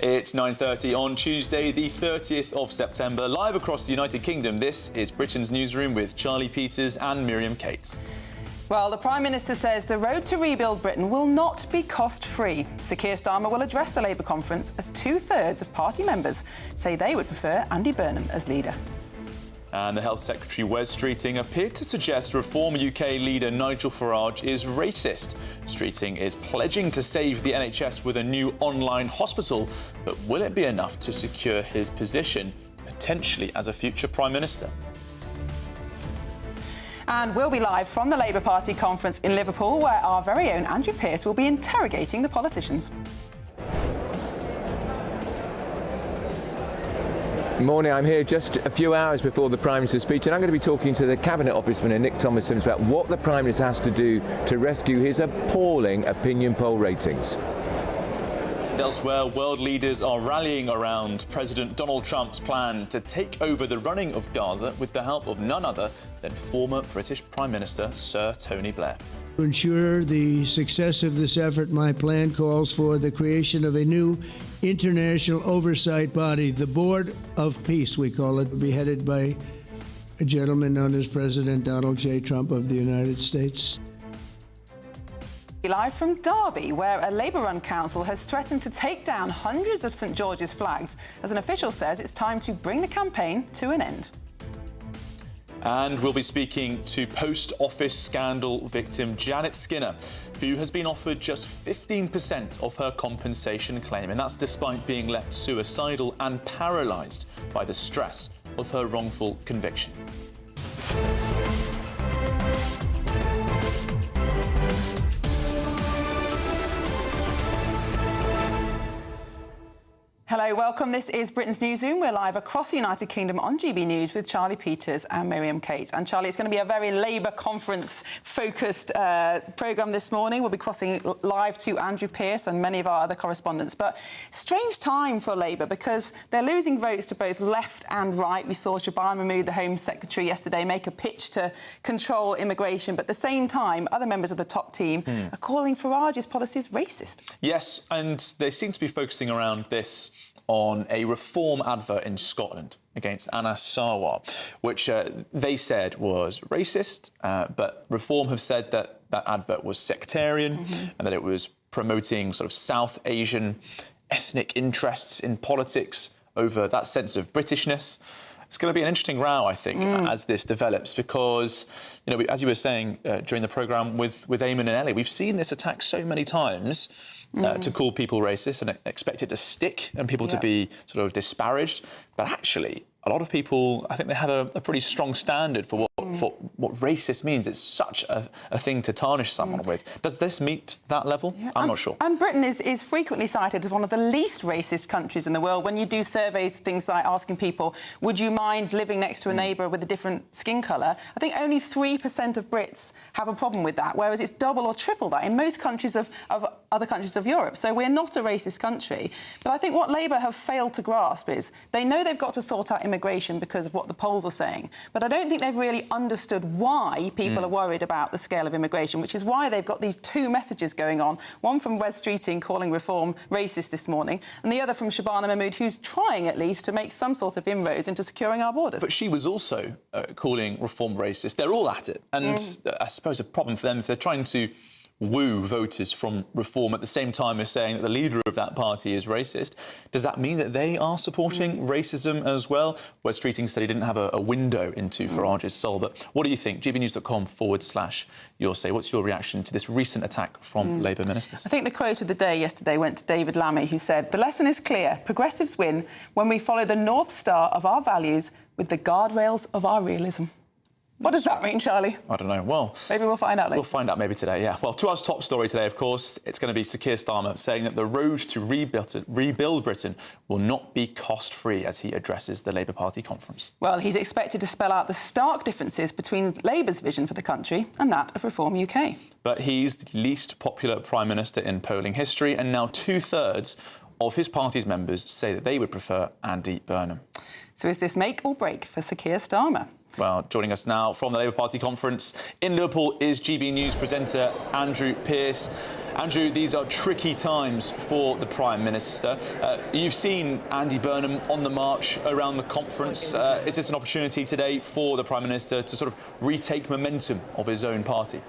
It's 9:30 on Tuesday, the 30th of September. Live across the United Kingdom, this is Britain's Newsroom with Charlie Peters and Miriam Cates. Well, the Prime Minister says the road to rebuild Britain will not be cost-free. Sir Keir Starmer will address the Labour conference as two-thirds of party members say they would prefer Andy Burnham as leader. And the Health Secretary, Wes Streeting, appeared to suggest Reform UK leader Nigel Farage is racist. Streeting is pledging to save the NHS with a new online hospital, but will it be enough to secure his position, potentially as a future Prime Minister? And we'll be live from the Labour Party conference in Liverpool, where our very own Andrew Pearce will be interrogating the politicians. Morning, I'm here just a few hours before the Prime Minister's speech, and I'm going to be talking to the Cabinet Office Minister, Nick Thomas-Symonds, about what the Prime Minister has to do to rescue his appalling opinion poll ratings. Elsewhere, world leaders are rallying around President Donald Trump's plan to take over the running of Gaza with the help of none other than former British Prime Minister Sir Tony Blair. To ensure the success of this effort, my plan calls for the creation of a new international oversight body, the Board of Peace, we call it, be headed by a gentleman known as President Donald J. Trump of the United States. Live from Derby, where a Labour-run council has threatened to take down hundreds of St George's flags, as an official says it's time to bring the campaign to an end. And we'll be speaking to post office scandal victim Janet Skinner, who has been offered just 15% of her compensation claim, and that's despite being left suicidal and paralysed by the stress of her wrongful conviction. Hello, welcome. This is Britain's Newsroom. We're live across the United Kingdom on GB News with Charlie Peters and Miriam Cates. And Charlie, it's going to be a very Labour conference-focused programme this morning. We'll be crossing live to Andrew Pearce and many of our other correspondents. But strange time for Labour because they're losing votes to both left and right. We saw Shabana Mahmood, the Home Secretary, yesterday make a pitch to control immigration. But at the same time, other members of the top team are calling Farage's policies racist. Yes, and they seem to be focusing around this on a Reform advert in Scotland against Anas Sarwar, which they said was racist, but Reform have said that that advert was sectarian and that it was promoting sort of South Asian ethnic interests in politics over that sense of Britishness. It's going to be an interesting row, I think, as this develops, because, you know, as you were saying during the programme with Eamon and Ellie, we've seen this attack so many times to call people racist and expect it to stick and people to be sort of disparaged. But actually, a lot of people, I think they have a pretty strong standard for what racist means. It's such a thing to tarnish someone with. Does this meet that level? Yeah. I'm not sure. And Britain is frequently cited as one of the least racist countries in the world. When you do surveys, things like asking people, would you mind living next to a neighbour with a different skin colour? I think only 3% of Brits have a problem with that, whereas it's double or triple that in most countries of other countries of Europe. So we're not a racist country. But I think what Labour have failed to grasp is they know they've got to sort out immigration because of what the polls are saying. But I don't think they've really understood why people are worried about the scale of immigration, which is why they've got these two messages going on. One from Wes Streeting calling Reform racist this morning, and the other from Shabana Mahmood, who's trying at least to make some sort of inroads into securing our borders. But she was also calling Reform racist. They're all at it. And I suppose a problem for them, if they're trying to woo voters from Reform at the same time as saying that the leader of that party is racist, does that mean that they are supporting racism as well? Wes Streeting said he didn't have a window into Farage's soul. But what do you think? gbnews.com/your say. What's your reaction to this recent attack from Labour ministers? I think the quote of the day yesterday went to David Lammy, who said, "The lesson is clear. Progressives win when we follow the North Star of our values with the guardrails of our realism." What does that mean, Charlie? I don't know. Well, maybe we'll find out later. We'll find out maybe today, yeah. Well, to our top story today, of course, it's going to be Sir Keir Starmer saying that the road to rebuild Britain will not be cost-free as he addresses the Labour Party conference. Well, he's expected to spell out the stark differences between Labour's vision for the country and that of Reform UK. But he's the least popular Prime Minister in polling history, and now two-thirds of his party's members say that they would prefer Andy Burnham. So is this make or break for Sir Keir Starmer? Well, joining us now from the Labour Party conference in Liverpool is GB News presenter Andrew Pearce. Andrew, these are tricky times for the Prime Minister. You've seen Andy Burnham on the march around the conference. Is this an opportunity today for the Prime Minister to sort of retake momentum of his own party?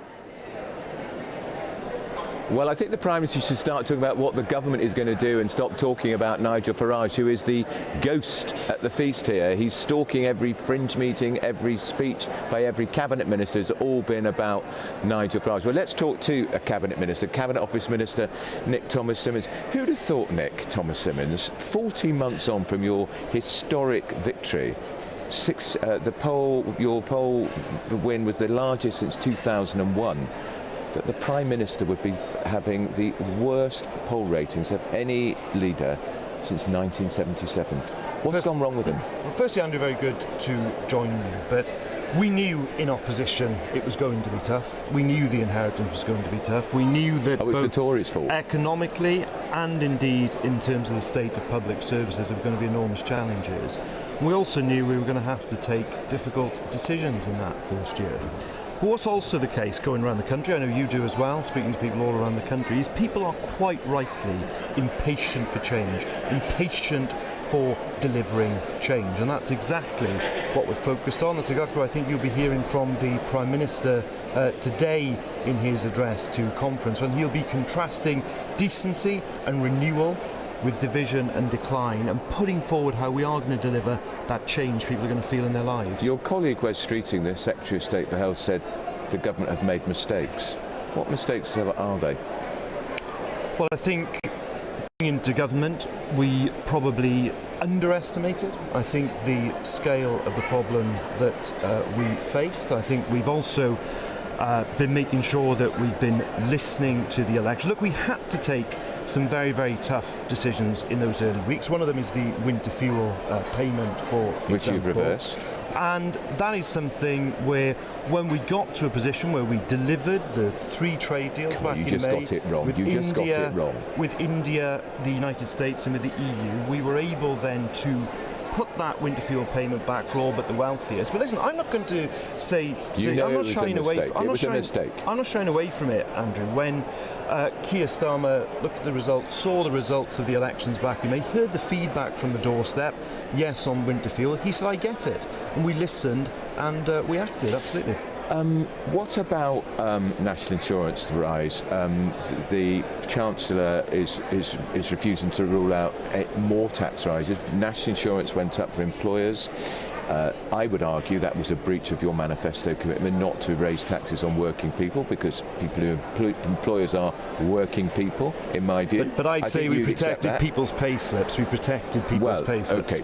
Well, I think the Prime Minister should start talking about what the government is going to do and stop talking about Nigel Farage, who is the ghost at the feast here. He's stalking every fringe meeting, every speech by every Cabinet Minister has all been about Nigel Farage. Well, let's talk to a Cabinet Minister, Cabinet Office Minister Nick Thomas-Symonds. Who'd have thought, Nick Thomas-Symonds, 40 months on from your historic victory, your poll win was the largest since 2001, that the Prime Minister would be having the worst poll ratings of any leader since 1977. What's gone wrong with him? Well, firstly, Andrew, very good to join you, but we knew in opposition it was going to be tough. We knew the inheritance was going to be tough. We knew that it's the Tories' fault. Economically and indeed in terms of the state of public services there were going to be enormous challenges. We also knew we were going to have to take difficult decisions in that first year. What's also the case going around the country, I know you do as well, speaking to people all around the country, is people are quite rightly impatient for change, impatient for delivering change, and that's exactly what we're focused on. That's exactly what I think you'll be hearing from the Prime Minister today in his address to conference, when he'll be contrasting decency and renewal with division and decline, and putting forward how we are going to deliver that change people are going to feel in their lives. Your colleague Wes Streeting, the Secretary of State for Health, said the government have made mistakes. What mistakes are they? Well, I think going into government we probably underestimated, I think, the scale of the problem that we faced. I think we've also been making sure that we've been listening to the election. Look, we had to take some very, very tough decisions in those early weeks. One of them is the winter fuel payment, for which you've reversed. And that is something where, when we got to a position where we delivered the 3 trade deals back in May, you just got it wrong. With India, the United States, and with the EU, we were able then to put that winter fuel payment back for all but the wealthiest. But listen, I'm not going to say I'm not shying away. I'm not shying away from it, Andrew. When Keir Starmer looked at the results, saw the results of the elections back in May, heard the feedback from the doorstep, yes, on winter fuel, he said, I get it. And we listened and we acted, absolutely. What about national insurance rise? The Chancellor is refusing to rule out more tax rises. National insurance went up for employers. I would argue that was a breach of your manifesto commitment not to raise taxes on working people, because employers are working people, in my view. But I'd say we protected people's pay slips. We protected people's pay slips. Okay.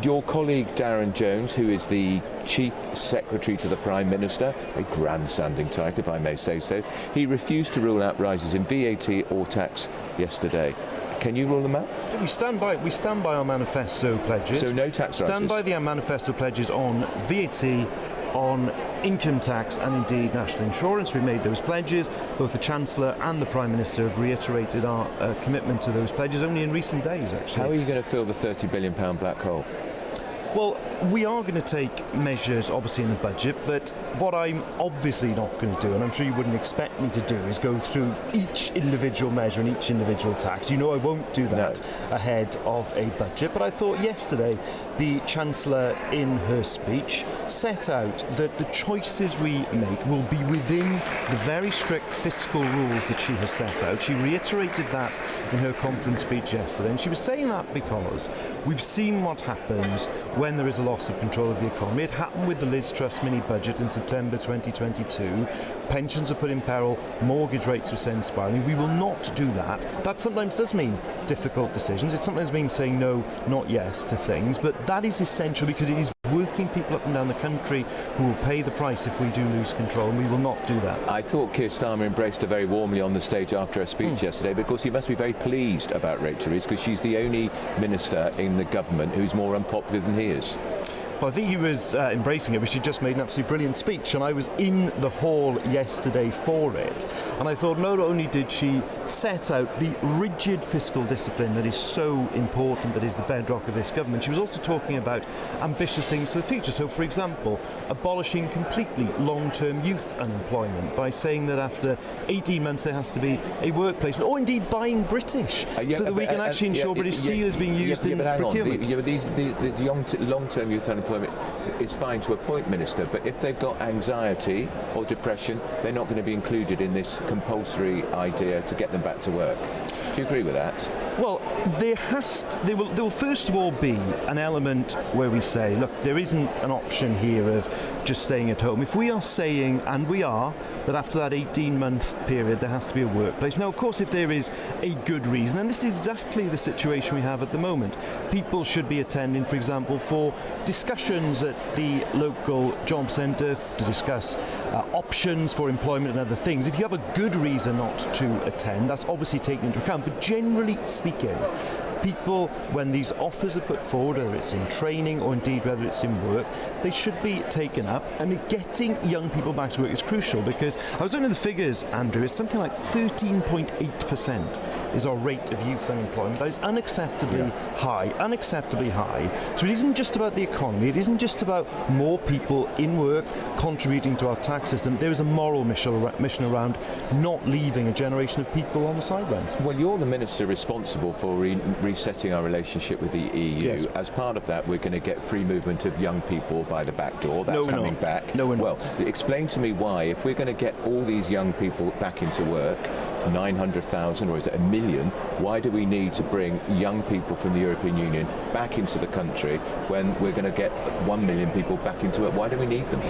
Your colleague Darren Jones, who is the Chief Secretary to the Prime Minister, a grand-sounding type, if I may say so, he refused to rule out rises in VAT or tax yesterday. Can you rule them out? We stand by our manifesto pledges. So no tax rises? Stand by the manifesto pledges on VAT, on income tax and indeed national insurance. We made those pledges. Both the Chancellor and the Prime Minister have reiterated our commitment to those pledges only in recent days, actually. How are you going to fill the £30 billion black hole? Well, we are going to take measures, obviously, in the budget, but what I'm obviously not going to do, and I'm sure you wouldn't expect me to do, is go through each individual measure and each individual tax. You know I won't do that ahead of a budget, but I thought yesterday the Chancellor, in her speech, set out that the choices we make will be within the very strict fiscal rules that she has set out. She reiterated that in her conference speech yesterday, and she was saying that because we've seen what happens when there is a loss of control of the economy. It happened with the Liz Truss mini-budget in September 2022. Pensions are put in peril, mortgage rates are sent spiralling. We will not do that. That sometimes does mean difficult decisions. It sometimes means saying no, not yes to things, but that is essential because it is working people up and down the country who will pay the price if we do lose control, and we will not do that. I thought Keir Starmer embraced her very warmly on the stage after her speech yesterday, because he must be very pleased about Rachel Reeves, because she's the only minister in the government who's more unpopular than he is. Well, I think he was embracing it, but she just made an absolutely brilliant speech, and I was in the hall yesterday for it, and I thought not only did she set out the rigid fiscal discipline that is so important, that is the bedrock of this government, she was also talking about ambitious things for the future. So, for example, abolishing completely long-term youth unemployment by saying that after 18 months there has to be a workplace, or indeed buying British, so that we can actually ensure British steel is being used in procurement. The long-term youth unemployment, it's fine to appoint minister, but if they've got anxiety or depression, they're not going to be included in this compulsory idea to get them back to work. Do you agree with that? Well, there will first of all be an element where we say, look, there isn't an option here of just staying at home. If we are saying, and we are, that after that 18-month period there has to be a workplace. Now, of course, if there is a good reason, and this is exactly the situation we have at the moment, people should be attending, for example, for discussions at the local job centre to discuss options for employment and other things. If you have a good reason not to attend, that's obviously taken into account. But generally speaking, people, when these offers are put forward, whether it's in training or indeed whether it's in work, they should be taken up, and getting young people back to work is crucial, because I was looking at the figures, Andrew, it's something like 13.8% is our rate of youth unemployment. That is unacceptably high. So it isn't just about the economy, it isn't just about more people in work contributing to our tax system. There is a moral mission around not leaving a generation of people on the sidelines. Well, you're the minister responsible for resetting our relationship with the EU. Yes. As part of that, we're going to get free movement of young people by the back door. That's coming back. No, we're not. Well, explain to me why, if we're going to get all these young people back into work, 900,000 or is it 1 million, why do we need to bring young people from the European Union back into the country when we're going to get 1 million people back into it? Why do we need them?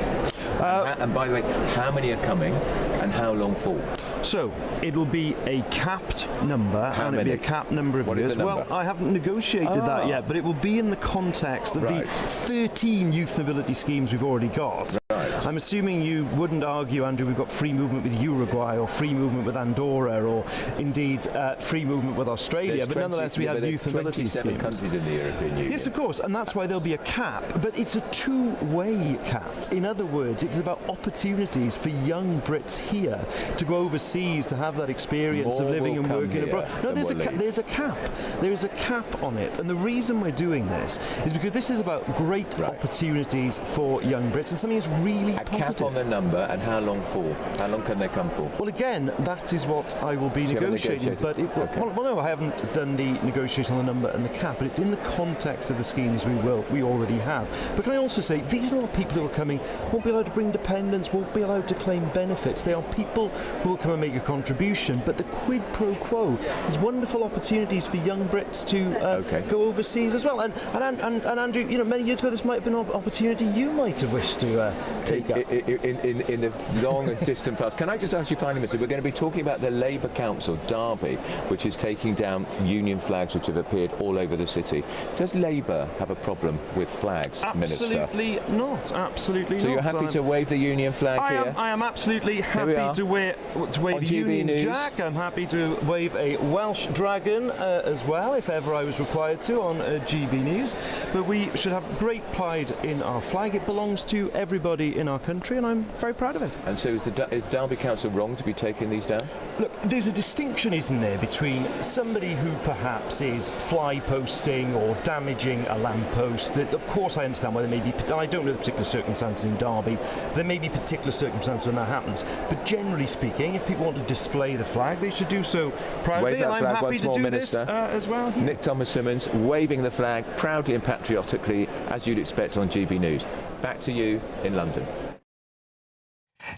And by the way, how many are coming and how long for? So, it will be a capped number, and it'll be a capped number of years. Well, I haven't negotiated that yet, but it will be in the context of the 13 youth mobility schemes we've already got. Right. I'm assuming you wouldn't argue, Andrew, we've got free movement with Uruguay or free movement with Andorra or indeed free movement with Australia, but nonetheless we have youth mobility schemes. 27 countries in the European Union. Yes, of course, and that's why there'll be a cap, but it's a two-way cap. In other words, it's about opportunities for young Brits here to go overseas, to have that experience of living and working abroad. No, there's a cap. There is a cap on it, and the reason we're doing this is because this is about great opportunities for young Brits, and something that's really positive. A cap on the number, and how long for? How long can they come for? Well, again, that is what I will be negotiating. But well, no, I haven't done the negotiation on the number and the cap, but it's in the context of the schemes we already have. But can I also say, these are not people who are coming, won't be allowed to bring dependents, won't be allowed to claim benefits. They are people who will come and make a contribution, but the quid pro quo is wonderful opportunities for young Brits to go overseas as well. And Andrew, you know, many years ago this might have been an opportunity you might have wished to take up. In the long and distant past. Can I just ask you finally, Mr. We're going to be talking about the Labour Council, Derby, which is taking down union flags which have appeared all over the city. Does Labour have a problem with flags, Minister? Absolutely not. Absolutely not. So you're happy to wave the union flag here? I am absolutely happy to wave a Union Jack. I'm happy to wave a Welsh dragon as well, if ever I was required to, on GBNews. But we should have great pride in our flag. It belongs to everybody in our country, and I'm very proud of it. And so is Derby Council wrong to be taking these down? Look, there's a distinction, isn't there, between somebody who perhaps is fly posting or damaging a lamppost. That, of course, I understand why there may be, I don't know the particular circumstances in Derby, there may be particular circumstances when that happens. But generally speaking, if people want to display the flag, they should do so proudly, and I'm happy to do this as well. Nick Thomas-Symonds waving the flag proudly and patriotically, as you'd expect on GB News. Back to you in London.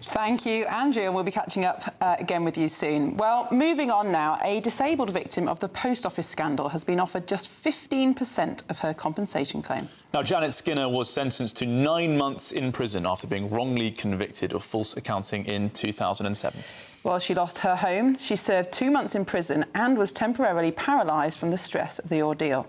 Thank you, Andrew, and we'll be catching up again with you soon. Well, moving on now, a disabled victim of the post office scandal has been offered just 15% of her compensation claim. Now, Janet Skinner was sentenced to 9 months in prison after being wrongly convicted of false accounting in 2007. Well, she lost her home, she served 2 months in prison and was temporarily paralysed from the stress of the ordeal.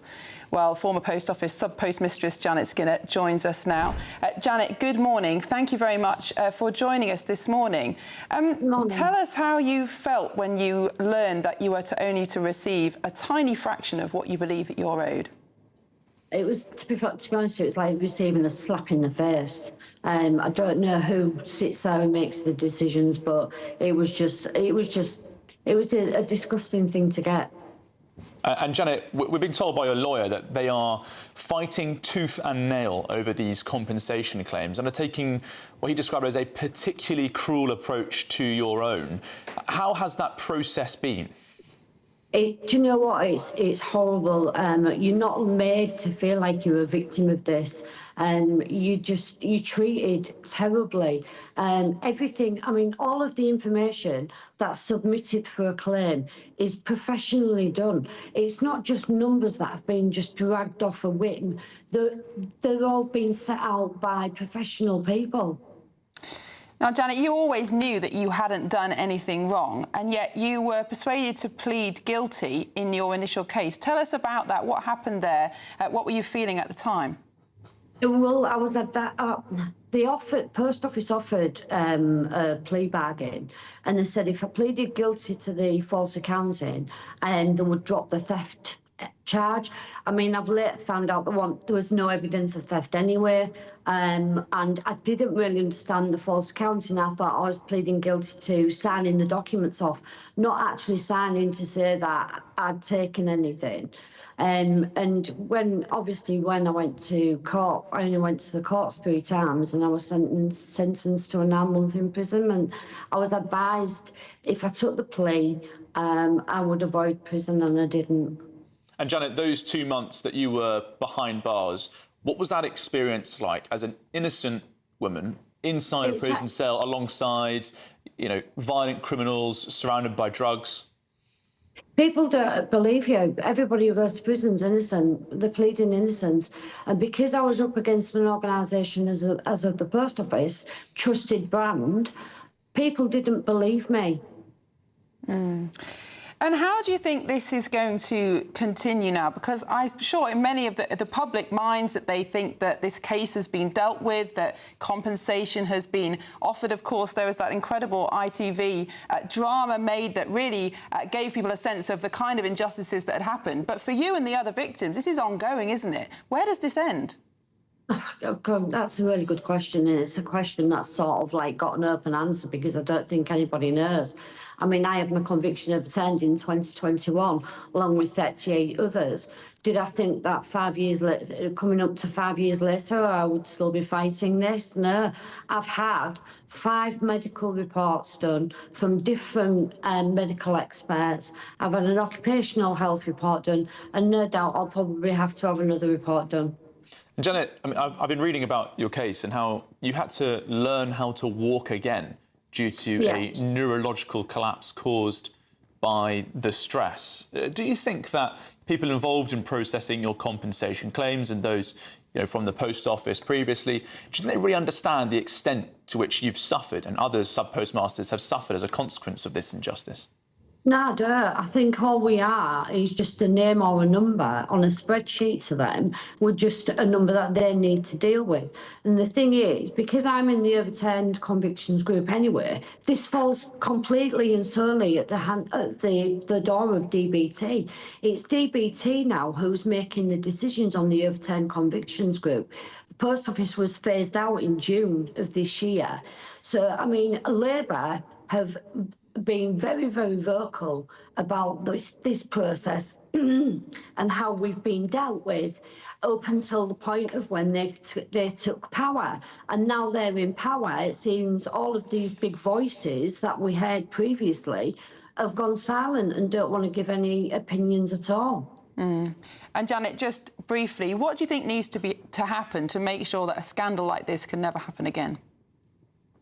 Well, former Post Office sub-post mistress Janet Skinner joins us now. Janet, good morning. Thank you very much for joining us this morning. Tell us how you felt when you learned that you were only to receive a tiny fraction of what you believe that you're owed. It was, to be honest, it was like receiving a slap in the face. I don't know who sits there and makes the decisions, but it was a disgusting thing to get. And Janet, we've been told by your lawyer that they are fighting tooth and nail over these compensation claims and are taking what he described as a particularly cruel approach to your own. How has that process been? Do you know what? It's horrible. You're not made to feel like you're a victim of this. You're treated terribly. Everything, I mean, all of the information that's submitted for a claim is professionally done. It's not just numbers that have been just dragged off a whim. They're all being set out by professional people. Now, Janet, you always knew that you hadn't done anything wrong, and yet you were persuaded to plead guilty in your initial case. Tell us about that. What happened there? What were you feeling at the time? Well, I was at that. The post office offered a plea bargain, and they said if I pleaded guilty to the false accounting, they would drop the theft charge. I mean, I've later found out there was no evidence of theft anyway, and I didn't really understand the false accounting. I thought I was pleading guilty to signing the documents off, not actually signing to say that I'd taken anything. And when I went to court, I only went to the courts 3 times, and I was sentenced to a 9-month imprisonment. I was advised if I took the plea, I would avoid prison, and I didn't. And Janet, those 2 months that you were behind bars, what was that experience like as an innocent woman inside a prison cell alongside, violent criminals surrounded by drugs? People don't believe you. Everybody who goes to prison is innocent. They're pleading innocence. And because I was up against an organisation as of the post office, trusted brand, people didn't believe me. And how do you think this is going to continue now? Because I'm sure in many of the public minds that they think that this case has been dealt with, that compensation has been offered. Of course, there was that incredible ITV drama made that really gave people a sense of the kind of injustices that had happened. But for you and the other victims, this is ongoing, isn't it? Where does this end? Oh, God, that's a really good question, and it's a question that's sort of like got an open answer because I don't think anybody knows. I mean, I had my conviction overturned in 2021, along with 38 others. Did I think that 5 years later, coming up to 5 years later, I would still be fighting this? No. I've had 5 medical reports done from different medical experts. I've had an occupational health report done, and no doubt I'll probably have to have another report done. Janet, I mean, I've been reading about your case and how you had to learn how to walk again due to a neurological collapse caused by the stress. Do you think that people involved in processing your compensation claims and those from the post office previously, do you think they really understand the extent to which you've suffered and others sub-postmasters have suffered as a consequence of this injustice? No, I don't. I think all we are is just a name or a number on a spreadsheet to them with just a number that they need to deal with. And the thing is, because I'm in the overturned convictions group anyway, this falls completely and solely at the door of DBT. It's DBT now who's making the decisions on the overturned convictions group. The post office was phased out in June of this year. So, I mean, Labour have been very, very vocal about this process and how we've been dealt with up until the point of when they took power. And now they're in power, it seems all of these big voices that we heard previously have gone silent and don't want to give any opinions at all. And Janet, just briefly, what do you think needs to happen to make sure that a scandal like this can never happen again?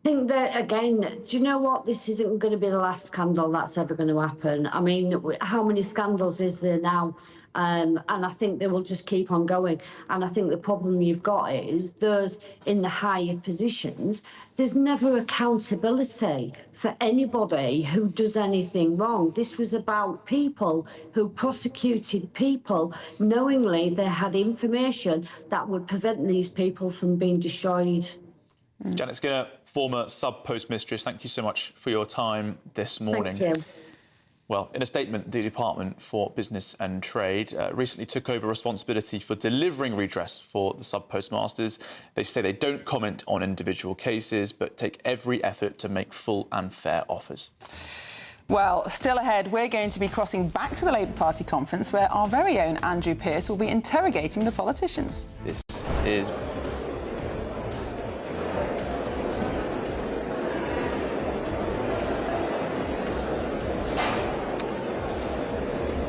I think that, again, do you know what? This isn't going to be the last scandal that's ever going to happen. I mean, how many scandals is there now? And I think they will just keep on going. And I think the problem you've got is those in the higher positions, there's never accountability for anybody who does anything wrong. This was about people who prosecuted people knowingly they had information that would prevent these people from being destroyed. Janet Skinner, former sub-post mistress, thank you so much for your time this morning. Thank you. Well, in a statement, the Department for Business and Trade recently took over responsibility for delivering redress for the sub-postmasters. They say they don't comment on individual cases, but take every effort to make full and fair offers. Well, still ahead, we're going to be crossing back to the Labour Party conference where our very own Andrew Pearce will be interrogating the politicians. This is...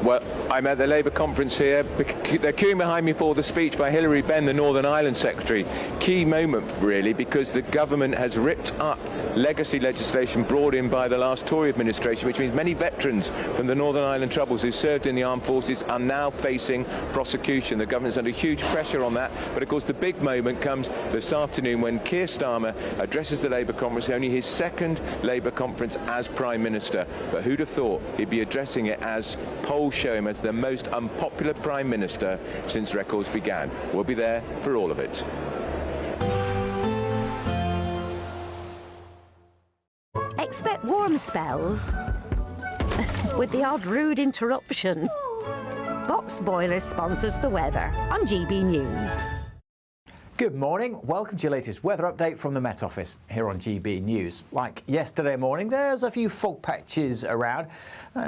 Well, I'm at the Labour conference here. They're queuing behind me for the speech by Hilary Benn, the Northern Ireland Secretary. Key moment, really, because the government has ripped up legacy legislation brought in by the last Tory administration, which means many veterans from the Northern Ireland Troubles who served in the armed forces are now facing prosecution. The government's under huge pressure on that. But, of course, the big moment comes this afternoon when Keir Starmer addresses the Labour conference, only his second Labour conference as Prime Minister. But who'd have thought he'd be addressing it as polls show him as the most unpopular Prime Minister since records began. We'll be there for all of it. Expect warm spells with the odd rude interruption. Boxed Boilers sponsors the weather on GB News. Good morning. Welcome to your latest weather update from the Met Office here on GB News. Like yesterday morning, there's a few fog patches around,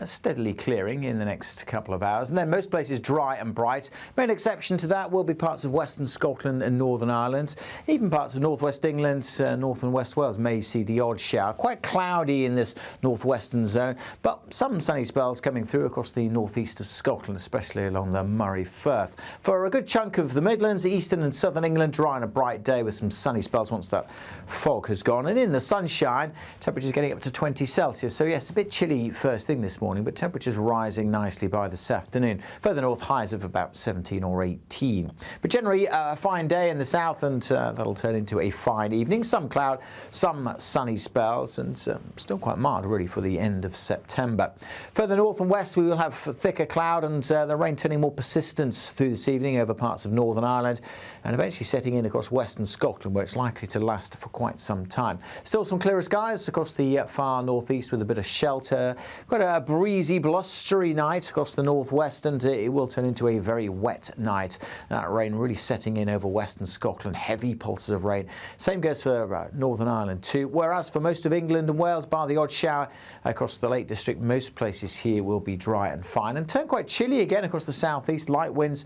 steadily clearing in the next couple of hours. And then most places dry and bright. Main exception to that will be parts of Western Scotland and Northern Ireland. Even parts of North West England, North and West Wales may see the odd shower. Quite cloudy in this northwestern zone, but some sunny spells coming through across the northeast of Scotland, especially along the Murray Firth. For a good chunk of the Midlands, eastern and southern England, dry and a bright day with some sunny spells once that fog has gone. And in the sunshine, temperatures getting up to 20 Celsius. So yes, a bit chilly first thing this morning, but temperatures rising nicely by this afternoon. Further north, highs of about 17 or 18. But generally a fine day in the south, and that'll turn into a fine evening. Some cloud, some sunny spells, and still quite mild really for the end of September. Further north and west, we will have thicker cloud and the rain turning more persistent through this evening over parts of Northern Ireland, and eventually setting in across western Scotland, where it's likely to last for quite some time. Still some clearer skies across the far northeast with a bit of shelter. Quite a breezy, blustery night across the northwest, and it will turn into a very wet night. That rain really setting in over western Scotland, heavy pulses of rain. Same goes for Northern Ireland too, whereas for most of England and Wales, bar the odd shower across the Lake District, most places here will be dry and fine, and turn quite chilly again across the southeast. Light winds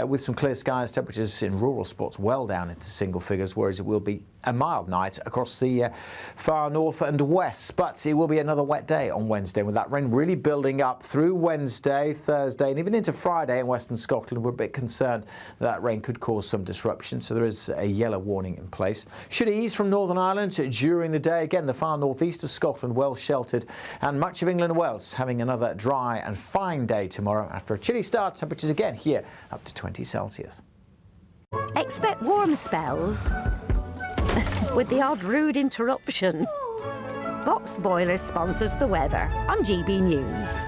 with some clear skies, temperatures in rural spots well down into single figures, whereas it will be a mild night across the far north and west. But it will be another wet day on Wednesday, with that rain really building up through Wednesday, Thursday, and even into Friday in western Scotland. We're a bit concerned that rain could cause some disruption, so there is a yellow warning in place. Should ease from Northern Ireland during the day. Again, the far northeast of Scotland well sheltered, and much of England and Wales having another dry and fine day tomorrow after a chilly start. Temperatures again here up to 20 Celsius. Expect warm spells with the odd rude interruption. Boxed Boilers sponsors the weather on GB News.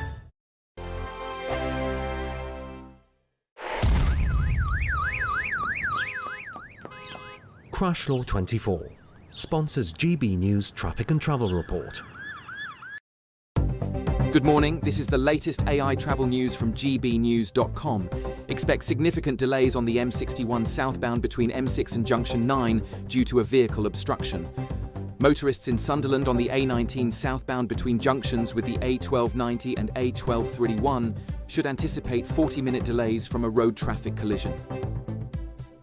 Crash Law 24 sponsors GB News Traffic and Travel Report. Good morning, this is the latest AI travel news from GBNews.com. Expect significant delays on the M61 southbound between M6 and Junction 9 due to a vehicle obstruction. Motorists in Sunderland on the A19 southbound between junctions with the A1290 and A1231 should anticipate 40-minute delays from a road traffic collision.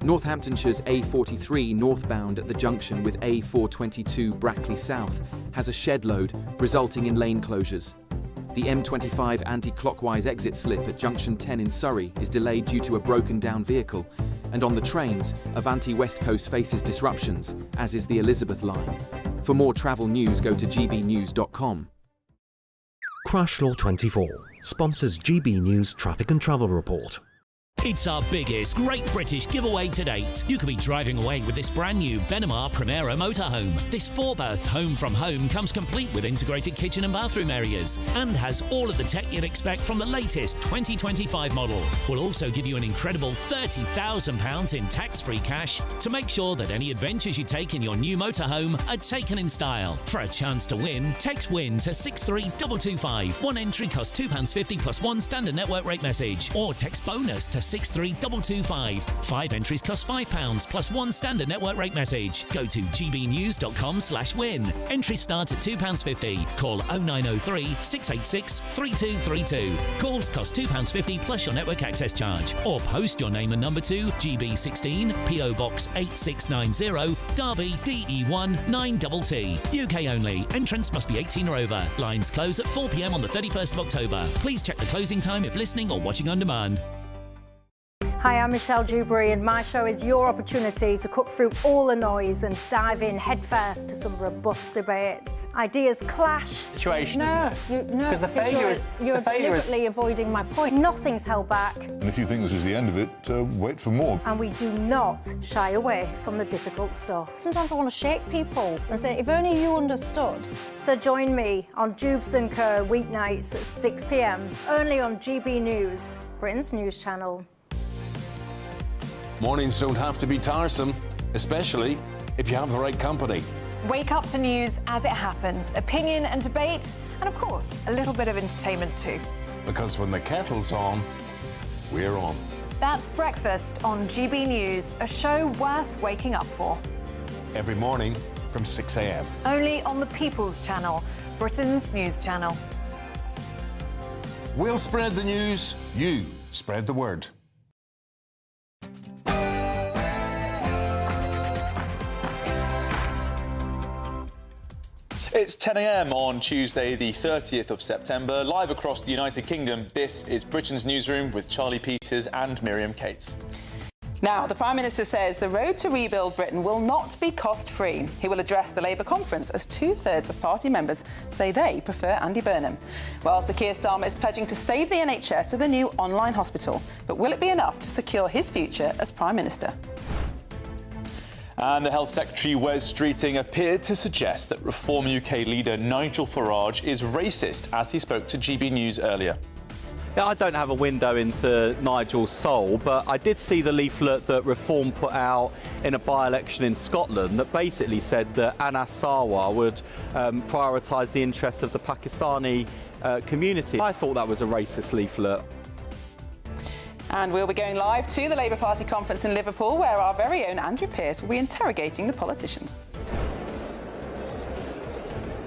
Northamptonshire's A43 northbound at the junction with A422 Brackley South has a shed load, resulting in lane closures. The M25 anti-clockwise exit slip at Junction 10 in Surrey is delayed due to a broken down vehicle, and on the trains, Avanti West Coast faces disruptions, as is the Elizabeth line. For more travel news, go to gbnews.com. Crash Law 24 sponsors GB News Traffic and Travel Report. It's our biggest Great British giveaway to date. You could be driving away with this brand new Benamar Primera motorhome. This 4-berth home from home comes complete with integrated kitchen and bathroom areas and has all of the tech you'd expect from the latest 2025 model. We'll also give you an incredible £30,000 in tax-free cash to make sure that any adventures you take in your new motorhome are taken in style. For a chance to win, text WIN to 63225. One entry costs £2.50 plus one standard network rate message, or text BONUS to 63225. 5 entries cost £5 plus one standard network rate message. Go to gbnews.com/win. Entries start at £2.50. Call 0903 686 3232. Calls cost £2.50 plus your network access charge. Or post your name and number to GB16 PO Box 8690 Derby DE1 9TT. UK only. Entrance must be 18 or over. Lines close at 4 p.m. on the 31st of October. Please check the closing time if listening or watching on demand. Hi, I'm Michelle Dewberry, and my show is your opportunity to cut through all the noise and dive in headfirst to some robust debates. Ideas clash. Situation, isn't it? Because the failure is... You're deliberately avoiding my point. Nothing's held back. And if you think this is the end of it, wait for more. And we do not shy away from the difficult stuff. Sometimes I want to shake people and say, if only you understood. So join me on Jubes & Co. weeknights at 6 p.m, only on GB News, Britain's news channel. Mornings don't have to be tiresome, especially if you have the right company. Wake up to news as it happens, opinion and debate, and of course, a little bit of entertainment too. Because when the kettle's on, we're on. That's Breakfast on GB News, a show worth waking up for. Every morning from 6 a.m. Only on the People's Channel, Britain's news channel. We'll spread the news, you spread the word. It's 10 a.m. on Tuesday, the 30th of September. Live across the United Kingdom, this is Britain's Newsroom with Charlie Peters and Miriam Cates. Now, the Prime Minister says the road to rebuild Britain will not be cost-free. He will address the Labour conference as 2/3 of party members say they prefer Andy Burnham. Whilst Keir Starmer is pledging to save the NHS with a new online hospital. But will it be enough to secure his future as Prime Minister? And the Health Secretary, Wes Streeting, appeared to suggest that Reform UK leader Nigel Farage is racist as he spoke to GB News earlier. Yeah, I don't have a window into Nigel's soul, but I did see the leaflet that Reform put out in a by-election in Scotland that basically said that Anas Sarwar would prioritise the interests of the Pakistani community. I thought that was a racist leaflet. And we'll be going live to the Labour Party conference in Liverpool, where our very own Andrew Pearce will be interrogating the politicians.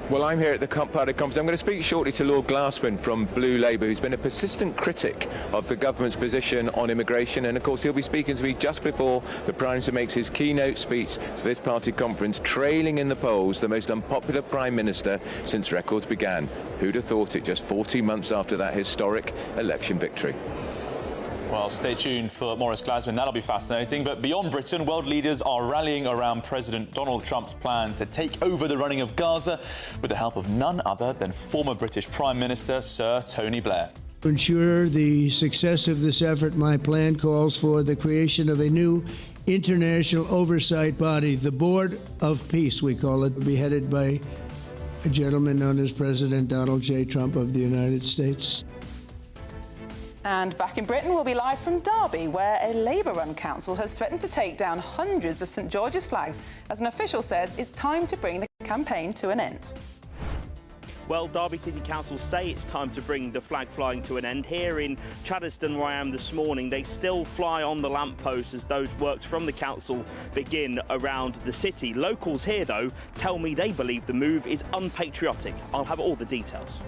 Well, I'm here at the party conference. I'm going to speak shortly to Lord Glasman from Blue Labour, who's been a persistent critic of the government's position on immigration. And, of course, he'll be speaking to me just before the Prime Minister makes his keynote speech to this party conference, trailing in the polls the most unpopular Prime Minister since records began. Who'd have thought it just 14 months after that historic election victory? Well, stay tuned for Maurice Glasman. That'll be fascinating. But beyond Britain, world leaders are rallying around President Donald Trump's plan to take over the running of Gaza with the help of none other than former British Prime Minister Sir Tony Blair. To ensure the success of this effort, my plan calls for the creation of a new international oversight body, the Board of Peace, we call it, be headed by a gentleman known as President Donald J. Trump of the United States. And back in Britain, we'll be live from Derby, where a Labour-run council has threatened to take down hundreds of St George's flags, as an official says it's time to bring the campaign to an end. Well, Derby City Council say it's time to bring the flag flying to an end. Here in Chaddesden, where I am this morning, they still fly on the lampposts as those works from the council begin around the city. Locals here, though, tell me they believe the move is unpatriotic. I'll have all the details.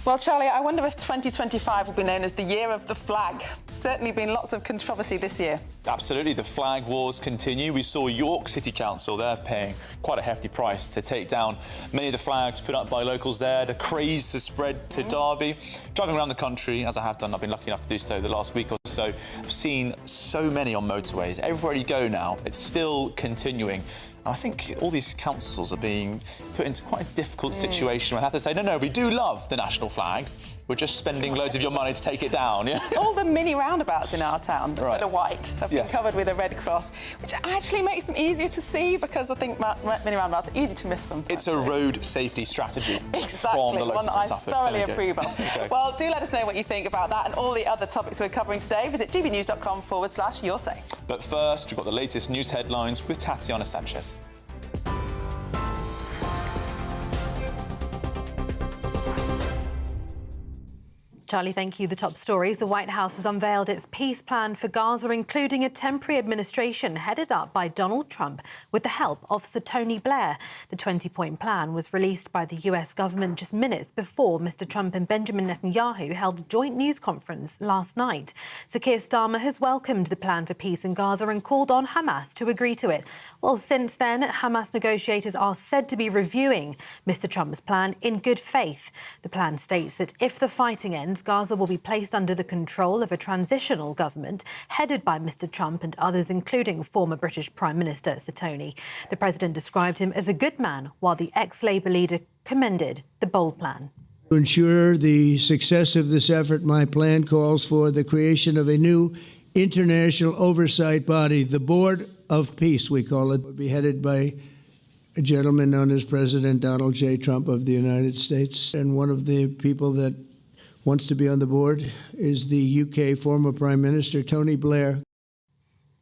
Well, Charlie, I wonder if 2025 will be known as the year of the flag. Certainly been lots of controversy this year. Absolutely. The flag wars continue. We saw York City Council, they're paying quite a hefty price to take down many of the flags put up by locals there. The craze has spread to Derby. Driving around the country, as I have done, I've been lucky enough to do so the last week or So I've seen so many on motorways. Everywhere you go now, it's still continuing. I think all these councils are being put into quite a difficult situation where they have to say, no, we do love the national flag. We're just spending loads of your money to take it down. Yeah? All the mini roundabouts in our town that are white have been covered with a red cross, which actually makes them easier to see because I think mini roundabouts are easy to miss sometimes. It's a road safety strategy from the Exactly, locals one that in I Suffolk. thoroughly approve of. Okay. Well, do let us know what you think about that and all the other topics we're covering today. Visit gbnews.com/your say. But first, we've got the latest news headlines with Tatiana Sanchez. Charlie, thank you. The top stories. The White House has unveiled its peace plan for Gaza, including a temporary administration headed up by Donald Trump with the help of Sir Tony Blair. The 20-point plan was released by the US government just minutes before Mr Trump and Benjamin Netanyahu held a joint news conference last night. Sir Keir Starmer has welcomed the plan for peace in Gaza and called on Hamas to agree to it. Well, since then, Hamas negotiators are said to be reviewing Mr Trump's plan in good faith. The plan states that if the fighting ends, Gaza will be placed under the control of a transitional government headed by Mr Trump and others, including former British Prime Minister Sir Tony. The president described him as a good man, while the ex-Labour leader commended the bold plan. To ensure the success of this effort, my plan calls for the creation of a new international oversight body, the Board of Peace, we call it, will be headed by a gentleman known as President Donald J. Trump of the United States. And one of the people that wants to be on the board is the UK former Prime Minister, Tony Blair.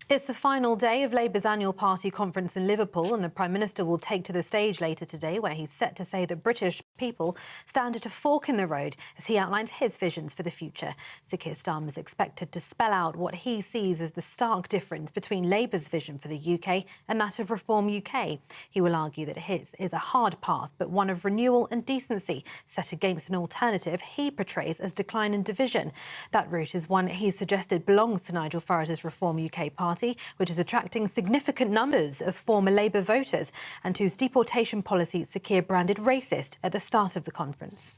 It's the final day of Labour's annual party conference in Liverpool, and the Prime Minister will take to the stage later today, where he's set to say that British people stand at a fork in the road as he outlines his visions for the future. Sir Keir Starmer is expected to spell out what he sees as the stark difference between Labour's vision for the UK and that of Reform UK. He will argue that his is a hard path, but one of renewal and decency, set against an alternative he portrays as decline and division. That route is one he suggested belongs to Nigel Farage's Reform UK party, which is attracting significant numbers of former Labour voters and whose deportation policy Sir Keir branded racist at the start of the conference.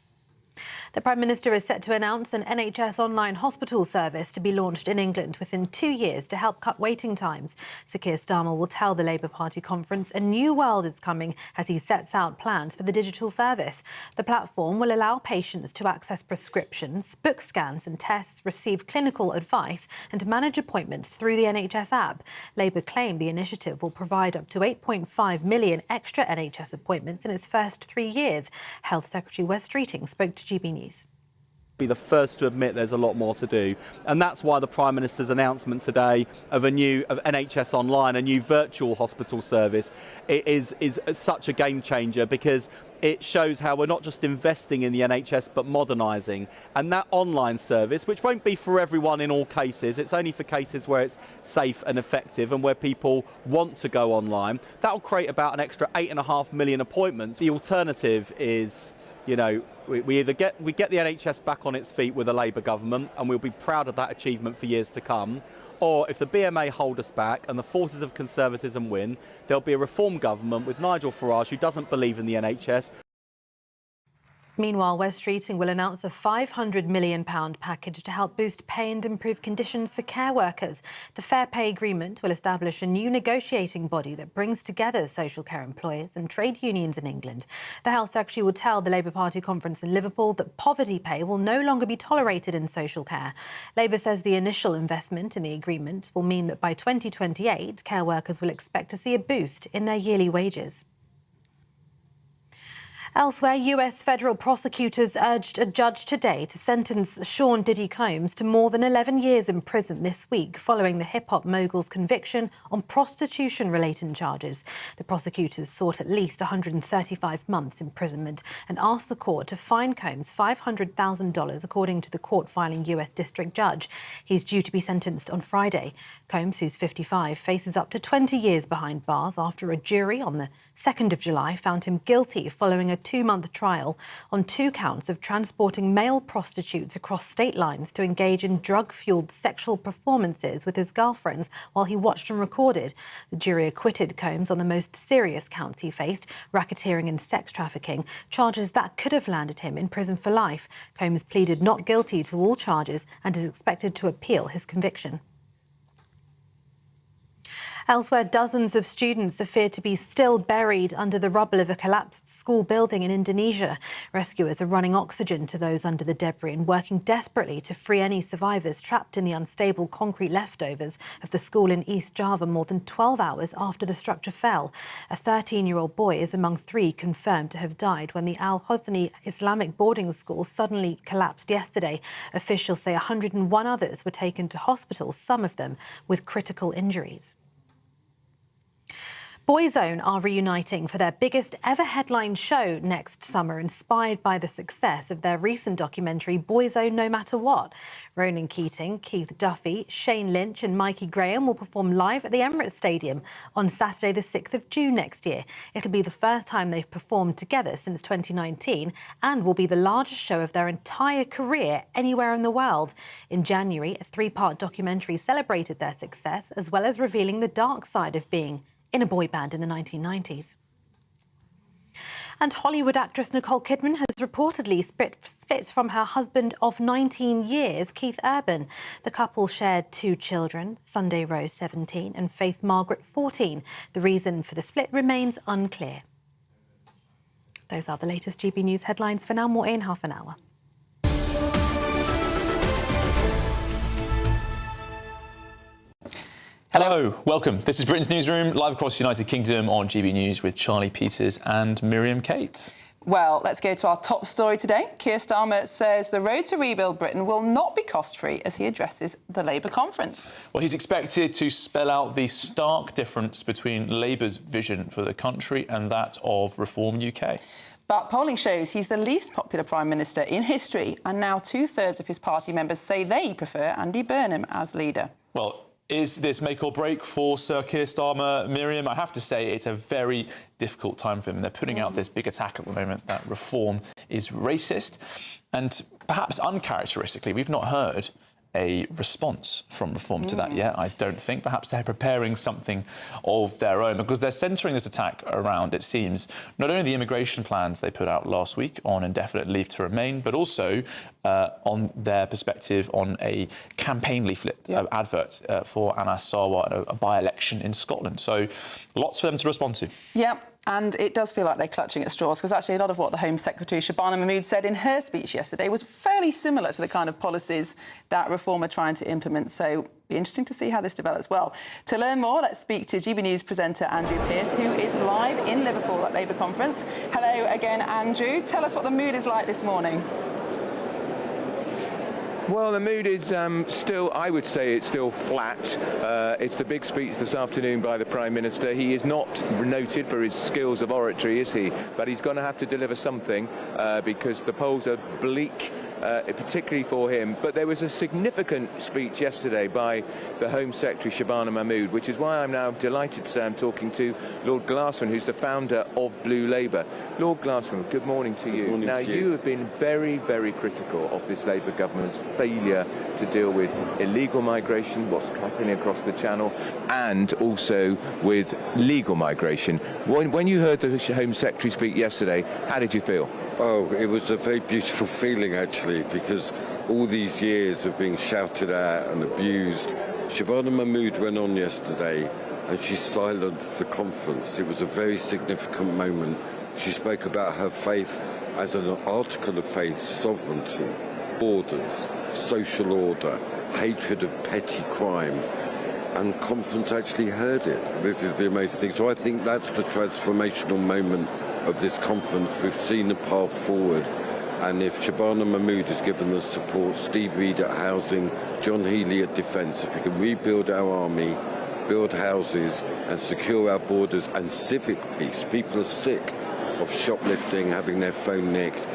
The Prime Minister is set to announce an NHS online hospital service to be launched in England within 2 years to help cut waiting times. Sir Keir Starmer will tell the Labour Party conference a new world is coming as he sets out plans for the digital service. The platform will allow patients to access prescriptions, book scans and tests, receive clinical advice and manage appointments through the NHS app. Labour claim the initiative will provide up to 8.5 million extra NHS appointments in its first 3 years. Health Secretary Wes Streeting spoke to GBNews. Be the first to admit there's a lot more to do, and that's why the Prime Minister's announcement today of NHS Online, a new virtual hospital service, is such a game changer, because it shows how we're not just investing in the NHS but modernising. And that online service, which won't be for everyone in all cases, it's only for cases where it's safe and effective and where people want to go online, that'll create about an extra 8.5 million appointments. The alternative is, you know, we either get the NHS back on its feet with a Labour government, and we'll be proud of that achievement for years to come, or if the BMA hold us back and the forces of conservatism win, there'll be a reform government with Nigel Farage, who doesn't believe in the NHS. Meanwhile, Wes Streeting will announce a £500 million package to help boost pay and improve conditions for care workers. The Fair Pay Agreement will establish a new negotiating body that brings together social care employers and trade unions in England. The Health Secretary will tell the Labour Party conference in Liverpool that poverty pay will no longer be tolerated in social care. Labour says the initial investment in the agreement will mean that by 2028, care workers will expect to see a boost in their yearly wages. Elsewhere, US federal prosecutors urged a judge today to sentence Sean Diddy Combs to more than 11 years in prison this week following the hip-hop mogul's conviction on prostitution-related charges. The prosecutors sought at least 135 months imprisonment and asked the court to fine Combs $500,000, according to the court-filing US district judge. He's due to be sentenced on Friday. Combs, who's 55, faces up to 20 years behind bars after a jury on the 2nd of July found him guilty following a 2-month trial on 2 counts of transporting male prostitutes across state lines to engage in drug-fueled sexual performances with his girlfriends while he watched and recorded. The jury acquitted Combs on the most serious counts he faced, racketeering and sex trafficking, charges that could have landed him in prison for life. Combs pleaded not guilty to all charges and is expected to appeal his conviction. Elsewhere, dozens of students are feared to be still buried under the rubble of a collapsed school building in Indonesia. Rescuers are running oxygen to those under the debris and working desperately to free any survivors trapped in the unstable concrete leftovers of the school in East Java more than 12 hours after the structure fell. A 13-year-old boy is among 3 confirmed to have died when the Al-Hosni Islamic boarding school suddenly collapsed yesterday. Officials say 101 others were taken to hospital, some of them with critical injuries. Boyzone are reuniting for their biggest ever headline show next summer, inspired by the success of their recent documentary, Boyzone No Matter What. Ronan Keating, Keith Duffy, Shane Lynch and Mikey Graham will perform live at the Emirates Stadium on Saturday the 6th of June next year. It'll be the first time they've performed together since 2019 and will be the largest show of their entire career anywhere in the world. In January, a 3-part documentary celebrated their success, as well as revealing the dark side of being in a boy band in the 1990s. And Hollywood actress Nicole Kidman has reportedly split from her husband of 19 years, Keith Urban. The couple shared 2 children, Sunday Rose, 17, and Faith Margaret, 14. The reason for the split remains unclear. Those are the latest GB News headlines. For now, more in half an hour. Hello, welcome. This is Britain's Newsroom, live across the United Kingdom on GB News with Charlie Peters and Miriam Kate. Well, let's go to our top story today. Keir Starmer says the road to rebuild Britain will not be cost-free as he addresses the Labour conference. Well, he's expected to spell out the stark difference between Labour's vision for the country and that of Reform UK. But polling shows he's the least popular Prime Minister in history, and now 2/3 of his party members say they prefer Andy Burnham as leader. Well, is this make or break for Sir Keir Starmer, Miriam? I have to say it's a very difficult time for him. And they're putting out this big attack at the moment that Reform is racist. And perhaps uncharacteristically, we've not heard a response from Reform to that yet, I don't think. Perhaps they're preparing something of their own, because they're centring this attack around, it seems, not only the immigration plans they put out last week on indefinite leave to remain, but also on their perspective on a campaign leaflet advert for Anas Sarwar, a by-election in Scotland. So lots for them to respond to. Yeah. And it does feel like they're clutching at straws, because actually a lot of what the Home Secretary Shabana Mahmood said in her speech yesterday was fairly similar to the kind of policies that Reform are trying to implement. So it'll be interesting to see how this develops. Well, to learn more, let's speak to GB News presenter Andrew Pearce, who is live in Liverpool at Labour conference. Hello again, Andrew. Tell us what the mood is like this morning. Well, the mood is still, I would say it's still flat. It's the big speech this afternoon by the Prime Minister. He is not noted for his skills of oratory, is he? But he's going to have to deliver something because the polls are bleak, particularly for him. But there was a significant speech yesterday by the Home Secretary Shabana Mahmood, which is why I'm now delighted to say I'm talking to Lord Glasman, who's the founder of Blue Labour. Lord Glasman, good morning to you. Now, you have been very, very critical of this Labour government's failure to deal with illegal migration, what's happening across the Channel, and also with legal migration. When you heard the Home Secretary speak yesterday, how did you feel? Oh, it was a very beautiful feeling, actually, because all these years of being shouted at and abused. Shabana Mahmood went on yesterday and she silenced the conference. It was a very significant moment. She spoke about her faith as an article of faith, sovereignty, borders, social order, hatred of petty crime, and conference actually heard it. This is the amazing thing. So I think that's the transformational moment of this conference. We've seen a path forward, and if Shabana Mahmood is given the support, Steve Reid at housing, John Healey at defence, if we can rebuild our army, build houses and secure our borders and civic peace, people are sick of shoplifting, having their phone nicked,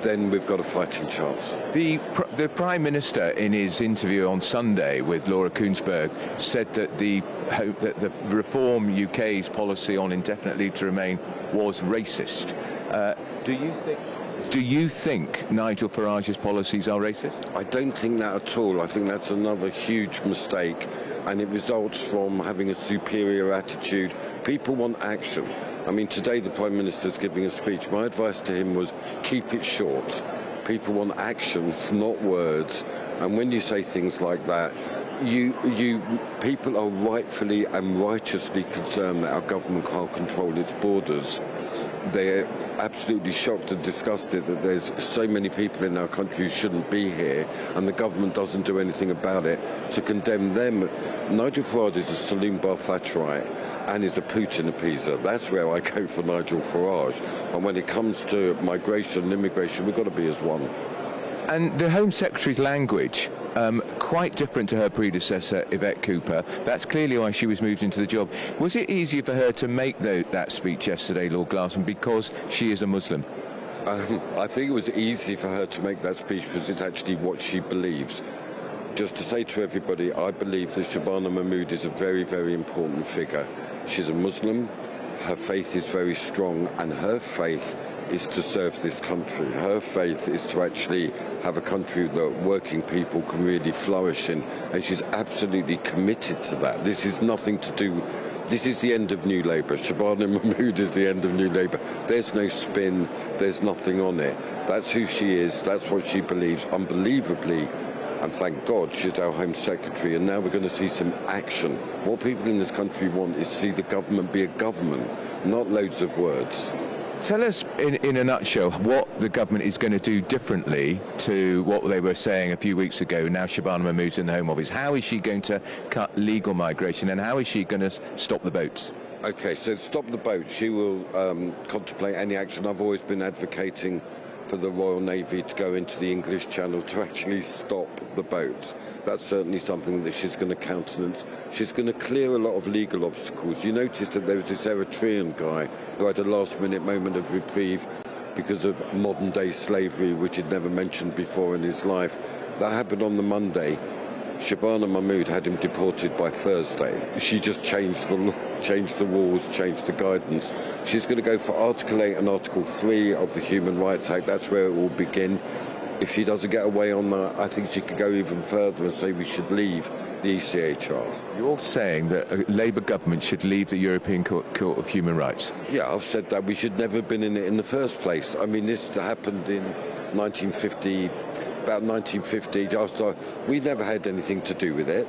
then we've got a fighting chance. The Prime Minister, in his interview on Sunday with Laura Kuenssberg, said that the Reform UK's policy on indefinite leave to remain was racist. Do you think Nigel Farage's policies are racist? I don't think that at all. I think that's another huge mistake, and it results from having a superior attitude. People want action. I mean, today the Prime Minister's giving a speech. My advice to him was keep it short. People want actions, not words. And when you say things like that, people are rightfully and righteously concerned that our government can't control its borders. They're absolutely shocked and disgusted that there's so many people in our country who shouldn't be here, and the government doesn't do anything about it to condemn them. Nigel Farage is a saloon bar Thatcherite and is a Putin appeaser. That's where I go for Nigel Farage. And when it comes to migration and immigration, we've got to be as one. And the Home Secretary's language, quite different to her predecessor, Yvette Cooper. That's clearly why she was moved into the job. Was it easier for her to make that speech yesterday, Lord Glasman, because she is a Muslim? I think it was easy for her to make that speech because it's actually what she believes. Just to say to everybody, I believe that Shabana Mahmood is a very, very important figure. She's a Muslim, her faith is very strong, and her faith is to serve this country. Her faith is to actually have a country that working people can really flourish in, and she's absolutely committed to that. This is nothing to do, this is the end of New Labour. Shabana Mahmood is the end of New Labour. There's no spin, there's nothing on it. That's who she is, that's what she believes, unbelievably. And thank God she's our Home Secretary, and now we're going to see some action. What people in this country want is to see the government be a government, not loads of words. Tell us, in a nutshell, what the government is going to do differently to what they were saying a few weeks ago. Now Shabana Mahmood's in the Home Office. How is she going to cut legal migration, and how is she going to stop the boats? OK, so stop the boats. She will contemplate any action. I've always been advocating for the Royal Navy to go into the English Channel to actually stop the boats. That's certainly something that she's going to countenance. She's going to clear a lot of legal obstacles. You noticed that there was this Eritrean guy who had a last-minute moment of reprieve because of modern-day slavery, which he'd never mentioned before in his life. That happened on the Monday. Shabana Mahmood had him deported by Thursday. She just changed the law, changed the rules, changed the guidance. She's going to go for Article 8 and Article 3 of the Human Rights Act. That's where it will begin. If she doesn't get away on that, I think she could go even further and say we should leave the ECHR. You're saying that a Labour government should leave the European Court of Human Rights? Yeah, I've said that. We should never have been in it in the first place. I mean, this happened in 1950. About 1950, we never had anything to do with it.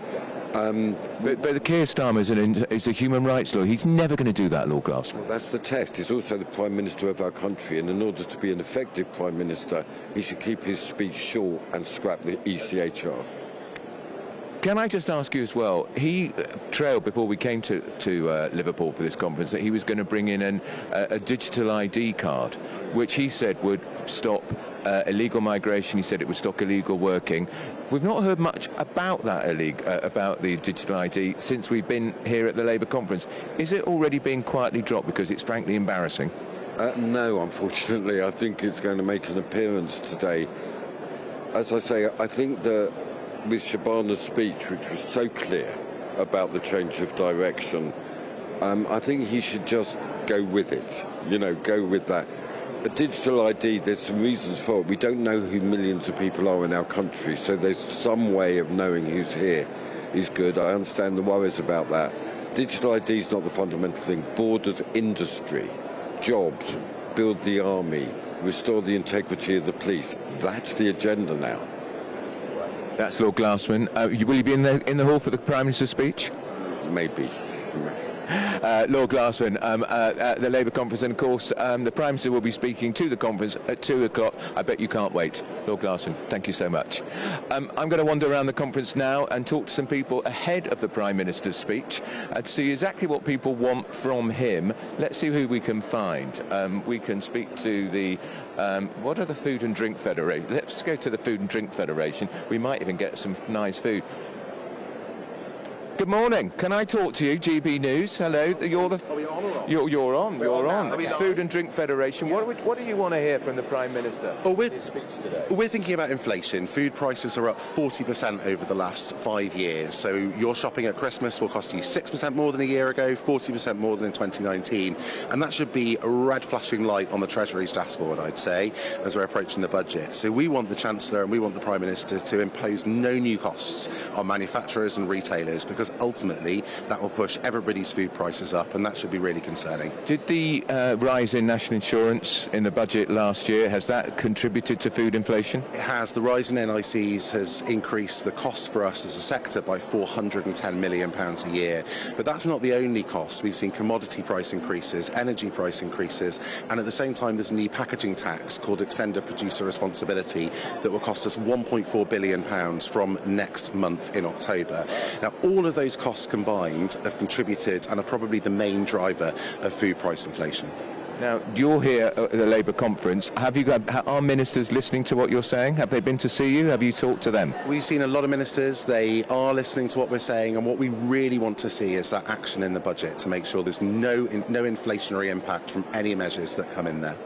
But Keir Starmer is a human rights lawyer. He's never going to do that, Lord Glasman. Well, that's the test. He's also the Prime Minister of our country, and in order to be an effective Prime Minister, he should keep his speech short and scrap the ECHR. Can I just ask you as well, he trailed before we came to Liverpool for this conference that he was going to bring in a digital ID card, which he said would stop illegal migration. He said it would stop illegal working. We've not heard much about that about the digital ID since we've been here at the Labour conference. Is it already being quietly dropped because it's frankly embarrassing? No, unfortunately. I think it's going to make an appearance today. As I say, I think that with Shabana's speech, which was so clear about the change of direction, I think he should just go with it, go with that. A digital ID, there's some reasons for it. We don't know who millions of people are in our country, so there's some way of knowing who's here is good. I understand the worries about that. Digital ID is not the fundamental thing. Borders, industry, jobs, build the army, restore the integrity of the police. That's the agenda now. That's Lord Glasman. Will you be in the hall for the Prime Minister's speech? Maybe. Lord Glasman, at the Labour conference, and of course the Prime Minister will be speaking to the conference at 2 o'clock. I bet you can't wait. Lord Glasman, thank you so much. I'm going to wander around the conference now and talk to some people ahead of the Prime Minister's speech and see exactly what people want from him. Let's see who we can find. We can speak to the what are the Food and Drink Federation? Let's go to the Food and Drink Federation. We might even get some nice food. Good morning. Can I talk to you, GB News? Hello. You're the. Are we on or on? You're on. You're on. Okay. Food and Drink Federation. Yeah. What do you want to hear from the Prime Minister? Well, in his speech today? we're thinking about inflation. Food prices are up 40% over the last 5 years. So your shopping at Christmas will cost you 6% more than a year ago, 40% more than in 2019, and that should be a red flashing light on the Treasury's dashboard, I'd say, as we're approaching the budget. So we want the Chancellor and we want the Prime Minister to impose no new costs on manufacturers and retailers, because ultimately that will push everybody's food prices up, and that should be really concerning. Did the rise in national insurance in the budget last year, has that contributed to food inflation? It has. The rise in NICs has increased the cost for us as a sector by £410 million a year. But that's not the only cost. We've seen commodity price increases, energy price increases, and at the same time there's a new packaging tax called Extended Producer Responsibility that will cost us £1.4 billion from next month in October. Now, all of those costs combined have contributed and are probably the main driver of food price inflation. Now, you're here at the Labour conference. Are ministers listening to what you're saying? Have they been to see you? Have you talked to them? We've seen a lot of ministers. They are listening to what we're saying, and what we really want to see is that action in the budget to make sure there's no inflationary impact from any measures that come in there.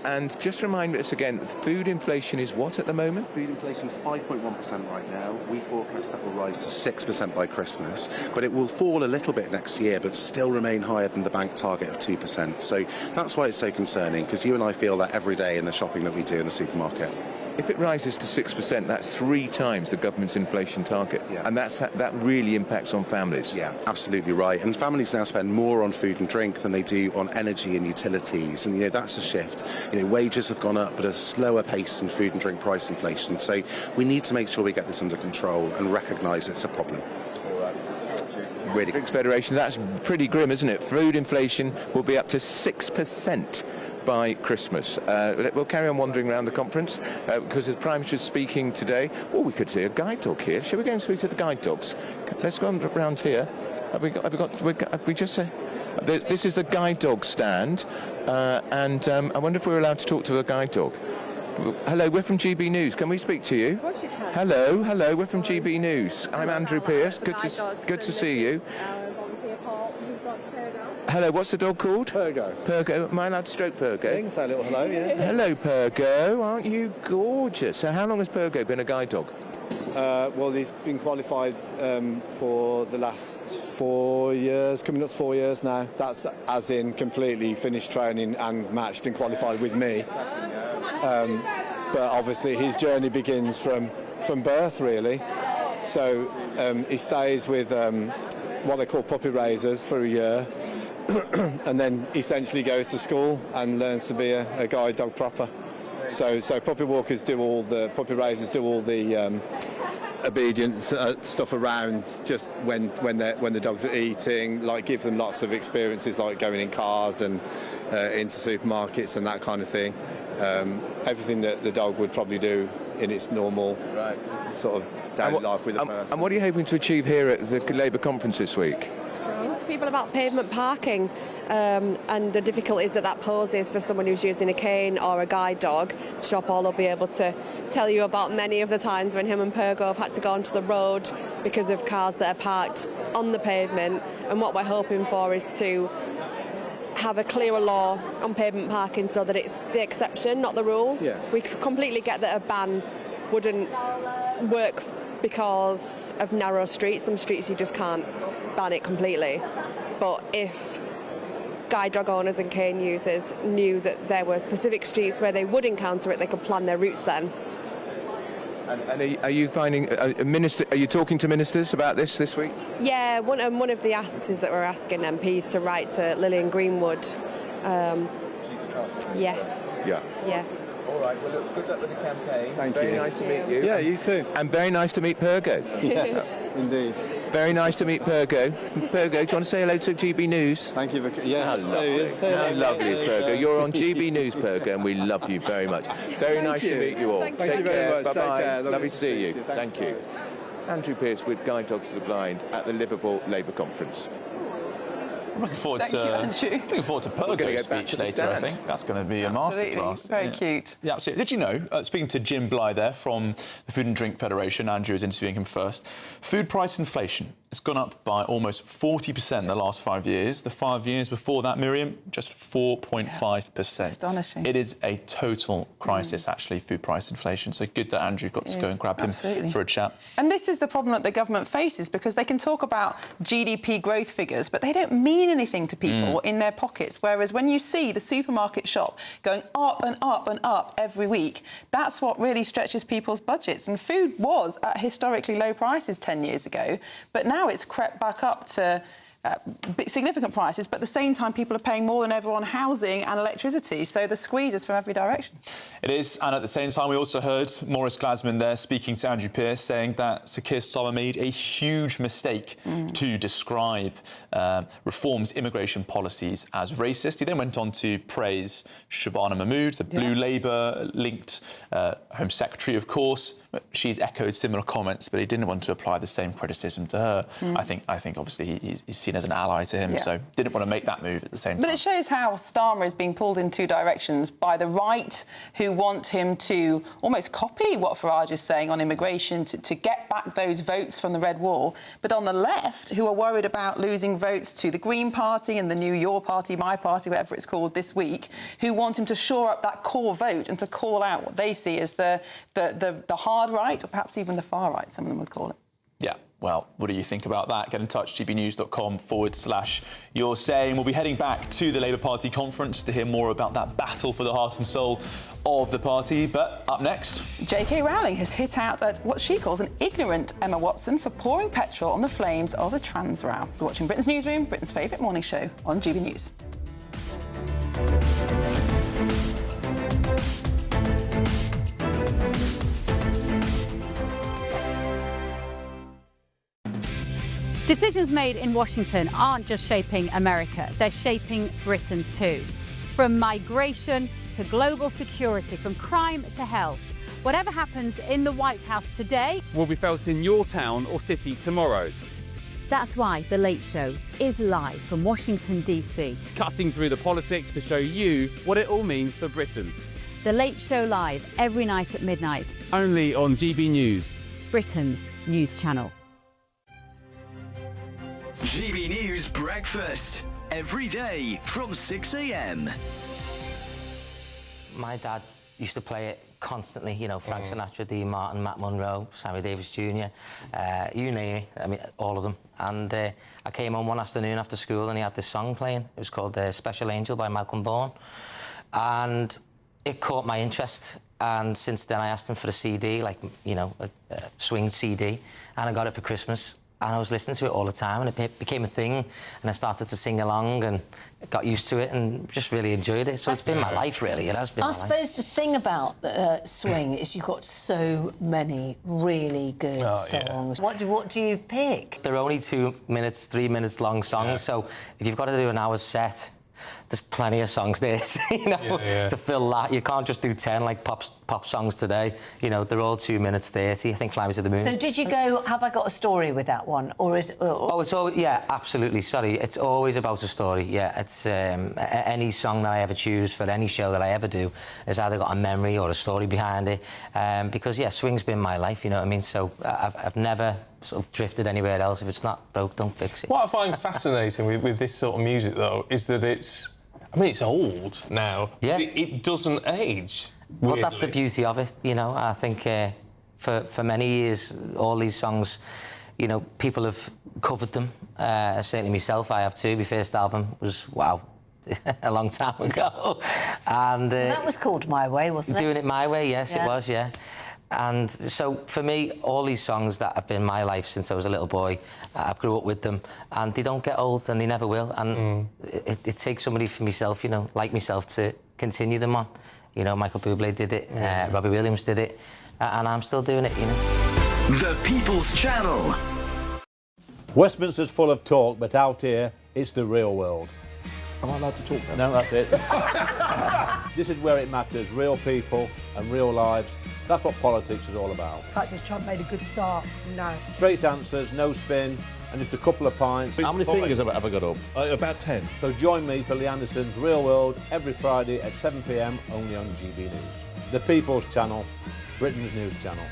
And just remind us again, food inflation is what at the moment? Food inflation is 5.1% right now. We forecast that will rise to 6% by Christmas, but it will fall a little bit next year, but still remain higher than the bank target of 2%. So that's why it's so concerning, because you and I feel that every day in the shopping that we do in the supermarket. If it rises to 6%, that's 3 times the government's inflation target, and that really impacts on families. Yeah, absolutely right. And families now spend more on food and drink than they do on energy and utilities, and that's a shift. Wages have gone up at a slower pace than food and drink price inflation. So we need to make sure we get this under control and recognise it's a problem. Really. Drinks Federation, that's pretty grim, isn't it? Food inflation will be up to 6% by Christmas. We'll carry on wandering around the conference because the Prime Minister is speaking today. Oh, we could see a guide dog here. Shall we go and speak to the guide dogs? Let's go around here. This is the guide dog stand, and I wonder if we're allowed to talk to a guide dog. Hello, we're from GB News. Can we speak to you? Of course you can. Hello, we're from GB News. I'm Andrew Pearce. Good to see you. Hello, what's the dog called? Pergo. Pergo. Am I allowed to stroke Pergo? Yeah, you can say a little hello, yeah. Hello, Pergo. Aren't you gorgeous? So how long has Pergo been a guide dog? Well, he's been qualified for the last 4 years, coming up to 4 years now. That's as in completely finished training and matched and qualified with me. But obviously his journey begins from birth, really. So he stays with what they call puppy raisers for a year. And then essentially goes to school and learns to be a guide dog proper. So puppy walkers do all the puppy raisers do all the obedience stuff around just when the dogs are eating, like give them lots of experiences like going in cars and into supermarkets and that kind of thing. Everything that the dog would probably do in its normal sort of daily life with a person. And what are you hoping to achieve here at the Labour conference this week? People about pavement parking and the difficulties that poses for someone who's using a cane or a guide dog. Shopall will be able to tell you about many of the times when him and Pergo have had to go onto the road because of cars that are parked on the pavement, and what we're hoping for is to have a clearer law on pavement parking so that it's the exception, not the rule. Yeah. We completely get that a ban wouldn't work because of narrow streets. Some streets you just can't ban it completely. But if guide dog owners and cane users knew that there were specific streets where they would encounter it, they could plan their routes then. And are you finding are you talking to ministers about this week? Yeah, one of the asks is that we're asking MPs to write to Lillian Greenwood. Yes. Yeah. All right, well, look, good luck with the campaign. Thank you. Very nice to meet you. Yeah, you too. And very nice to meet Pergo. Yes, indeed. Very nice to meet Pergo. Pergo, do you want to say hello to GB News? Thank you for... Yes. How lovely is Pergo? You're on GB News, Pergo, and we love you very much. Very nice to meet you all. Thank Take you care. very much. Bye-bye. Take care. Lovely to see you. Thank you. Andrew Pearce with Guide Dogs to the Blind at the Liverpool Labour Conference. I'm looking forward Thank you, Andrew. looking forward to Pergo's speech later. I think that's going to be a masterclass. Very cute. Yeah, absolutely. Did you know? Speaking to Jim Bly there from the Food and Drink Federation, Andrew was interviewing him first. Food price inflation has gone up by almost 40% in the last 5 years. The 5 years before that, Miriam, just 4.5%. Astonishing. It is a total crisis, actually, food price inflation. So good that Andrew got to go and grab him for a chat. And this is the problem that the government faces, because they can talk about GDP growth figures, but they don't mean anything to people in their pockets. Whereas when you see the supermarket shop going up and up and up every week, that's what really stretches people's budgets. And food was at historically low prices 10 years ago, but now it's crept back up to significant prices, but at the same time people are paying more than ever on housing and electricity, so the squeeze is from every direction. It is, and at the same time we also heard Maurice Glasman there speaking to Andrew Pearce saying that Sir Keir Starmer made a huge mistake to describe Reform's immigration policies as racist. He then went on to praise Shabana Mahmood, the Blue Labour-linked Home Secretary, of course. She's echoed similar comments, but he didn't want to apply the same criticism to her. I think obviously he's seen as an ally to him, so didn't want to make that move at the same time. But it shows how Starmer is being pulled in two directions by the right, who want him to almost copy what Farage is saying on immigration to get back those votes from the Red Wall, but on the left, who are worried about losing votes to the Green Party and the new Your Party, My Party, whatever it's called this week, who want him to shore up that core vote and to call out what they see as the hard right, or perhaps even the far right, some of them would call it. Yeah, well, what do you think about that? Get in touch, gbnews.com/you're saying. We'll be heading back to the Labour Party conference to hear more about that battle for the heart and soul of the party. But up next... J.K. Rowling has hit out at what she calls an ignorant Emma Watson for pouring petrol on the flames of the trans row. You're watching Britain's Newsroom, Britain's favourite morning show on GB News. Decisions made in Washington aren't just shaping America, they're shaping Britain too. From migration to global security, from crime to health. Whatever happens in the White House today will be felt in your town or city tomorrow. That's why The Late Show is live from Washington, D.C. Cutting through the politics to show you what it all means for Britain. The Late Show live every night at midnight. Only on GB News, Britain's news channel. GB News Breakfast, every day from 6 a.m. My dad used to play it constantly, you know, Frank Sinatra, Dean Martin, Matt Monro, Sammy Davis Jr., you name it, I mean, all of them. And I came home one afternoon after school and he had this song playing. It was called Special Angel by Malcolm Vaughan. And it caught my interest. And since then I asked him for a CD, like, you know, a swing CD, and I got it for Christmas. And I was listening to it all the time, and it became a thing, and I started to sing along and got used to it and just really enjoyed it. So it's been my life, really. It has been my life. I suppose the thing about swing is you've got so many really good songs. Yeah. What do you pick? They're only 2 minutes, 3 minutes long songs, so if you've got to do an hour's set, there's plenty of songs there, to fill that. You can't just do 10 like pop songs today. You know, they're all 2 minutes 30. I think Fly Me to the Moon. So did you go, have I got a story with that one? Or is it... Oh, it's always... Yeah, absolutely. Sorry. It's always about a story. Yeah, it's... any song that I ever choose for any show that I ever do has either got a memory or a story behind it. Because, yeah, swing's been my life, you know what I mean? So I've never sort of drifted anywhere else. If it's not broke, don't fix it. What I find fascinating with this sort of music, though, is that it's... I mean, it's old now. Yeah. It doesn't age. Well, that's the beauty of it, you know. I think for many years, all these songs, you know, people have covered them. Certainly myself, I have too. My first album was, wow, a long time ago. And that was called My Way, wasn't it? Doing It My Way, yes, it was, yeah. And so, for me, all these songs that have been my life since I was a little boy, I've grew up with them, and they don't get old, and they never will. And it takes somebody for myself, you know, like myself, to continue them on. You know, Michael Bublé did it, Robbie Williams did it, and I'm still doing it, you know. The People's Channel. Westminster's full of talk, but out here, it's the real world. Am I allowed to talk now? No, that's it. This is where it matters, real people and real lives. That's what politics is all about. In fact, has Trump made a good start? No. Straight answers, no spin, and just a couple of pints. How many fingers have I ever got up? About 10. So join me for Lee Anderson's Real World every Friday at 7 p.m. only on GB News. The People's Channel, Britain's news channel.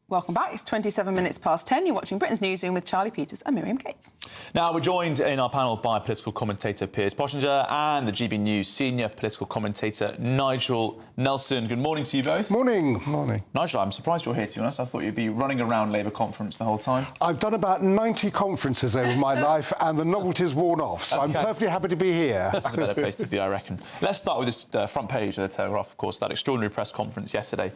Welcome back. It's 27 minutes past 10. You're watching Britain's Newsroom with Charlie Peters and Miriam Gates. Now, we're joined in our panel by political commentator Piers Pottinger and the GB News senior political commentator Nigel Nelson. Good morning to you both. Morning. Morning. Nigel, I'm surprised you're here, to be honest. I thought you'd be running around Labour conference the whole time. I've done about 90 conferences over my life and the novelty's worn off, so I'm perfectly happy to be here. This is a better place to be, I reckon. Let's start with this front page of the Telegraph, of course, that extraordinary press conference yesterday.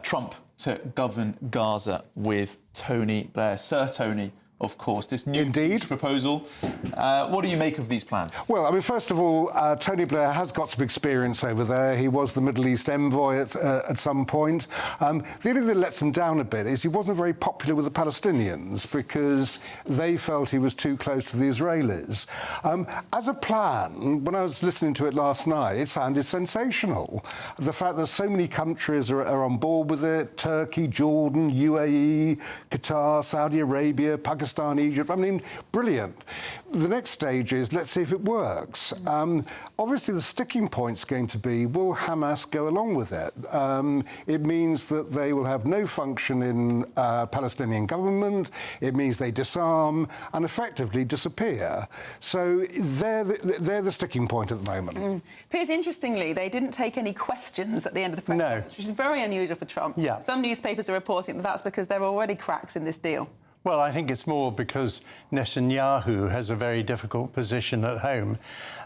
Trump to govern Gaza with Tony Blair. Sir Tony, of course, this new peace proposal. What do you make of these plans? Well, I mean, first of all, Tony Blair has got some experience over there. He was the Middle East envoy at some point. The only thing that lets him down a bit is he wasn't very popular with the Palestinians because they felt he was too close to the Israelis. As a plan, when I was listening to it last night, it sounded sensational. The fact that so many countries are on board with it, Turkey, Jordan, UAE, Qatar, Saudi Arabia, Pakistan, Egypt. I mean, brilliant. The next stage is, let's see if it works. Obviously, the sticking point's going to be, will Hamas go along with it? It means that they will have no function in Palestinian government. It means they disarm and effectively disappear. So they're the sticking point at the moment. Piers, interestingly, they didn't take any questions at the end of the press conference, which is very unusual for Trump. Yeah. Some newspapers are reporting that that's because there are already cracks in this deal. Well, I think it's more because Netanyahu has a very difficult position at home.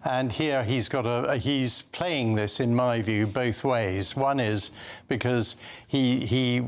And here he's playing this, in my view, both ways. One is because he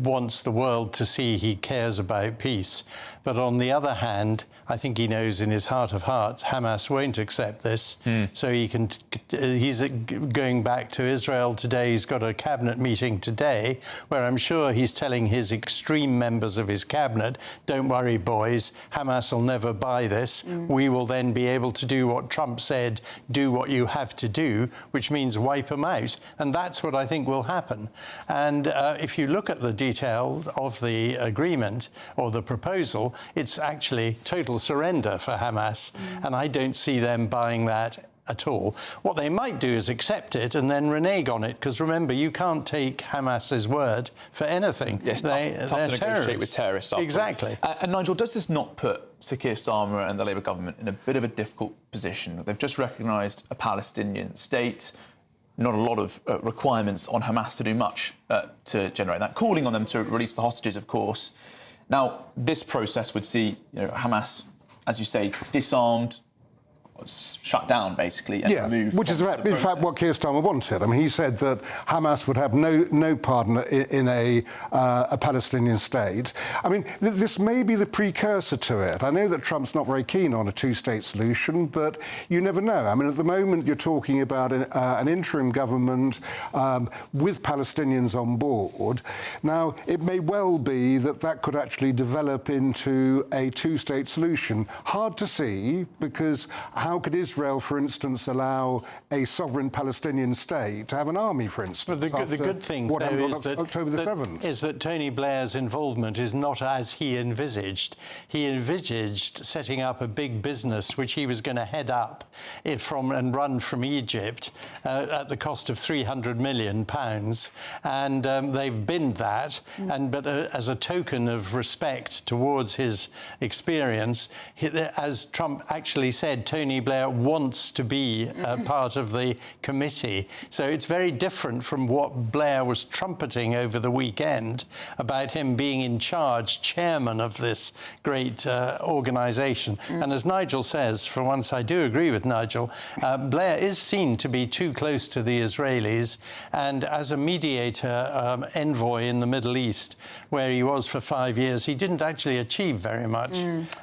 wants the world to see he cares about peace. But on the other hand, I think he knows in his heart of hearts Hamas won't accept this. So he's going back to Israel today. He's got a cabinet meeting today where I'm sure he's telling his extreme members of his cabinet, don't worry, boys, Hamas will never buy this. We will then be able to do what Trump said, do what you have to do, which means wipe them out. And that's what I think will happen. And if you look at the details of the agreement or the proposal, it's actually total surrender for Hamas. And I don't see them buying that at all. What they might do is accept it and then renege on it, because remember, you can't take Hamas's word for anything. Yes, tough to negotiate with terrorists. Exactly. And Nigel, does this not put Sir Keir Starmer and the Labour government in a bit of a difficult position? They've just recognised a Palestinian state, not a lot of requirements on Hamas to do much to generate that, calling on them to release the hostages, of course. Now, this process would see Hamas, as you say, disarmed, shut down, basically, and removed. Which is, in fact, what Keir Starmer wanted. I mean, he said that Hamas would have no part in a Palestinian state. I mean, this may be the precursor to it. I know that Trump's not very keen on a two-state solution, but you never know. I mean, at the moment, you're talking about an interim government with Palestinians on board. Now, it may well be that could actually develop into a two-state solution. Hard to see, because how could Israel, for instance, allow a sovereign Palestinian state to have an army, for instance? But the good thing, what happened on October the 7th is that Tony Blair's involvement is not as he envisaged. He envisaged setting up a big business which he was going to head up and run from Egypt at the cost of £300 million, and they've binned that. But as a token of respect towards his experience, as Trump actually said, Tony Blair wants to be part of the committee. So it's very different from what Blair was trumpeting over the weekend about him being in charge, chairman of this great organisation. And as Nigel says, for once I do agree with Nigel, Blair is seen to be too close to the Israelis, and as a mediator, envoy in the Middle East, where he was for 5 years, he didn't actually achieve very much,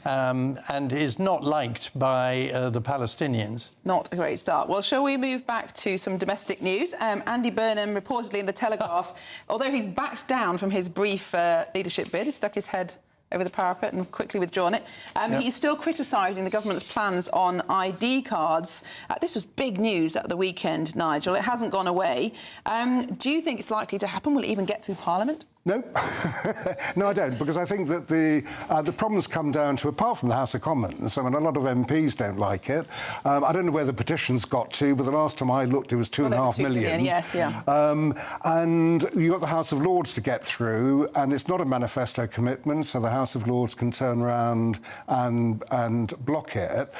and is not liked by the Palestinians. Not a great start. Well, shall we move back to some domestic news? Andy Burnham reportedly in The Telegraph, although he's backed down from his brief leadership bid, he's stuck his head over the parapet and quickly withdrawn it. He's still criticising the government's plans on ID cards. This was big news at the weekend, Nigel. It hasn't gone away. Do you think it's likely to happen? Will it even get through Parliament? No, no, I don't, because I think that the problems come down to, apart from the House of Commons, I mean, a lot of MPs don't like it. I don't know where the petitions got to, but the last time I looked, it was 2.5 million. Yes, yeah. And you've got the House of Lords to get through, and it's not a manifesto commitment, so the House of Lords can turn around and block it.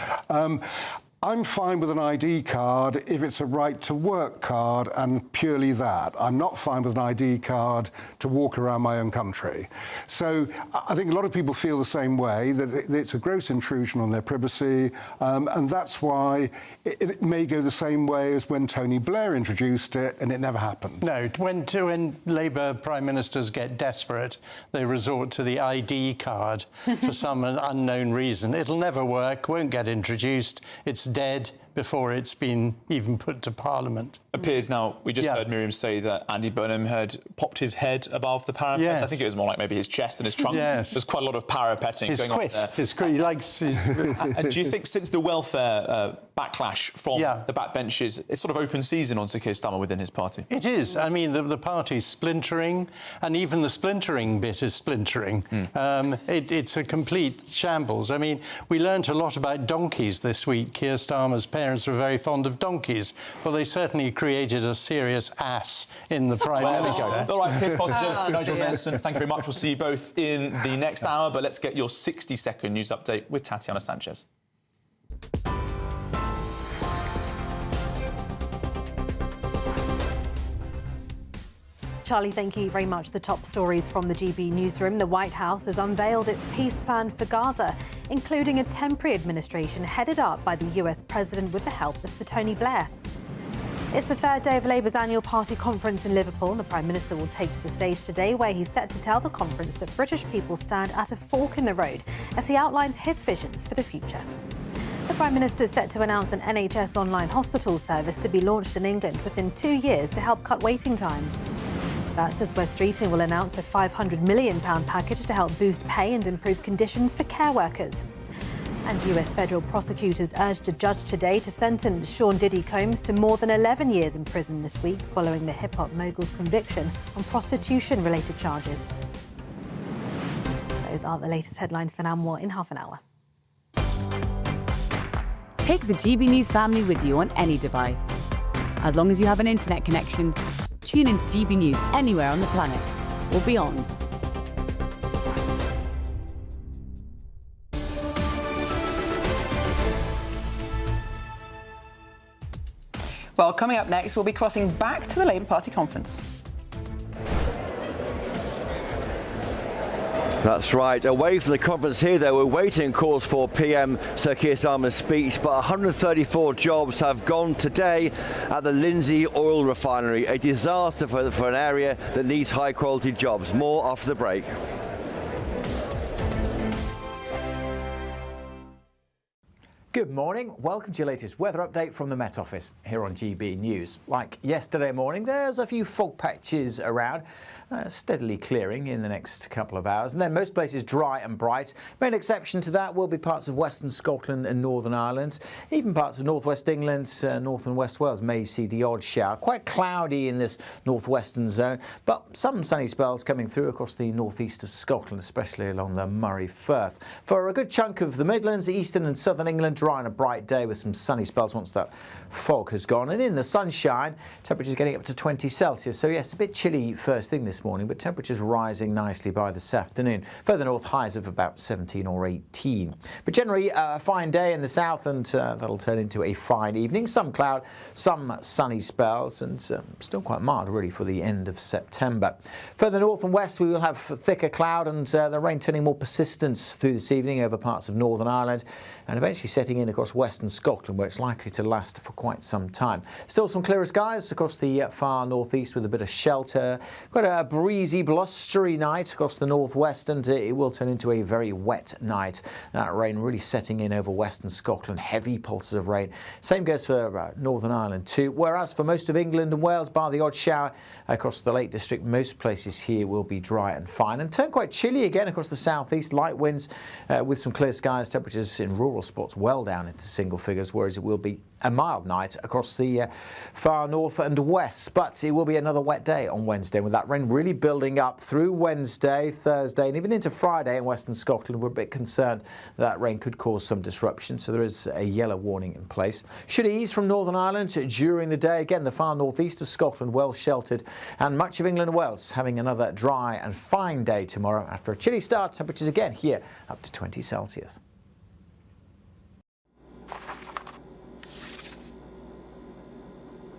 I'm fine with an ID card if it's a right-to-work card and purely that. I'm not fine with an ID card to walk around my own country. So I think a lot of people feel the same way, that it's a gross intrusion on their privacy, and that's why it may go the same way as when Tony Blair introduced it, and it never happened. No, when Labour Prime Ministers get desperate, they resort to the ID card for some unknown reason. It'll never work, won't get introduced. It's dead before it's been even put to Parliament. Appears now, we just heard Miriam say that Andy Burnham had popped his head above the parapet. Yes. I think it was more like maybe his chest and his trunk. Yes. There's quite a lot of parapeting going on there. He likes his... And do you think since the welfare backlash from the backbenches, it's sort of open season on Sir Keir Starmer within his party? It is. I mean, the party's splintering, and even the splintering bit is splintering. It's a complete shambles. I mean, we learnt a lot about donkeys this week. Keir Starmer's parents were very fond of donkeys. Well, they certainly created a serious ass in the Prime Minister. All right, Piers Poston, Nigel Nelson, thank you very much. We'll see you both in the next hour, but let's get your 60-second news update with Tatiana Sanchez. Charlie, thank you very much. The top stories from the GB Newsroom. The White House has unveiled its peace plan for Gaza, including a temporary administration headed up by the US President with the help of Sir Tony Blair. It's the third day of Labour's annual party conference in Liverpool, and the Prime Minister will take to the stage today, where he's set to tell the conference that British people stand at a fork in the road as he outlines his visions for the future. The Prime Minister is set to announce an NHS online hospital service to be launched in England within 2 years to help cut waiting times. That's as Wes Streeting will announce a £500 million package to help boost pay and improve conditions for care workers. And US federal prosecutors urged a judge today to sentence Sean Diddy Combs to more than 11 years in prison this week, following the hip-hop mogul's conviction on prostitution-related charges. Those are the latest headlines for now. More in half an hour. Take the GB News family with you on any device. As long as you have an internet connection, tune into GB News anywhere on the planet or beyond. Well, coming up next, we'll be crossing back to the Labour Party conference. That's right. Away from the conference here, though, we're waiting, of course, for PM Sir Keir Starmer's speech, but 134 jobs have gone today at the Lindsay Oil Refinery, a disaster for an area that needs high-quality jobs. More after the break. Good morning. Welcome to your latest weather update from the Met Office here on GB News. Like yesterday morning, there's a few fog patches around, steadily clearing in the next couple of hours. And then most places dry and bright. Main exception to that will be parts of Western Scotland and Northern Ireland. Even parts of northwest England, North and West Wales may see the odd shower. Quite cloudy in this northwestern zone, but some sunny spells coming through across the northeast of Scotland, especially along the Murray Firth. For a good chunk of the Midlands, eastern and southern England, dry and a bright day with some sunny spells once that fog has gone. And in the sunshine, temperatures getting up to 20 Celsius. So yes, a bit chilly first thing this morning, but temperatures rising nicely by this afternoon. Further north, highs of about 17 or 18. But generally a fine day in the south, and that'll turn into a fine evening. Some cloud, some sunny spells, and still quite mild really for the end of September. Further north and west, we will have thicker cloud and the rain turning more persistent through this evening over parts of Northern Ireland, and eventually setting setting in across western Scotland, where it's likely to last for quite some time. Still some clearer skies across the far northeast with a bit of shelter. Quite a breezy, blustery night across the northwest, and it will turn into a very wet night. That rain really setting in over western Scotland, heavy pulses of rain. Same goes for Northern Ireland too, whereas for most of England and Wales, bar the odd shower across the Lake District, most places here will be dry and fine, and turn quite chilly again across the southeast. Light winds with some clear skies, temperatures in rural spots well down into single figures, whereas it will be a mild night across the far north and west. But it will be another wet day on Wednesday, with that rain really building up through Wednesday, Thursday, and even into Friday in western Scotland. We're a bit concerned that rain could cause some disruption, so there is a yellow warning in place. Should ease from Northern Ireland during the day. Again, the far northeast of Scotland well sheltered, and much of England and Wales having another dry and fine day tomorrow after a chilly start. Temperatures again here up to 20 Celsius.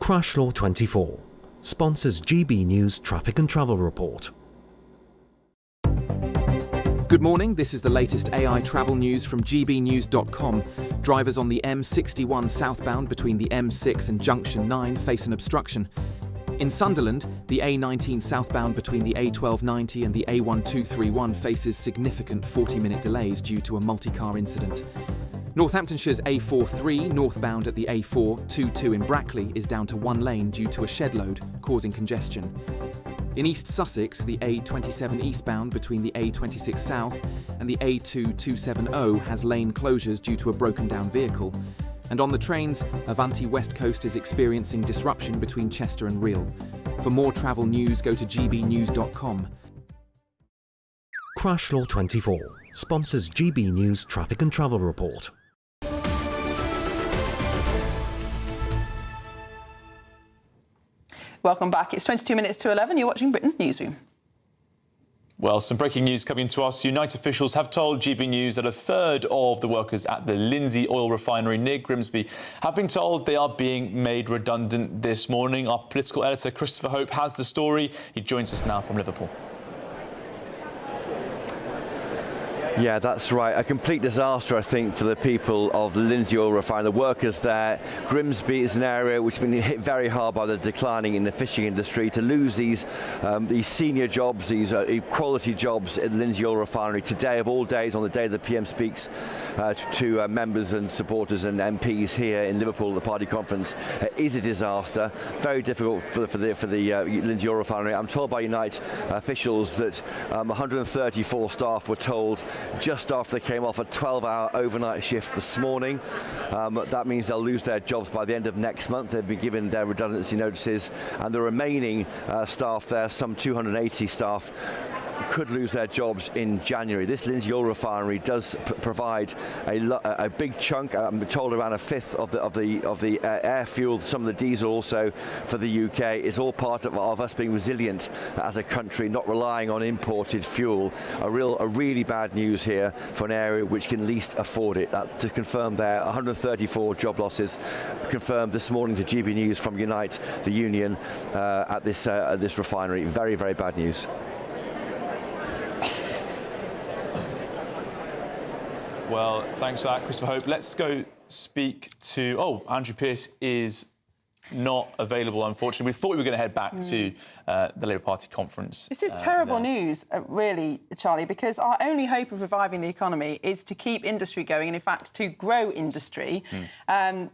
Crash Law 24 sponsors GB News Traffic and Travel Report. Good morning, this is the latest AI travel news from gbnews.com. Drivers on the M61 southbound between the M6 and Junction 9 face an obstruction. In Sunderland, the A19 southbound between the A1290 and the A1231 faces significant 40-minute delays due to a multi-car incident. Northamptonshire's A43 northbound at the A422 in Brackley is down to one lane due to a shed load, causing congestion. In East Sussex, the A27 eastbound between the A26 south and the A2270 has lane closures due to a broken down vehicle. And on the trains, Avanti West Coast is experiencing disruption between Chester and Rhyl. For more travel news, go to gbnews.com. Crash Law 24 sponsors GB News Traffic and Travel Report. Welcome back. It's 22 minutes to 11. You're watching Britain's Newsroom. Well, some breaking news coming to us. United officials have told GB News that a third of the workers at the Lindsay Oil Refinery near Grimsby have been told they are being made redundant this morning. Our political editor, Christopher Hope, has the story. He joins us now from Liverpool. Yeah, that's right. A complete disaster, I think, for the people of the Lindsay Oil Refinery, the workers there. Grimsby is an area which has been hit very hard by the declining in the fishing industry. To lose these senior jobs, these quality jobs at the Lindsay Oil Refinery today, of all days, on the day the PM speaks to members and supporters and MPs here in Liverpool at the party conference, is a disaster. Very difficult for the Lindsay Oil Refinery. I'm told by Unite officials that 134 staff were told just after they came off a 12-hour overnight shift this morning. That means they'll lose their jobs by the end of next month. They've been given their redundancy notices, and the remaining staff there, some 280 staff, could lose their jobs in January. This Lindsay Oil Refinery does provide a big chunk. I'm told around a fifth of the air fuel, some of the diesel also for the UK. It's all part of us being resilient as a country, not relying on imported fuel. A really bad news here for an area which can least afford it. To confirm there, 134 job losses confirmed this morning to GB News from Unite, the union, at this refinery. Very, very bad news. Well, thanks for that, Christopher Hope. Let's go speak to... Oh, Andrew Pearce is not available, unfortunately. We thought we were going to head back to the Labour Party conference. This is terrible news, really, Charlie, because our only hope of reviving the economy is to keep industry going and, in fact, to grow industry. They're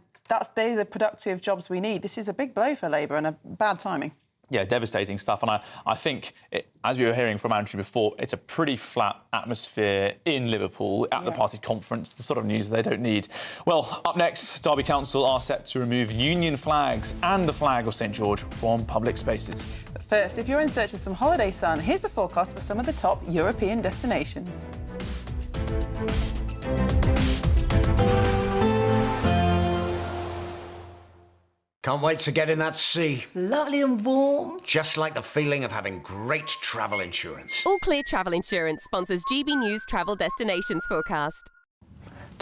the productive jobs we need. This is a big blow for Labour and a bad timing. Yeah, devastating stuff. And I think, as we were hearing from Andrew before, it's a pretty flat atmosphere in Liverpool at the party conference, the sort of news they don't need. Well, up next, Derby Council are set to remove union flags and the flag of St George from public spaces. But first, if you're in search of some holiday sun, here's the forecast for some of the top European destinations. Can't wait to get in that sea. Lovely and warm. Just like the feeling of having great travel insurance. All Clear Travel Insurance sponsors GB News Travel Destinations Forecast.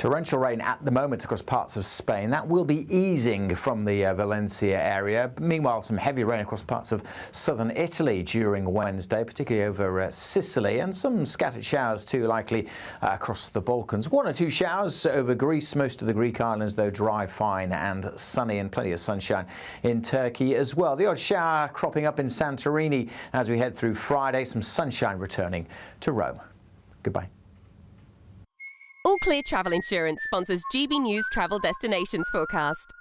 Torrential rain at the moment across parts of Spain. That will be easing from the Valencia area. Meanwhile, some heavy rain across parts of southern Italy during Wednesday, particularly over Sicily, and some scattered showers too likely across the Balkans. 1 or 2 showers over Greece. Most of the Greek islands, though, dry, fine and sunny, and plenty of sunshine in Turkey as well. The odd shower cropping up in Santorini as we head through Friday. Some sunshine returning to Rome. Goodbye. All Clear Travel Insurance sponsors GB News Travel Destinations Forecast.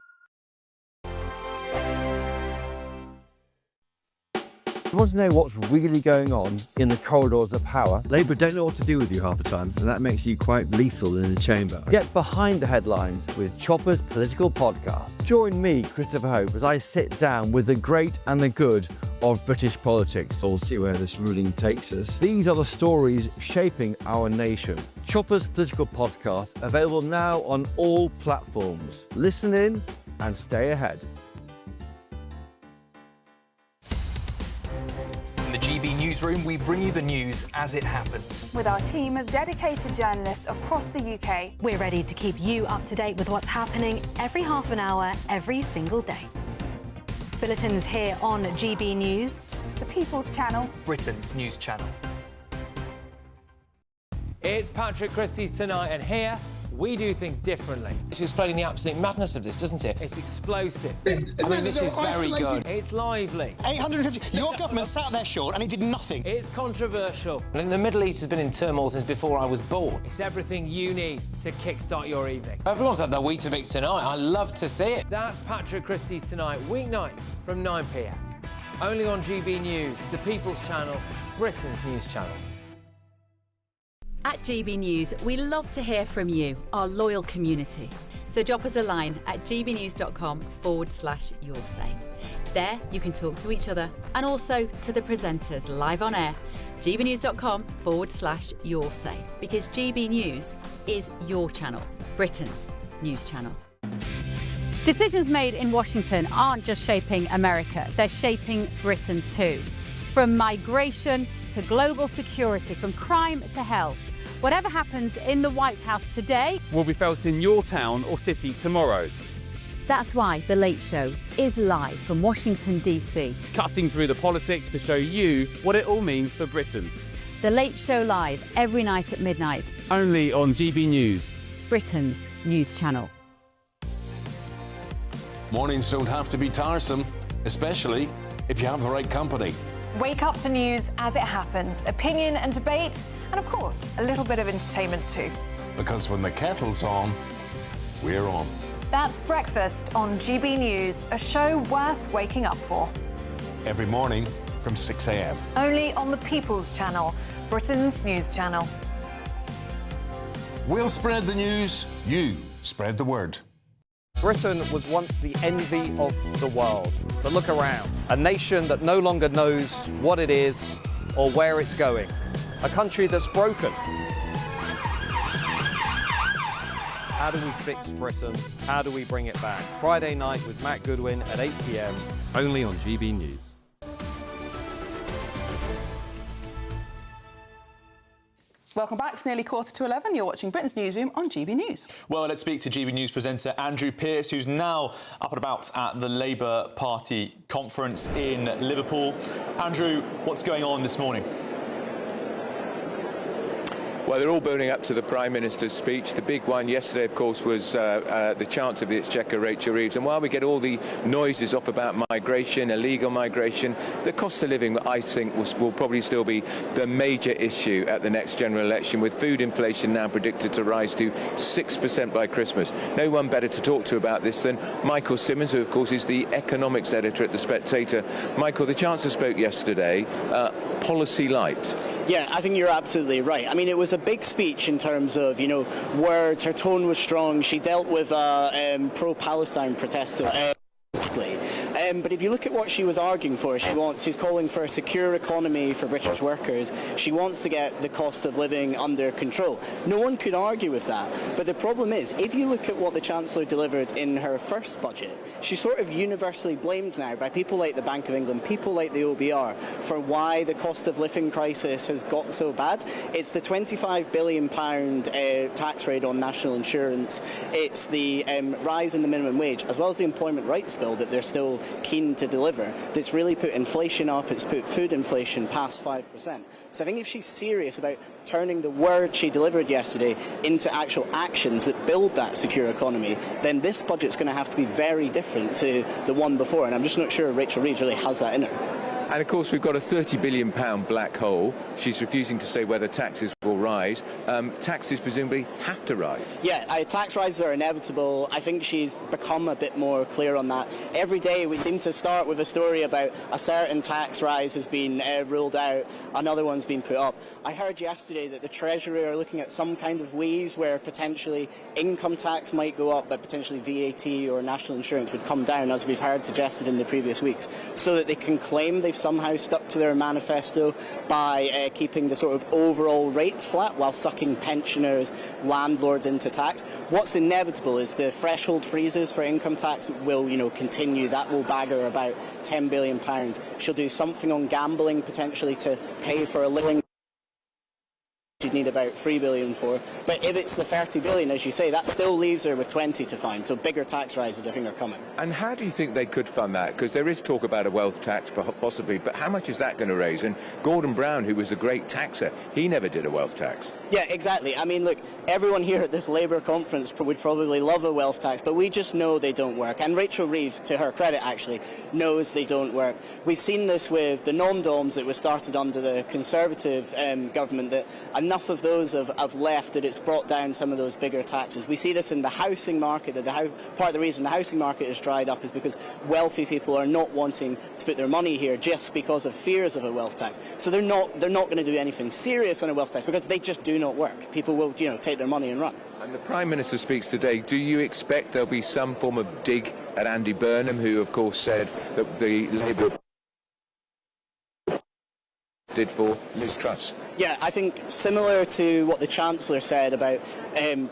You want to know what's really going on in the corridors of power? Labour don't know what to do with you half the time, and that makes you quite lethal in the chamber. Get behind the headlines with Chopper's Political Podcast. Join me, Christopher Hope, as I sit down with the great and the good of British politics. We'll see where this ruling takes us. These are the stories shaping our nation. Chopper's Political Podcast, available now on all platforms. Listen in and stay ahead. In the GB Newsroom, we bring you the news as it happens. With our team of dedicated journalists across the UK. We're ready to keep you up to date with what's happening every half an hour, every single day. Bulletins here on GB News, the People's Channel, Britain's news channel. It's Patrick Christie's Tonight, and here we do things differently. It's explaining the absolute madness of this, doesn't it? It's explosive. I mean, this is very good. It's lively. 850. Your government sat there, Sean, and it did nothing. It's controversial. The Middle East has been in turmoil since before I was born. It's everything you need to kickstart your evening. Everyone's had their Weetabix tonight. I love to see it. That's Patrick Christie's Tonight, weeknights from 9 p.m. Only on GB News, the People's Channel, Britain's news channel. At GB News, we love to hear from you, our loyal community. So drop us a line at gbnews.com/yoursay. There you can talk to each other and also to the presenters live on air. gbnews.com/yoursay, because GB News is your channel, Britain's news channel. Decisions made in Washington aren't just shaping America, they're shaping Britain too. From migration to global security, from crime to health. Whatever happens in the White House today will be felt in your town or city tomorrow. That's why The Late Show is live from Washington, D.C. Cutting through the politics to show you what it all means for Britain. The Late Show live every night at midnight. Only on GB News, Britain's news channel. Mornings don't have to be tiresome, especially if you have the right company. Wake up to news as it happens, opinion and debate, and of course, a little bit of entertainment too. Because when the kettle's on, we're on. That's Breakfast on GB News, a show worth waking up for. Every morning from 6 a.m. Only on the People's Channel, Britain's news channel. We'll spread the news, you spread the word. Britain was once the envy of the world. But look around. A nation that no longer knows what it is or where it's going. A country that's broken. How do we fix Britain? How do we bring it back? Friday night with Matt Goodwin at 8 p.m. only on GB News. Welcome back. It's nearly 11:15. You're watching Britain's Newsroom on GB News. Well, let's speak to GB News presenter Andrew Pearce, who's now up and about at the Labour Party conference in Liverpool. Andrew, what's going on this morning? Well, they're all building up to the Prime Minister's speech. The big one yesterday, of course, was the Chancellor of the Exchequer, Rachel Reeves. And while we get all the noises up about migration, illegal migration, the cost of living, I think, will probably still be the major issue at the next general election, with food inflation now predicted to rise to 6% by Christmas. No one better to talk to about this than Michael Symonds, who, of course, is the economics editor at The Spectator. Michael, the Chancellor spoke yesterday, policy light. Yeah, I think you're absolutely right. I mean, it was a big speech in terms of, words. Her tone was strong. She dealt with pro-Palestine protester. But if you look at what she was arguing for, she's calling for a secure economy for British workers. She wants to get the cost of living under control. No one could argue with that. But the problem is, if you look at what the Chancellor delivered in her first budget, she's sort of universally blamed now by people like the Bank of England, people like the OBR, for why the cost of living crisis has got so bad. It's the £25 billion tax rate on national insurance. It's the rise in the minimum wage, as well as the employment rights bill that they're still keen to deliver, that's really put inflation up. It's put food inflation past 5%. So I think if she's serious about turning the word she delivered yesterday into actual actions that build that secure economy, then this budget's going to have to be very different to the one before, and I'm just not sure Rachel Reeves really has that in her. And of course, we've got a £30 billion black hole. She's refusing to say whether taxes will rise. Taxes presumably have to rise. Yeah, tax rises are inevitable. I think she's become a bit more clear on that. Every day we seem to start with a story about a certain tax rise has been ruled out, another one's been put up. I heard yesterday that the Treasury are looking at some kind of wheeze where potentially income tax might go up, but potentially VAT or national insurance would come down, as we've heard suggested in the previous weeks, so that they can claim they've somehow stuck to their manifesto by keeping the sort of overall rate flat while sucking pensioners, landlords into tax. What's inevitable is the threshold freezes for income tax will, continue. That will bagger about £10 billion. She'll do something on gambling potentially to pay for a living. You'd need about $3 billion for. But if it's the $30 billion, as you say, that still leaves her with 20 to find. So bigger tax rises, I think, are coming. And how do you think they could fund that? Because there is talk about a wealth tax, possibly, but how much is that going to raise? And Gordon Brown, who was a great taxer, he never did a wealth tax. Yeah, exactly. I mean, look, everyone here at this Labour conference would probably love a wealth tax, but we just know they don't work. And Rachel Reeves, to her credit, actually, knows they don't work. We've seen this with the non-doms that was started under the Conservative government, that enough of those have left that it's brought down some of those bigger taxes. We see this in the housing market, that part of the reason the housing market has dried up is because wealthy people are not wanting to put their money here just because of fears of a wealth tax. So they're not going to do anything serious on a wealth tax because they just do not work. People will, take their money and run. And the Prime Minister speaks today. Do you expect there'll be some form of dig at Andy Burnham, who of course said that the Labour did for Liz Truss? Yeah, I think similar to what the Chancellor said about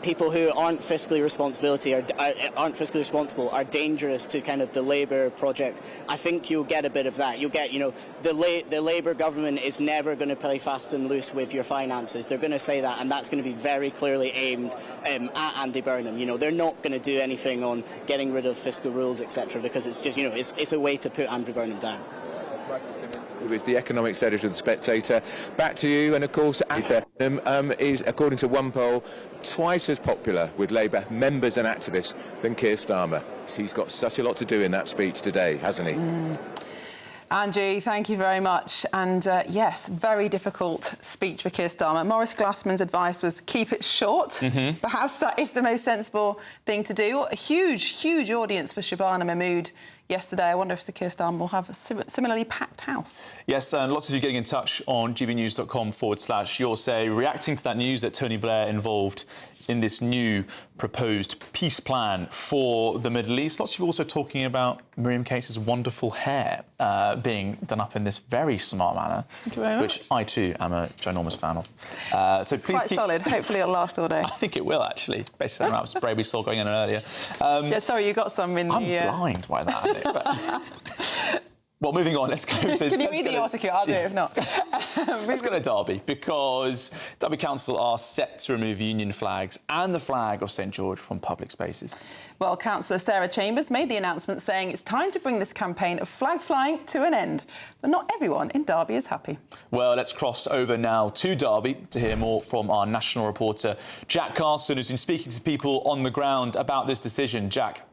people who aren't fiscally responsible are dangerous to kind of the Labour project. I think you'll get a bit of that. You'll get, the Labour government is never going to play fast and loose with your finances. They're going to say that, and that's going to be very clearly aimed at Andy Burnham. They're not going to do anything on getting rid of fiscal rules, etc., because it's just, it's a way to put Andrew Burnham down. Who is the economics editor of The Spectator. Back to you, and of course, Andy Burnham is, according to one poll, twice as popular with Labour members and activists than Keir Starmer. He's got such a lot to do in that speech today, hasn't he? Angie, thank you very much. And yes, very difficult speech for Keir Starmer. Maurice Glasman's advice was keep it short. Perhaps that is the most sensible thing to do. A huge audience for Shabana Mahmood yesterday. I wonder if Sir Keir Starmer will have a similarly packed house. Yes, and lots of you getting in touch on gbnews.com/your say, reacting to that news that Tony Blair involved in this new proposed peace plan for the Middle East. Lots of you also talking about Miriam Case's wonderful hair being done up in this very smart manner, Thank you very much. which I too am a ginormous fan of. So it's please quite solid. Hopefully it'll last all day. I think it will, actually, based on the amount of spray we saw going in earlier. Yeah, sorry, you got some in I'm the... blind by that. Well, moving on, let's go to... Can you read the article? I'll do it if not. Let's go to Derby, because Derby Council are set to remove Union flags and the flag of St George from public spaces. Well, Councillor Sarah Chambers made the announcement saying it's time to bring this campaign of flag flying to an end. But not everyone in Derby is happy. Well, let's cross over now to Derby to hear more from our national reporter, Jack Carson, who's been speaking to people on the ground about this decision. Jack.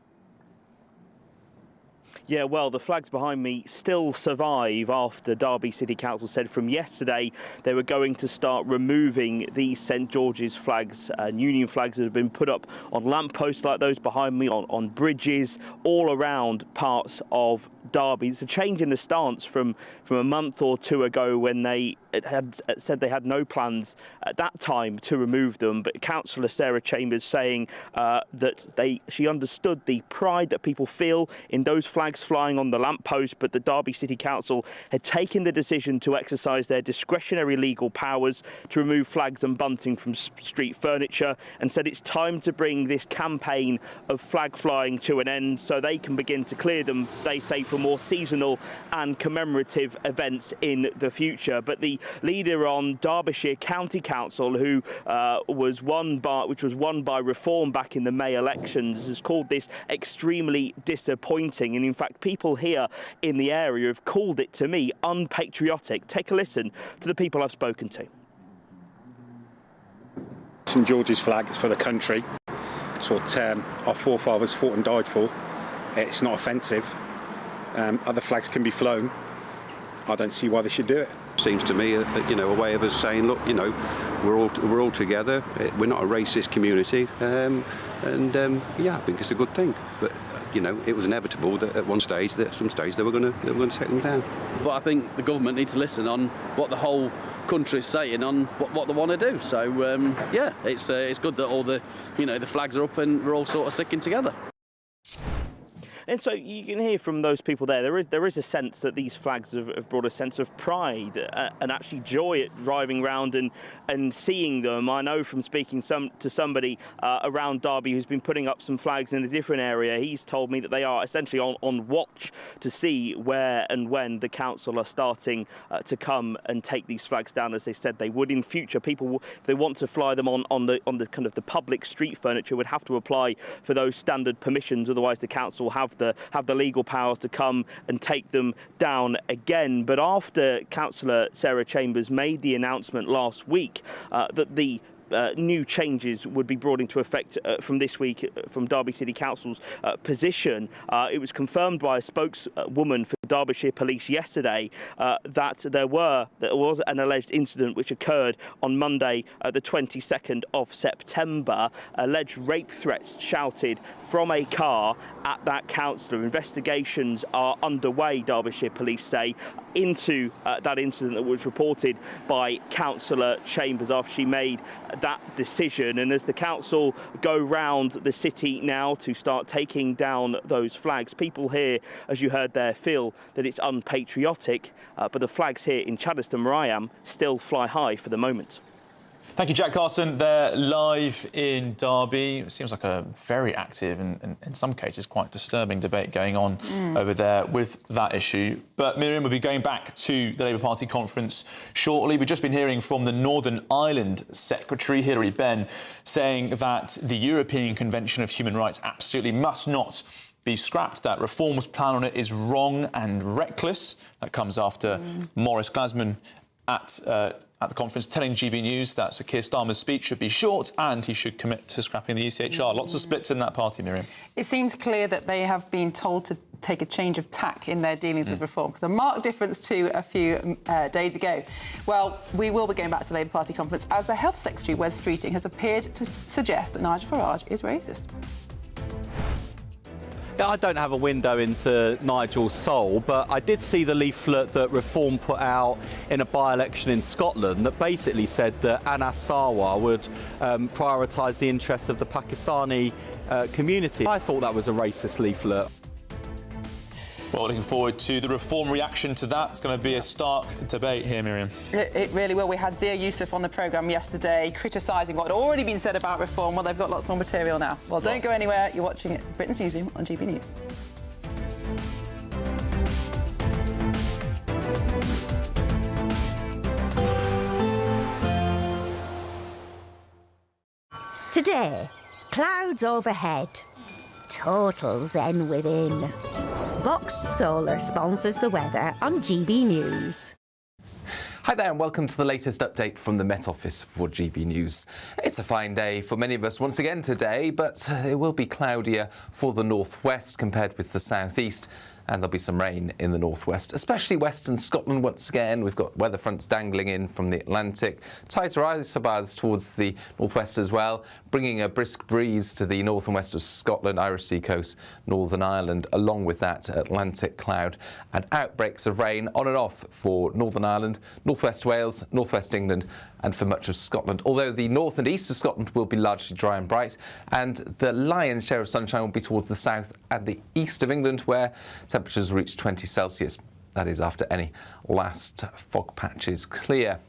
Yeah, well, the flags behind me still survive after Derby City Council said from yesterday they were going to start removing these St George's flags and Union flags that have been put up on lampposts like those behind me, on bridges, all around parts of Derby. It's a change in the stance from a month or two ago when they had said they had no plans at that time to remove them. But Councillor Sarah Chambers saying that she understood the pride that people feel in those flags flags flying on the lamppost, but the Derby City Council had taken the decision to exercise their discretionary legal powers to remove flags and bunting from street furniture, and said it's time to bring this campaign of flag flying to an end so they can begin to clear them, they say, for more seasonal and commemorative events in the future. But the leader on Derbyshire County Council, who was won by Reform back in the May elections, has called this extremely disappointing. And in fact, people here in the area have called it, to me, unpatriotic. Take a listen to the people I've spoken to. St George's flag is for the country. It's what our forefathers fought and died for. It's not offensive. Other flags can be flown. I don't see why they should do it. Seems to me, a way of us saying, look, we're all together. We're not a racist community, yeah, I think it's a good thing. But it was inevitable that at some stage they were going to take them down. But I think the government needs to listen on what the whole country's saying on what they want to do. So yeah, it's good that all the the flags are up and we're all sort of sticking together. And so you can hear from those people there is a sense that these flags have brought a sense of pride and actually joy at driving around and seeing them. I know from speaking to somebody around Derby who's been putting up some flags in a different area, he's told me that they are essentially on watch to see where and when the council are starting to come and take these flags down, as they said they would in future. People, if they want to fly them on the kind of the public street furniture, would have to apply for those standard permissions. Otherwise, the council have the legal powers to come and take them down again. But after Councillor Sarah Chambers made the announcement last week that the new changes would be brought into effect from this week from Derby City Council's position, it was confirmed by a spokeswoman for Derbyshire Police yesterday that there was an alleged incident which occurred on Monday, the 22nd of September. Alleged rape threats shouted from a car at that councillor. Investigations are underway, Derbyshire Police say, into that incident that was reported by Councillor Chambers after she made that decision. And as the council go round the city now to start taking down those flags, people here, as you heard there, feel that it's unpatriotic, but the flags here in Chaddeston where I am still fly high for the moment. Thank you, Jack Carson. They're live in Derby. It seems like a very active and in some cases quite disturbing debate going on over there with that issue. But Miriam will be going back to the Labour Party conference shortly. We've just been hearing from the Northern Ireland Secretary, Hilary Benn, saying that the European Convention of Human Rights absolutely must not be scrapped, that reform's plan on it is wrong and reckless. That comes after Maurice Glasman at the conference telling GBNews that Sir Keir Starmer's speech should be short and he should commit to scrapping the ECHR. Lots of splits in that party, Miriam. It seems clear that they have been told to take a change of tack in their dealings with reform. It's a marked difference to a few days ago. Well, we will be going back to the Labour Party conference as the Health Secretary, Wes Streeting, has appeared to suggest that Nigel Farage is racist. I don't have a window into Nigel's soul, but I did see the leaflet that Reform put out in a by-election in Scotland that basically said that Anas Sarwar would prioritise the interests of the Pakistani community. I thought that was a racist leaflet. Well, looking forward to the Reform reaction to that. It's going to be a stark debate here, Miriam. It really will. We had Zia Youssef on the programme yesterday criticising what had already been said about Reform. Well, they've got lots more material now. Well, don't go anywhere. You're watching it, Britain's Newsroom on GB News. Today, clouds overhead. Total zen within. Boxed Solar sponsors the weather on GB News. Hi there and welcome to the latest update from the Met Office for GB News. It's a fine day for many of us once again today, but it will be cloudier for the northwest compared with the southeast. And there'll be some rain in the northwest, especially western Scotland once again. We've got weather fronts dangling in from the Atlantic. Tighter isobars towards the northwest as well, bringing a brisk breeze to the north and west of Scotland, Irish Sea coast, Northern Ireland, along with that Atlantic cloud. And outbreaks of rain on and off for Northern Ireland, northwest Wales, northwest England, and for much of Scotland. Although the north and east of Scotland will be largely dry and bright, and the lion's share of sunshine will be towards the south and the east of England, where Temperatures reach 20 Celsius. That is after any last fog patches clear.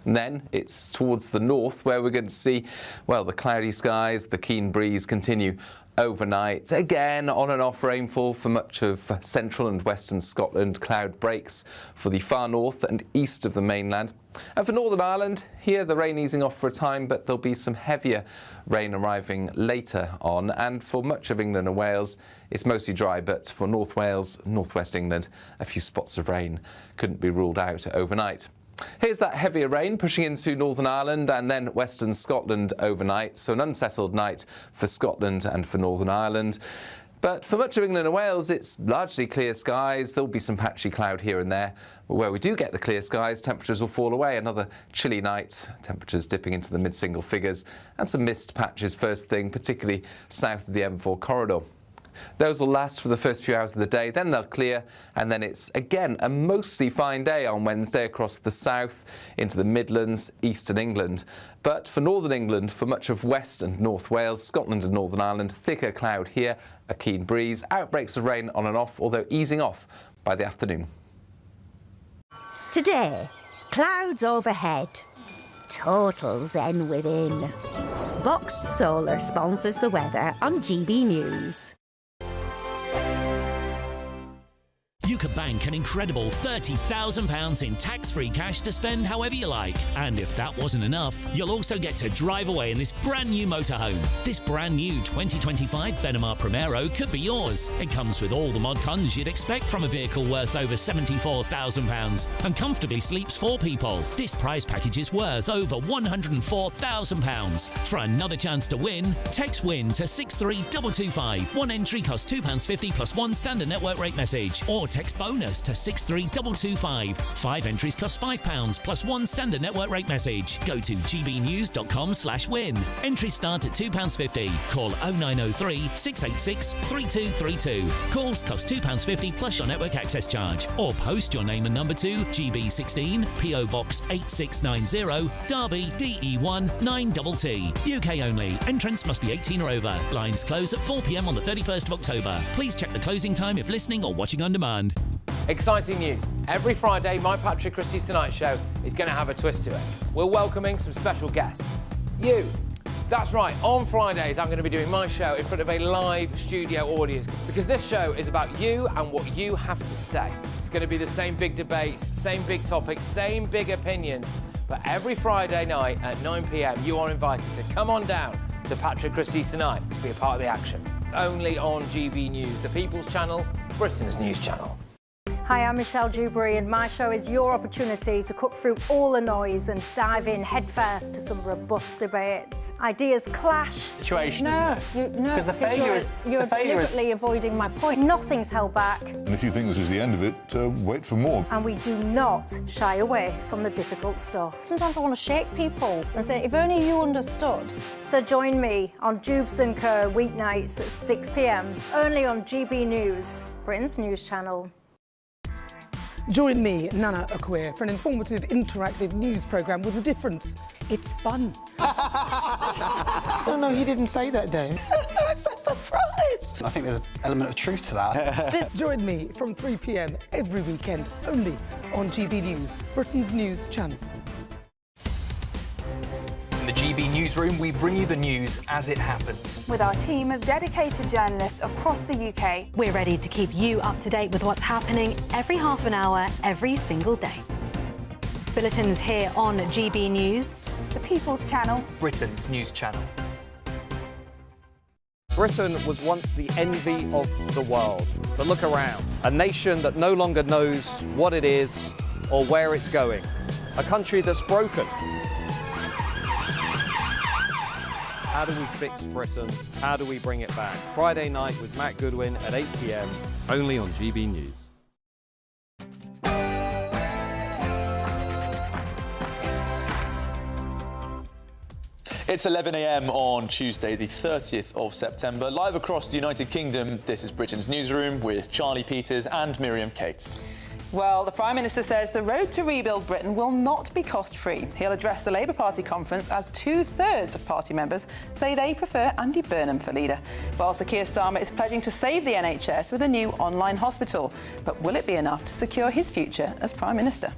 And then it's towards the north where we're going to see, well, the cloudy skies, the keen breeze continue overnight. Again, on and off rainfall for much of central and western Scotland. Cloud breaks for the far north and east of the mainland. And for Northern Ireland, here the rain easing off for a time, but there'll be some heavier rain arriving later on. And for much of England and Wales, it's mostly dry, but for North Wales, northwest England, a few spots of rain couldn't be ruled out overnight. Here's that heavier rain pushing into Northern Ireland and then western Scotland overnight. So an unsettled night for Scotland and for Northern Ireland. But for much of England and Wales, it's largely clear skies. There'll be some patchy cloud here and there. But where we do get the clear skies, temperatures will fall away. Another chilly night, temperatures dipping into the mid-single figures, and some mist patches first thing, particularly south of the M4 corridor. Those will last for the first few hours of the day, then they'll clear, and then it's again a mostly fine day on Wednesday across the south, into the Midlands, eastern England. But for northern England, for much of West and North Wales, Scotland and Northern Ireland, thicker cloud here, a keen breeze, outbreaks of rain on and off, although easing off by the afternoon. Today, clouds overhead, total zen within. Box Solar sponsors the weather on GB News. You could bank an incredible £30,000 in tax-free cash to spend however you like. And if that wasn't enough, you'll also get to drive away in this brand new motorhome. This brand new 2025 Benimar Primero could be yours. It comes with all the mod cons you'd expect from a vehicle worth over £74,000 and comfortably sleeps 4 people. This prize package is worth over £104,000. For another chance to win, text WIN to 63225. One entry costs £2.50 plus one standard network rate message. Or text bonus to 63225. 5 entries cost £5 plus one standard network rate message. Go to gbnews.com/win. Entries start at £2.50. Call 0903 686 3232. Calls cost £2.50 plus your network access charge. Or post your name and number to GB16 PO Box 8690 Derby DE1 9TT. UK only. Entrance must be 18 or over. Lines close at 4 p.m. on the 31st of October. Please check the closing time if listening or watching on demand. Exciting news. Every Friday, my Patrick Christie's Tonight Show is going to have a twist to it. We're welcoming some special guests. You. That's right, on Fridays I'm going to be doing my show in front of a live studio audience because this show is about you and what you have to say. It's going to be the same big debates, same big topics, same big opinions, but every Friday night at 9 p.m. you are invited to come on down to Patrick Christie's Tonight to be a part of the action. Only on GB News, the People's Channel, Britain's news channel. Hi, I'm Michelle Dewberry and my show is your opportunity to cut through all the noise and dive in headfirst to some robust debates. Ideas clash. Situation, isn't it? No, because the failure is you're deliberately avoiding my point. Nothing's held back. And if you think this is the end of it, wait for more. And we do not shy away from the difficult stuff. Sometimes I want to shake people and say, if only you understood. So join me on Jubes and Co weeknights at 6 p.m. only on GB News, Britain's news channel. Join me, Nana Akwe, for an informative, interactive news programme with a difference. It's fun. No, he didn't say that, Dave. I'm so surprised. I think there's an element of truth to that. Join me from 3 p.m. every weekend, only on GB News, Britain's news channel. In the GB Newsroom, we bring you the news as it happens. With our team of dedicated journalists across the UK. We're ready to keep you up to date with what's happening every half an hour, every single day. Bulletins here on GB News, the People's Channel, Britain's news channel. Britain was once the envy of the world. But look around. A nation that no longer knows what it is or where it's going. A country that's broken. How do we fix Britain? How do we bring it back? Friday night with Matt Goodwin at 8 p.m. only on GB News. It's 11 a.m. on Tuesday, the 30th of September. Live across the United Kingdom, this is Britain's Newsroom with Charlie Peters and Miriam Cates. Well, the Prime Minister says the road to rebuild Britain will not be cost-free. He'll address the Labour Party conference as 2/3 of party members say they prefer Andy Burnham for leader. While Sir Keir Starmer is pledging to save the NHS with a new online hospital. But will it be enough to secure his future as Prime Minister?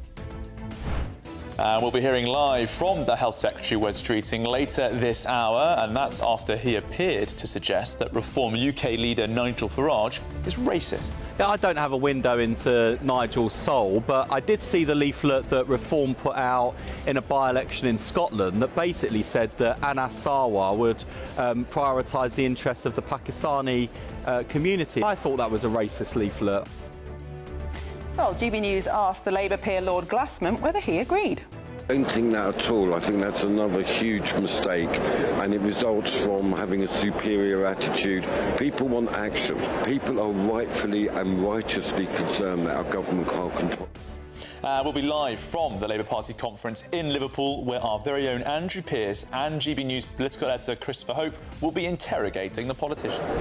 We'll be hearing live from the Health Secretary, Wes Streeting, later this hour, and that's after he appeared to suggest that Reform UK leader Nigel Farage is racist. Yeah, I don't have a window into Nigel's soul, but I did see the leaflet that Reform put out in a by-election in Scotland that basically said that Anas Sarwar would prioritise the interests of the Pakistani community. I thought that was a racist leaflet. Well, GB News asked the Labour peer Lord Glasman whether he agreed. I don't think that at all. I think that's another huge mistake, and it results from having a superior attitude. People want action. People are rightfully and righteously concerned that our government can't control. We'll be live from the Labour Party conference in Liverpool, where our very own Andrew Pearce and GB News political editor Christopher Hope will be interrogating the politicians.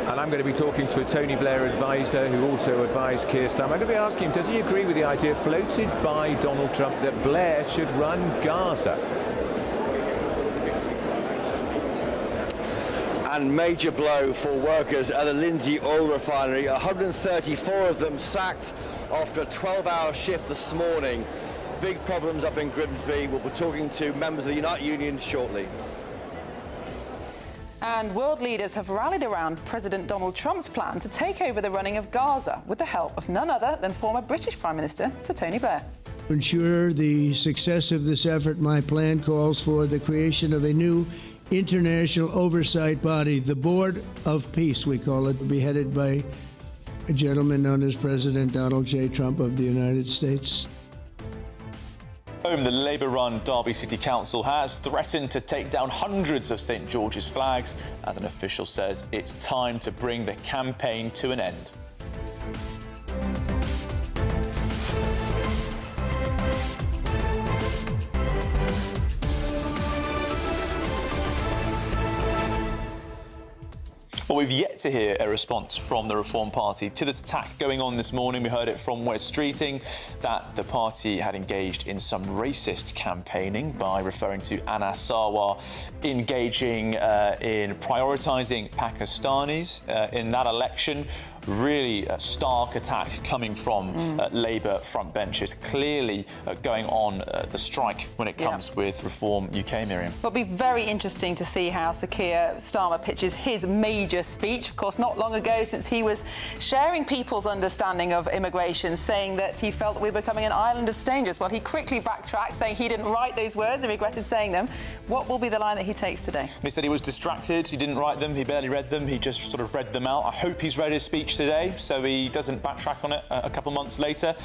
And I'm going to be talking to a Tony Blair advisor who also advised Keir Starmer. I'm going to be asking him, does he agree with the idea floated by Donald Trump that Blair should run Gaza? And major blow for workers at the Lindsay Oil Refinery. 134 of them sacked after a 12-hour shift this morning. Big problems up in Grimsby. We'll be talking to members of the Unite Union shortly. And world leaders have rallied around President Donald Trump's plan to take over the running of Gaza with the help of none other than former British Prime Minister Sir Tony Blair. To ensure the success of this effort, my plan calls for the creation of a new international oversight body, the Board of Peace, we call it, will be headed by a gentleman known as President Donald J. Trump of the United States. The Labour-run Derby City Council has threatened to take down hundreds of St George's flags as an official says it's time to bring the campaign to an end. Well, we've yet to hear a response from the Reform Party to this attack going on this morning. We heard it from Wes Streeting that the party had engaged in some racist campaigning by referring to Anas Sarwar engaging in prioritising Pakistanis in that election. Really a stark attack coming from Labour front benches, clearly going on the strike when it comes with Reform UK, Miriam. It'll be very interesting to see how Sir Keir Starmer pitches his major speech. Of course, not long ago, since he was sharing people's understanding of immigration, saying that he felt that we were becoming an island of strangers. Well, he quickly backtracked, saying he didn't write those words and regretted saying them. What will be the line that he takes today? He said he was distracted, he didn't write them, he barely read them, he just sort of read them out. I hope he's read his speech today, so he doesn't backtrack on it a couple of months later.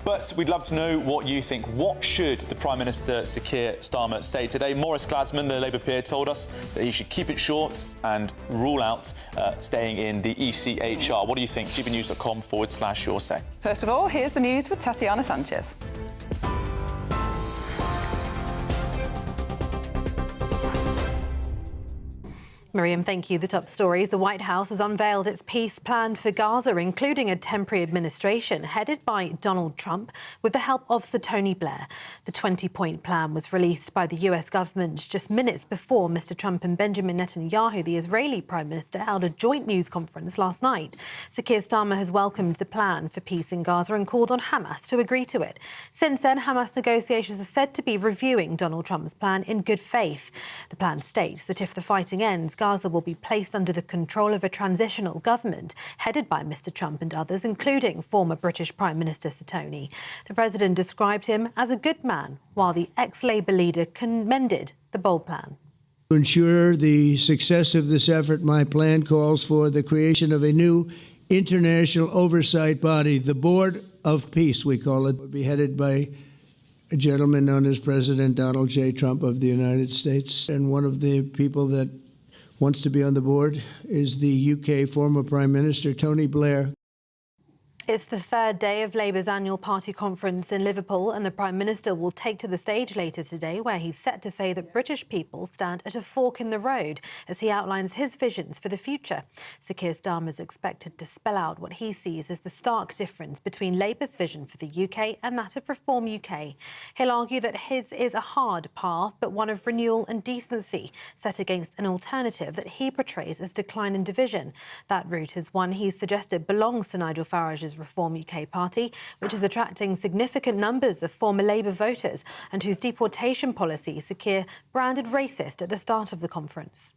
But we'd love to know what you think. What should the Prime Minister, Sir Keir Starmer, say today? Maurice Glasman, the Labour peer, told us that he should keep it short and rule out staying in the ECHR. What do you think? GBNews.com/your say. First of all, here's the news with Tatiana Sanchez. Miriam, thank you. The top stories. The White House has unveiled its peace plan for Gaza, including a temporary administration headed by Donald Trump with the help of Sir Tony Blair. The 20-point plan was released by the US government just minutes before Mr Trump and Benjamin Netanyahu, the Israeli Prime Minister, held a joint news conference last night. Sir Keir Starmer has welcomed the plan for peace in Gaza and called on Hamas to agree to it. Since then, Hamas negotiations are said to be reviewing Donald Trump's plan in good faith. The plan states that if the fighting ends, Gaza will be placed under the control of a transitional government headed by Mr Trump and others, including former British Prime Minister Sir Tony. The president described him as a good man, while the ex-Labour leader commended the bold plan. To ensure the success of this effort, my plan calls for the creation of a new international oversight body, the Board of Peace, we call it, will be headed by a gentleman known as President Donald J. Trump of the United States. And one of the people that wants to be on the board is the UK former Prime Minister Tony Blair. It's the third day of Labour's annual party conference in Liverpool, and the Prime Minister will take to the stage later today, where he's set to say that British people stand at a fork in the road as he outlines his visions for the future. Sir Keir Starmer is expected to spell out what he sees as the stark difference between Labour's vision for the UK and that of Reform UK. He'll argue that his is a hard path, but one of renewal and decency, set against an alternative that he portrays as decline and division. That route is one he's suggested belongs to Nigel Farage's Reform UK party, which is attracting significant numbers of former Labour voters and whose deportation policy Sir Keir branded racist at the start of the conference.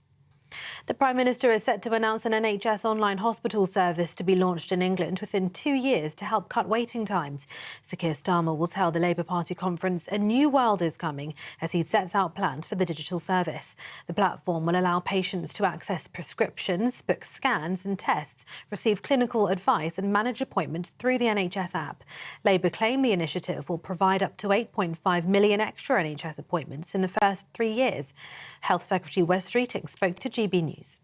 The Prime Minister is set to announce an NHS online hospital service to be launched in England within 2 years to help cut waiting times. Sir Keir Starmer will tell the Labour Party conference a new world is coming as he sets out plans for the digital service. The platform will allow patients to access prescriptions, book scans and tests, receive clinical advice and manage appointments through the NHS app. Labour claim the initiative will provide up to 8.5 million extra NHS appointments in the first 3 years. Health Secretary Wes Streeting spoke to GBNews.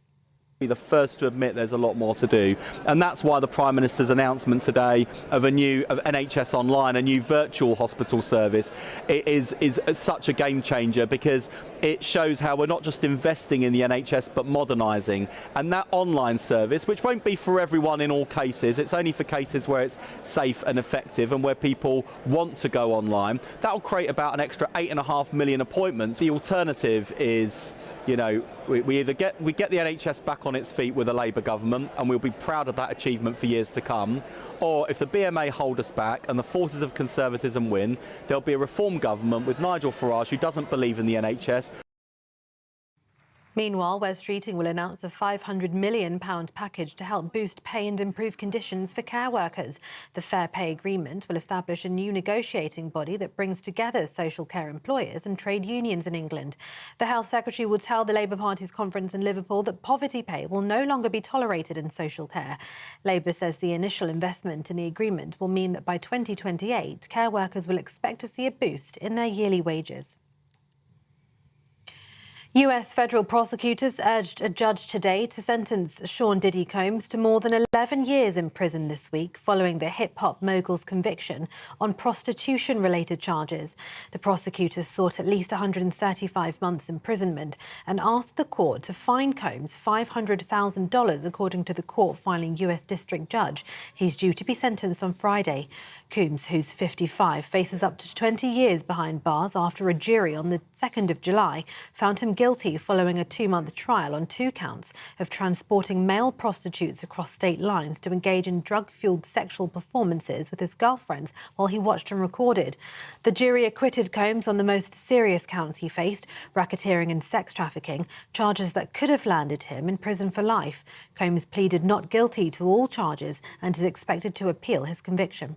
Be the first to admit there's a lot more to do, and that's why the Prime Minister's announcement today of NHS Online, a new virtual hospital service, is such a game changer, because it shows how we're not just investing in the NHS but modernising. And that online service, which won't be for everyone in all cases, it's only for cases where it's safe and effective and where people want to go online, that'll create about an extra 8.5 million appointments. The alternative is, you know, we either get the NHS back on its feet with a Labour government, and we'll be proud of that achievement for years to come, or if the BMA hold us back and the forces of conservatism win, there'll be a Reform government with Nigel Farage, who doesn't believe in the NHS. Meanwhile, Wes Streeting will announce a £500 million package to help boost pay and improve conditions for care workers. The Fair Pay Agreement will establish a new negotiating body that brings together social care employers and trade unions in England. The Health Secretary will tell the Labour Party's conference in Liverpool that poverty pay will no longer be tolerated in social care. Labour says the initial investment in the agreement will mean that by 2028, care workers will expect to see a boost in their yearly wages. US federal prosecutors urged a judge today to sentence Sean Diddy Combs to more than 11 years in prison this week following the hip-hop mogul's conviction on prostitution-related charges. The prosecutors sought at least 135 months imprisonment and asked the court to fine Combs $500,000, according to the court filing US district judge. He's due to be sentenced on Friday. Combs, who's 55, faces up to 20 years behind bars after a jury on the 2nd of July found him guilty following a 2-month trial on 2 counts of transporting male prostitutes across state lines to engage in drug-fueled sexual performances with his girlfriends while he watched and recorded. The jury acquitted Combs on the most serious counts he faced, racketeering and sex trafficking, charges that could have landed him in prison for life. Combs pleaded not guilty to all charges and is expected to appeal his conviction.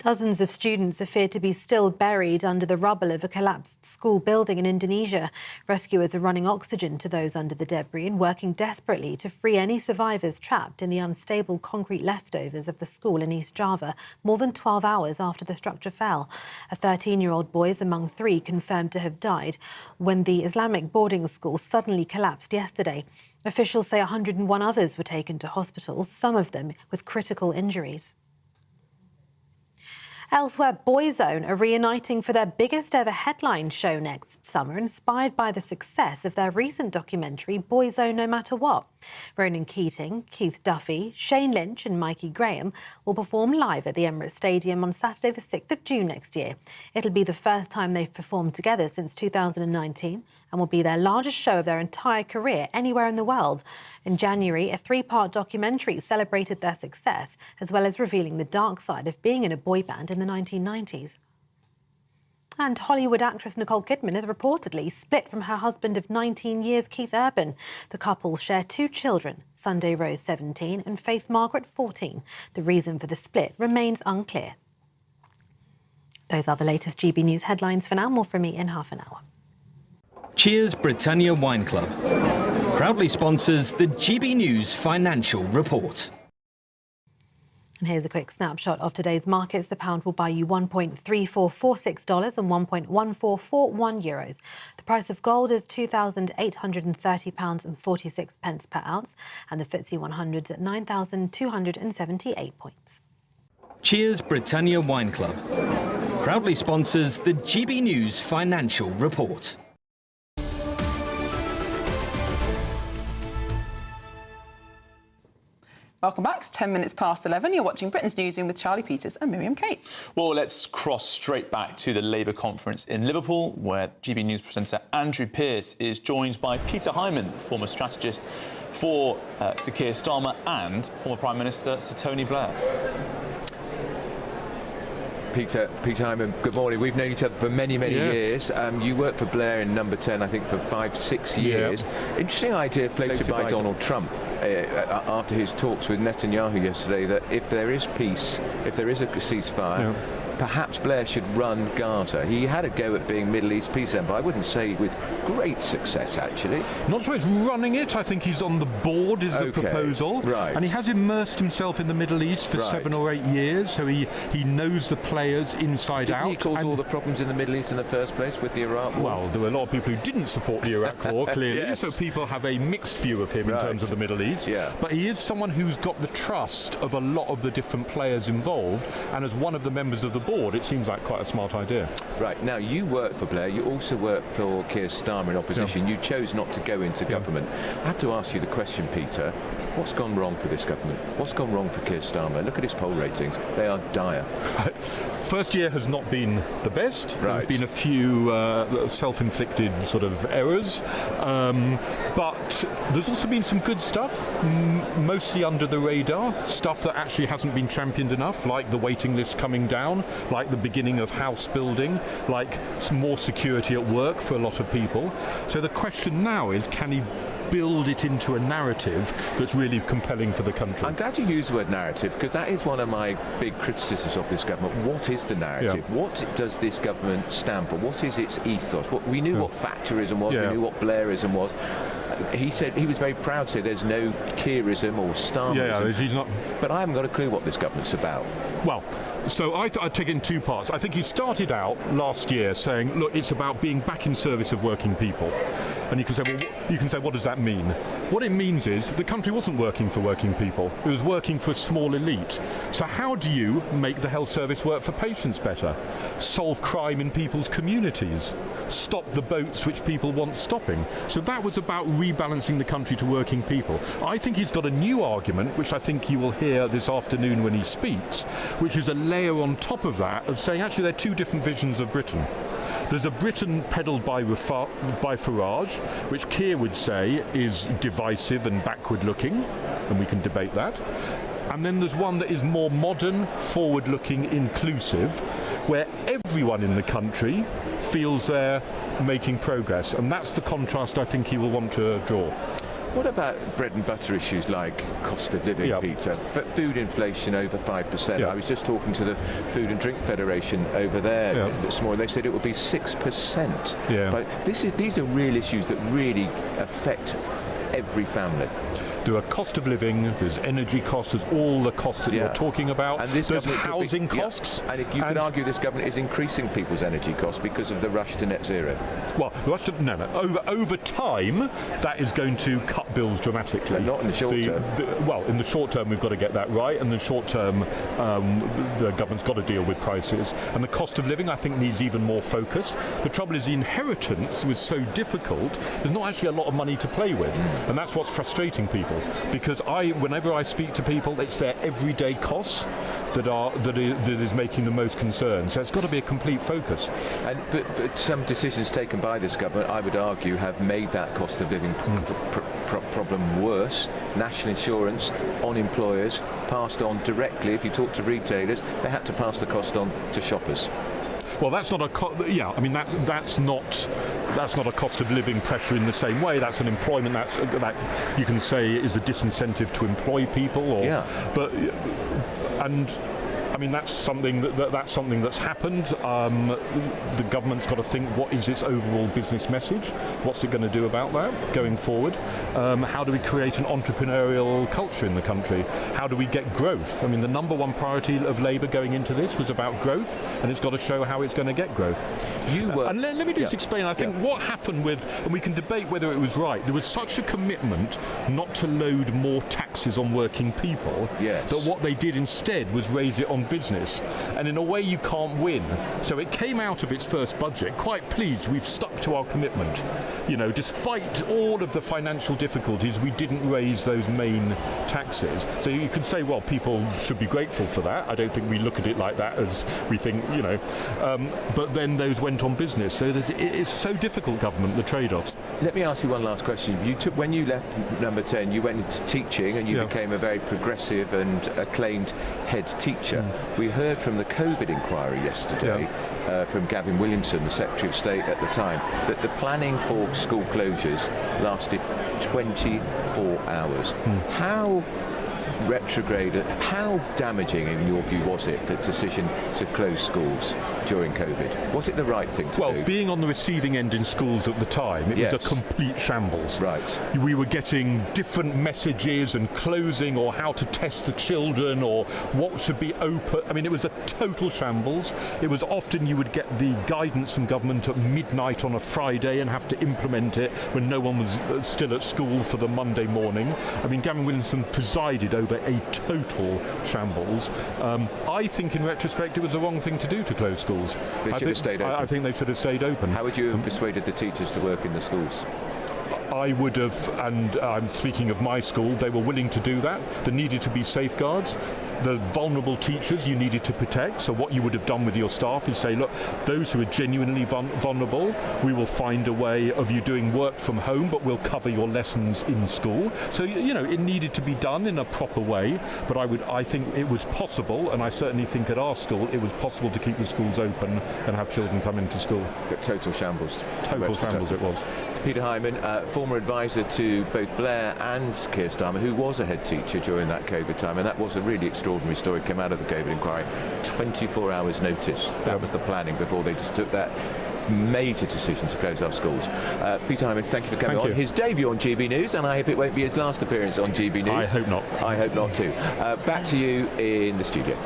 Dozens of students are feared to be still buried under the rubble of a collapsed school building in Indonesia. Rescuers are running oxygen to those under the debris and working desperately to free any survivors trapped in the unstable concrete leftovers of the school in East Java more than 12 hours after the structure fell. A 13-year-old boy is among 3 confirmed to have died when the Islamic boarding school suddenly collapsed yesterday. Officials say 101 others were taken to hospitals, some of them with critical injuries. Elsewhere, Boyzone are reuniting for their biggest ever headline show next summer, inspired by the success of their recent documentary, Boyzone No Matter What. Ronan Keating, Keith Duffy, Shane Lynch and Mikey Graham will perform live at the Emirates Stadium on Saturday the 6th of June next year. It'll be the first time they've performed together since 2019 and will be their largest show of their entire career anywhere in the world. In January, a 3-part documentary celebrated their success, as well as revealing the dark side of being in a boy band in the 1990s. And Hollywood actress Nicole Kidman is reportedly split from her husband of 19 years, Keith Urban. The couple share 2 children, Sunday Rose, 17, and Faith Margaret, 14. The reason for the split remains unclear. Those are the latest GB News headlines for now. More from me in half an hour. Cheers Britannia Wine Club proudly sponsors the GB News Financial Report. And here's a quick snapshot of today's markets. The pound will buy you $1.3446 and €1.1441. The price of gold is £2,830.46 per ounce, and the FTSE 100's at 9,278 points. Cheers Britannia Wine Club proudly sponsors the GB News Financial Report. Welcome back. It's 10 minutes past 11. You're watching Britain's Newsroom with Charlie Peters and Miriam Cates. Well, let's cross straight back to the Labour conference in Liverpool, where GB News presenter Andrew Pearce is joined by Peter Hyman, former strategist for Sir Keir Starmer, and former Prime Minister Sir Tony Blair. Peter Hyman, good morning. We've known each other for many years. You worked for Blair in Number 10, I think, for 5-6 years. Interesting idea floated by Donald Trump after his talks with Netanyahu yesterday, that if there is peace, if there is a ceasefire, perhaps Blair should run Gaza. He had a go at being Middle East peace envoy. I wouldn't say with great success, actually. Not sure he's running it. I think he's on the board, is the proposal. Right. And he has immersed himself in the Middle East for 7 or 8 years, so he knows the players inside out. Didn't he cause all the problems in the Middle East in the first place with the Iraq war? Well, there were a lot of people who didn't support the Iraq war, clearly, so people have a mixed view of him in terms of the Middle East. But he is someone who's got the trust of a lot of the different players involved, and as one of the members of the board, it seems like quite a smart idea. Right, now you work for Blair, you also work for Keir Starmer in opposition. You chose not to go into government. I have to ask you the question, Peter, what's gone wrong for this government? What's gone wrong for Keir Starmer? Look at his poll ratings, they are dire. First year has not been the best. There have been a few self-inflicted sort of errors, but there's also been some good stuff, mostly under the radar, stuff that actually hasn't been championed enough, like the waiting list coming down, like the beginning of house building, like some more security at work for a lot of people. So the question now is, can he build it into a narrative that's really compelling for the country? I'm glad you used the word narrative, because that is one of my big criticisms of this government. What is the narrative? What does this government stand for? What is its ethos? We knew what Thatcherism was, we knew what Blairism was. He said he was very proud to say there's no Keirism or Starmerism. He's not. But I haven't got a clue what this government's about. Well, so I'd take it in two parts. I think he started out last year saying, look, it's about being back in service of working people. And you can say, well, what does that mean? What it means is the country wasn't working for working people. It was working for a small elite. So how do you make the health service work for patients better? Solve crime in people's communities? Stop the boats which people want stopping? So that was about rebalancing the country to working people. I think he's got a new argument, which I think you will hear this afternoon when he speaks, which is a layer on top of that of saying, actually, there are two different visions of Britain. There's a Britain peddled by Farage, which Keir would say is divisive and backward-looking, and we can debate that. And then there's one that is more modern, forward-looking, inclusive, where everyone in the country feels they're making progress. And that's the contrast I think he will want to draw. What about bread and butter issues like cost of living, Peter? Food inflation over 5%. I was just talking to the Food and Drink Federation over there this morning. They said it would be 6%. But these are real issues that really affect every family. There are cost of living, there's energy costs, there's all the costs that you're talking about. And there's housing costs. And you can argue this government is increasing people's energy costs because of the rush to net zero. Well, the rush to, no. Over time, that is going to cut bills dramatically. And not in the short term. Well, in the short term, we've got to get that right. And in the short term, the government's got to deal with prices. And the cost of living, I think, needs even more focus. The trouble is the inheritance was so difficult, there's not actually a lot of money to play with. And that's what's frustrating people. Because whenever I speak to people, it's their everyday costs that is making the most concern. So it's got to be a complete focus. But some decisions taken by this government, I would argue, have made that cost of living problem worse. National insurance on employers passed on directly. If you talk to retailers, they had to pass the cost on to shoppers. Well, that's not that's not a cost of living pressure in the same way. That's an employment that you can say is a disincentive to employ people. mean, that's something that's happened. The government's got to think, what is its overall business message? What's it going to do about that going forward? How do we create an entrepreneurial culture in the country? How do we get growth? I mean, the number one priority of Labour going into this was about growth, and it's got to show how it's going to get growth. And let me just explain. I think what happened with, and we can debate whether it was right, there was such a commitment not to load more taxes on working people that what they did instead was raise it on business. And in a way, you can't win. So it came out of its first budget quite pleased we've stuck to our commitment. You know, despite all of the financial difficulties, we didn't raise those main taxes. So you can say, well, people should be grateful for that. I don't think we look at it like that, as we think, you know. But then those went on business. So it's so difficult, government, the trade-offs. Let me ask you one last question. When you left Number 10, you went into teaching and you became a very progressive and acclaimed head teacher. We heard from the COVID inquiry yesterday from Gavin Williamson, the Secretary of State at the time, that the planning for school closures lasted 24 hours. How retrograde, how damaging in your view was it, the decision to close schools during COVID? Was it the right thing to do? Well, being on the receiving end in schools at the time, it was a complete shambles. Right. We were getting different messages and closing, or how to test the children, or what should be open. I mean, it was a total shambles. It was often you would get the guidance from government at midnight on a Friday and have to implement it when no one was still at school for the Monday morning. I mean, Gavin Williamson presided over a total shambles. I think in retrospect it was the wrong thing to do to close schools. They should have stayed open. I think they should have stayed open. How would you have persuaded the teachers to work in the schools? I would have, and I'm speaking of my school, they were willing to do that. There needed to be safeguards. The vulnerable teachers you needed to protect. So what you would have done with your staff is say, look, those who are genuinely vulnerable, we will find a way of you doing work from home, but we'll cover your lessons in school. So, you know, it needed to be done in a proper way, but I think it was possible, and I certainly think at our school it was possible to keep the schools open and have children come into school. But total shambles. Total shambles it was. Peter Hyman, former advisor to both Blair and Keir Starmer, who was a head teacher during that COVID time, and that was a really extraordinary story, came out of the COVID inquiry. 24 hours notice, that was the planning before they just took that major decision to close our schools. Peter Hyman, thank you for coming on. His debut on GB News, and I hope it won't be his last appearance on GB News. I hope not. I hope not too. Back to you in the studio.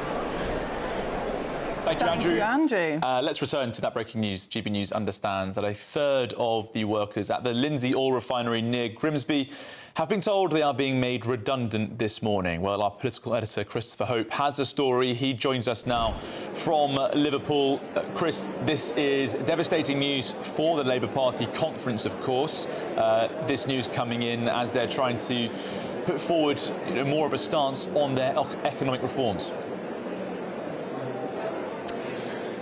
Thank you, Andrew. Thank you, Andrew. Let's return to that breaking news. GB News understands that a third of the workers at the Lindsay Oil Refinery near Grimsby have been told they are being made redundant this morning. Well, our political editor, Christopher Hope, has the story. He joins us now from Liverpool. Chris, this is devastating news for the Labour Party conference, of course. This news coming in as they're trying to put forward more of a stance on their economic reforms.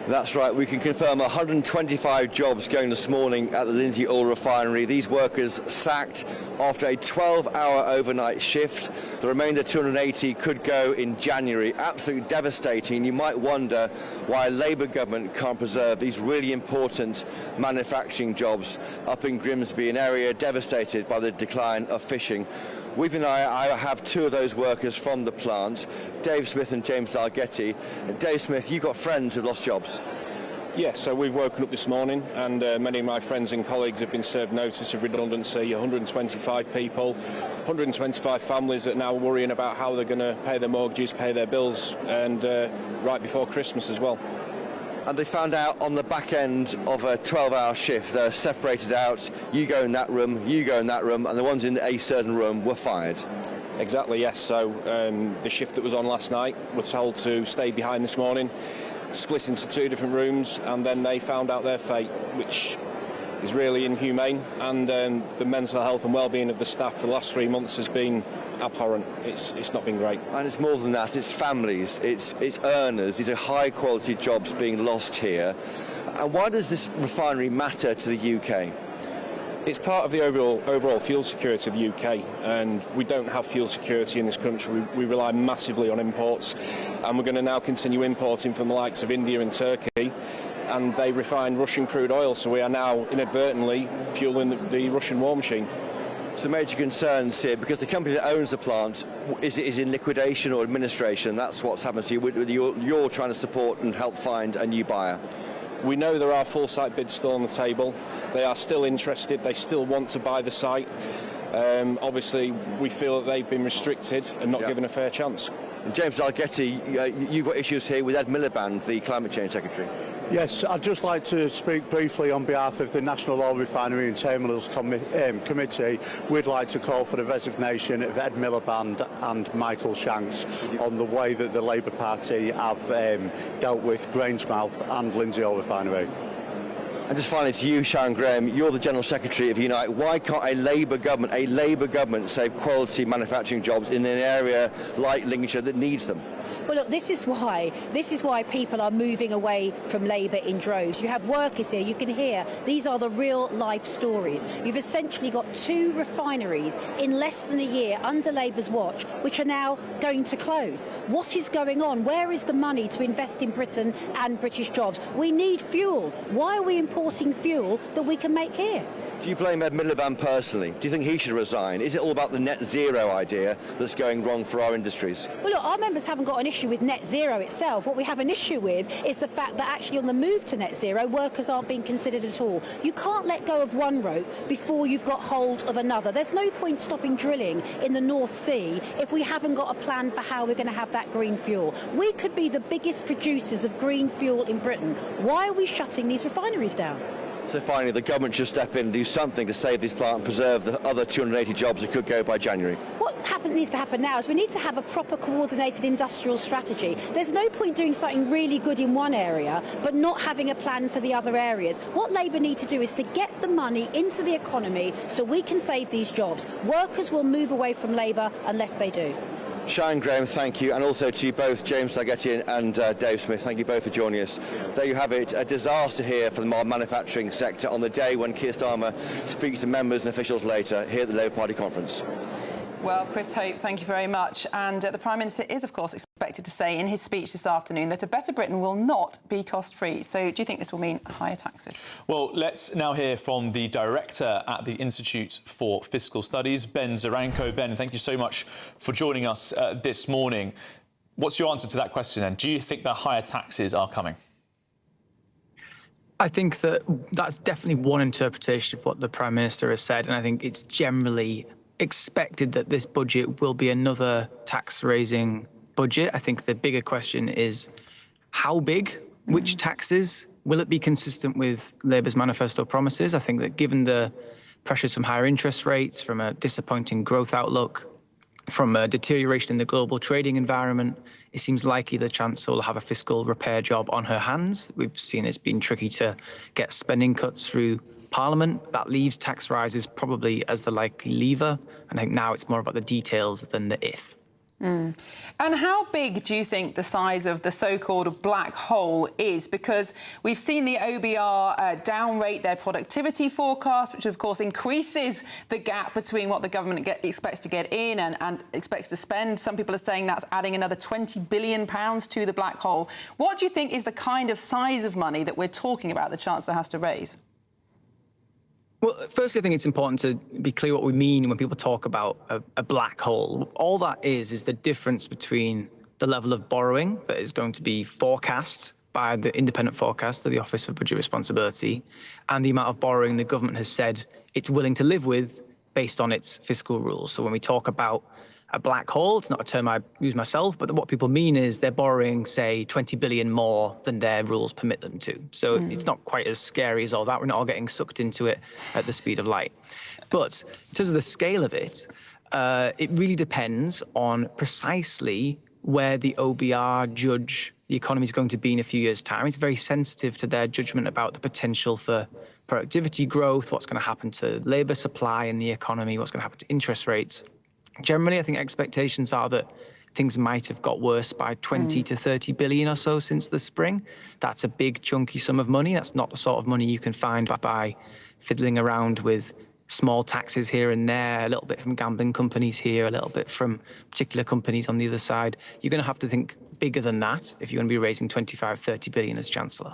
That's right, we can confirm 125 jobs going this morning at the Lindsay Oil Refinery. These workers sacked after a 12-hour overnight shift. The remainder 280 could go in January. Absolutely devastating. You might wonder why a Labour government can't preserve these really important manufacturing jobs up in Grimsby, an area devastated by the decline of fishing. With me, I have two of those workers from the plant, Dave Smith and James Dalgetty. Dave Smith, you've got friends who've lost jobs. Yes, so we've woken up this morning and many of my friends and colleagues have been served notice of redundancy, 125 people, 125 families that are now worrying about how they're going to pay their mortgages, pay their bills, and right before Christmas as well. And they found out on the back end of a 12-hour shift, they're separated out, you go in that room, you go in that room, and the ones in a certain room were fired. Exactly, yes. So the shift that was on last night were told to stay behind this morning, split into two different rooms, and then they found out their fate, which is really inhumane, and the mental health and well-being of the staff for the last 3 months has been abhorrent. It's not been great. And it's more than that, it's families, it's earners, these are high-quality jobs being lost here. And why does this refinery matter to the UK? It's part of the overall fuel security of the UK, and we don't have fuel security in this country. We rely massively on imports, and we're going to now continue importing from the likes of India and Turkey, and they refine Russian crude oil, so we are now inadvertently fueling the Russian war machine. So major concerns here, because the company that owns the plant is in liquidation or administration. That's what's happened to you. You're trying to support and help find a new buyer. We know there are full site bids still on the table. They are still interested. They still want to buy the site. Obviously, we feel that they've been restricted and not given a fair chance. And James Dalgetty, you've got issues here with Ed Miliband, the Climate Change Secretary. Yes, I'd just like to speak briefly on behalf of the National Oil Refinery and Terminals Committee. We'd like to call for the resignation of Ed Miliband and Michael Shanks on the way that the Labour Party have dealt with Grangemouth and Lindsay Oil Refinery. And just finally to you, Sharon Graham, you're the General Secretary of Unite. Why can't a Labour government save quality manufacturing jobs in an area like Lincolnshire that needs them? Well, look, this is why people are moving away from Labour in droves. You have workers here, you can hear, these are the real life stories. You've essentially got 2 refineries in less than a year under Labour's watch, which are now going to close. What is going on? Where is the money to invest in Britain and British jobs? We need fuel. Why are we importing fuel that we can make here? Do you blame Ed Miliband personally? Do you think he should resign? Is it all about the net zero idea that's going wrong for our industries? Well, look, our members haven't got an issue with net zero itself. What we have an issue with is the fact that actually on the move to net zero, workers aren't being considered at all. You can't let go of one rope before you've got hold of another. There's no point stopping drilling in the North Sea if we haven't got a plan for how we're going to have that green fuel. We could be the biggest producers of green fuel in Britain. Why are we shutting these refineries down? So finally, the government should step in and do something to save this plant and preserve the other 280 jobs that could go by January. What needs to happen now is we need to have a proper coordinated industrial strategy. There's no point doing something really good in one area but not having a plan for the other areas. What Labour need to do is to get the money into the economy so we can save these jobs. Workers will move away from Labour unless they do. Sharon Graham, thank you, and also to you both, James Dalgetty and Dave Smith. Thank you both for joining us. There you have it, a disaster here for the manufacturing sector on the day when Keir Starmer speaks to members and officials later here at the Labour Party conference. Well, Chris Hope, thank you very much. And the Prime Minister is, of course, expected to say in his speech this afternoon that a better Britain will not be cost-free. So do you think this will mean higher taxes? Well, let's now hear from the director at the Institute for Fiscal Studies, Ben Zaranko. Ben, thank you so much for joining us this morning. What's your answer to that question, then? Do you think that higher taxes are coming? I think that's definitely one interpretation of what the Prime Minister has said, and I think it's generally expected that this budget will be another tax-raising budget. I think the bigger question is how big, which taxes, will it be consistent with Labour's manifesto promises? I think that given the pressures from higher interest rates, from a disappointing growth outlook, from a deterioration in the global trading environment, it seems likely the Chancellor will have a fiscal repair job on her hands. We've seen it's been tricky to get spending cuts through Parliament. That leaves tax rises probably as the likely lever. And I think now it's more about the details than the if. And how big do you think the size of the so-called black hole is? Because we've seen the OBR downrate their productivity forecast, which of course increases the gap between what the government expects to get in and expects to spend. Some people are saying that's adding another £20 billion to the black hole. What do you think is the kind of size of money that we're talking about the Chancellor has to raise? Well, firstly, I think it's important to be clear what we mean when people talk about a black hole. All that is the difference between the level of borrowing that is going to be forecast by the independent forecaster, the Office for Budget Responsibility, and the amount of borrowing the government has said it's willing to live with based on its fiscal rules. So when we talk about a black hole, it's not a term I use myself, but what people mean is they're borrowing, say, 20 billion more than their rules permit them to. So it's not quite as scary as all that. We're not all getting sucked into it at the speed of light. But in terms of the scale of it, it really depends on precisely where the OBR judge the economy is going to be in a few years' time. It's very sensitive to their judgment about the potential for productivity growth, what's going to happen to labour supply in the economy, what's going to happen to interest rates. Generally, I think expectations are that things might have got worse by 20 to 30 billion or so since the spring. That's a big, chunky sum of money. That's not the sort of money you can find by fiddling around with small taxes here and there, a little bit from gambling companies here, a little bit from particular companies on the other side. You're going to have to think bigger than that if you're going to be raising 25, 30 billion as Chancellor.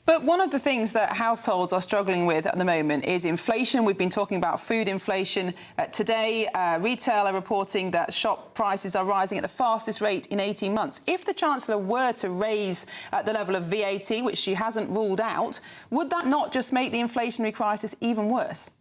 But one of the things that households are struggling with at the moment is inflation. We've been talking about food inflation. Today, retail are reporting that shop prices are rising at the fastest rate in 18 months. If the Chancellor were to raise the level of VAT, which she hasn't ruled out, would that not just make the inflationary crisis even worse?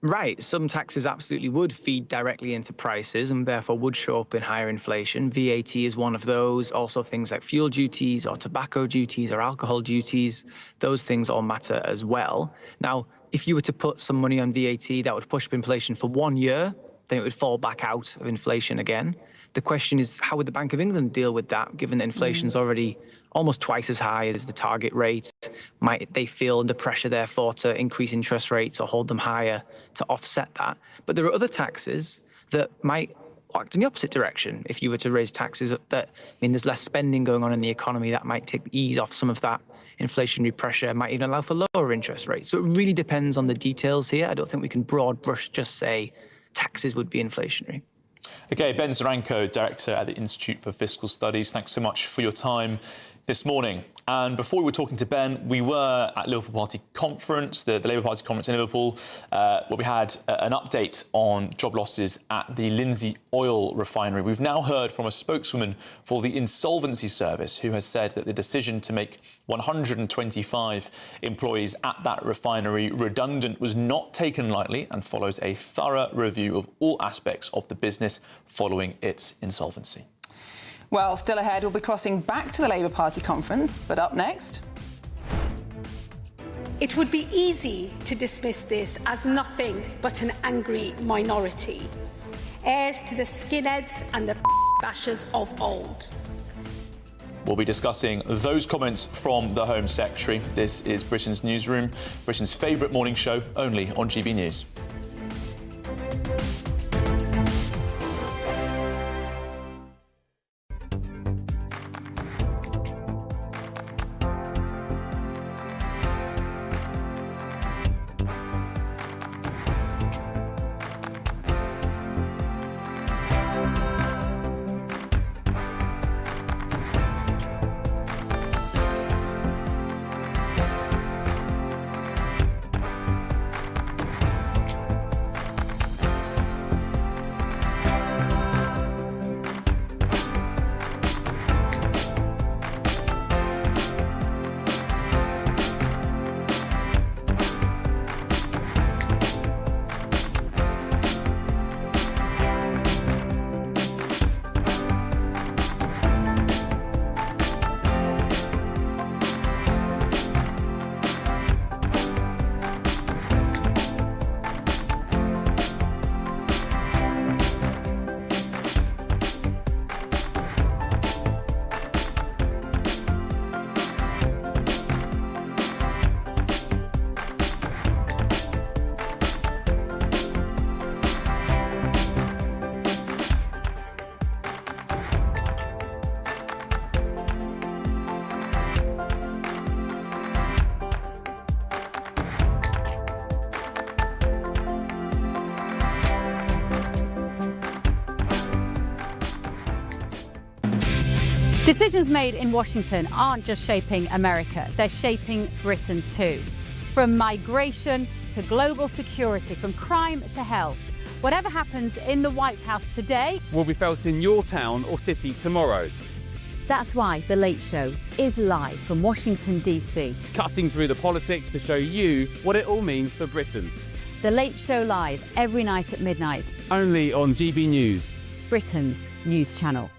Right. Some taxes absolutely would feed directly into prices and therefore would show up in higher inflation. VAT is one of those. Also things like fuel duties or tobacco duties or alcohol duties. Those things all matter as well. Now, if you were to put some money on VAT, that would push up inflation for 1 year, then it would fall back out of inflation again. The question is, how would the Bank of England deal with that, given that inflation's already almost twice as high as the target rate? Might they feel under pressure, therefore, to increase interest rates or hold them higher to offset that? But there are other taxes that might act in the opposite direction. If you were to raise taxes, there's less spending going on in the economy, that might take the ease off some of that inflationary pressure, might even allow for lower interest rates. So it really depends on the details here. I don't think we can broad brush just say taxes would be inflationary. OK, Ben Zaranko, Director at the Institute for Fiscal Studies, thanks so much for your time this morning. And before we were talking to Ben, we were at Liverpool Party Conference, the Labour Party Conference in Liverpool, where we had an update on job losses at the Lindsay Oil Refinery. We've now heard from a spokeswoman for the Insolvency Service who has said that the decision to make 125 employees at that refinery redundant was not taken lightly and follows a thorough review of all aspects of the business following its insolvency. Well, still ahead, we'll be crossing back to the Labour Party conference, but up next... It would be easy to dismiss this as nothing but an angry minority, heirs to the skinheads and the bashers of old. We'll be discussing those comments from the Home Secretary. This is Britain's Newsroom, Britain's favourite morning show, only on GB News. Decisions made in Washington aren't just shaping America, they're shaping Britain too. From migration to global security, from crime to health. Whatever happens in the White House today will be felt in your town or city tomorrow. That's why The Late Show is live from Washington, D.C. Cutting through the politics to show you what it all means for Britain. The Late Show live every night at midnight. Only on GB News, Britain's news channel.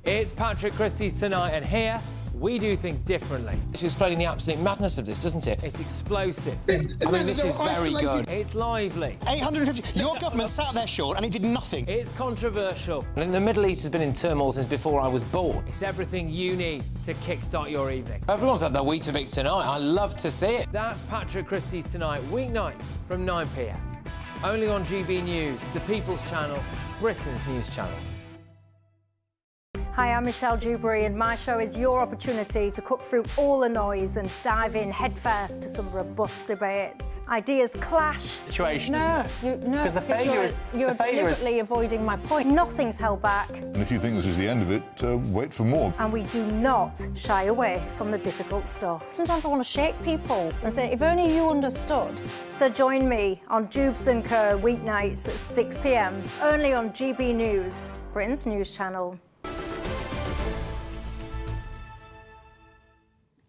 It's Patrick Christie's Tonight, and here we do things differently. It's explaining the absolute madness of this, doesn't it? It's explosive. I mean, this is very good. It's lively. 850. Your government sat there, Sean, and it did nothing. It's controversial. And the Middle East has been in turmoil since before I was born. It's everything you need to kickstart your evening. Everyone's had their Weetabix tonight. I love to see it. That's Patrick Christie's Tonight, weeknights from 9 p.m. Only on GB News, the People's Channel, Britain's news channel. Hi, I'm Michelle Dewberry, and my show is your opportunity to cut through all the noise and dive in headfirst to some robust debates. Ideas clash. Situation, No, Because the failure is... You're deliberately avoiding my point. Nothing's held back. And if you think this is the end of it, wait for more. And we do not shy away from the difficult stuff. Sometimes I want to shake people and say, if only you understood. So join me on Dubes & Co. weeknights at 6 p.m, only on GB News, Britain's news channel.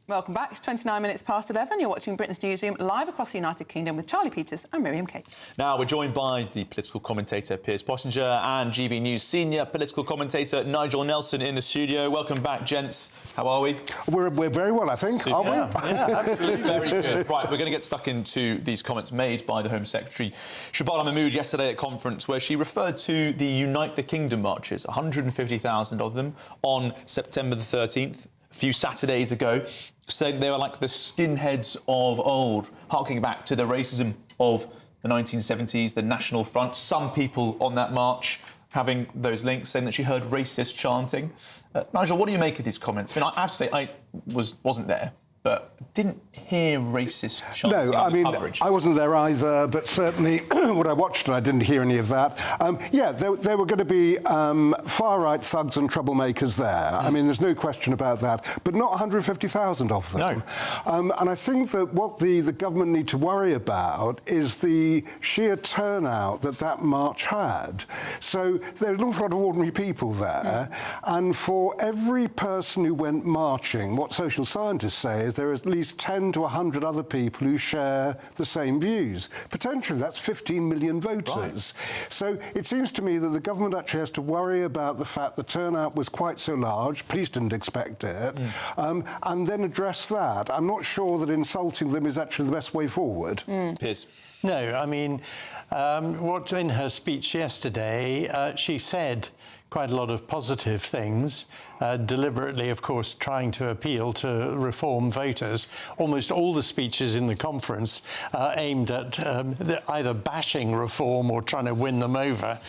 Welcome back. It's 29 minutes past 11. You're watching Britain's Newsroom live across the United Kingdom with Charlie Peters and Miriam Cates. Now, we're joined by the political commentator Piers Pottinger and GB News senior political commentator Nigel Nelson in the studio. Welcome back, gents. How are we? We're very well, I think, aren't we? Yeah, absolutely. Very good. Right, we're going to get stuck into these comments made by the Home Secretary Shabana Mahmood yesterday at conference, where she referred to the Unite the Kingdom marches, 150,000 of them, on September the 13th, a few Saturdays ago, saying they were like the skinheads of old, harking back to the racism of the 1970s, the National Front. Some people on that march having those links, saying that she heard racist chanting. Nigel, what do you make of these comments? I mean, I have to say, I wasn't there, but didn't hear racist chanting. No, I mean, coverage. I wasn't there either, but certainly what I watched, I didn't hear any of that. Yeah, there were going to be far-right thugs and troublemakers there. I mean, there's no question about that, but not 150,000 of them. No. And I think that what the government need to worry about is the sheer turnout that march had. So there's an awful lot of ordinary people there, and for every person who went marching, what social scientists say is there are at least 10 to 100 other people who share the same views. Potentially, that's 15 million voters. Right. So it seems to me that the government actually has to worry about the fact the turnout was quite so large, police didn't expect it, and then address that. I'm not sure that insulting them is actually the best way forward. Piers. No, I mean, what in her speech yesterday, she said quite a lot of positive things, deliberately, of course, trying to appeal to Reform voters. Almost all the speeches in the conference aimed at either bashing Reform or trying to win them over,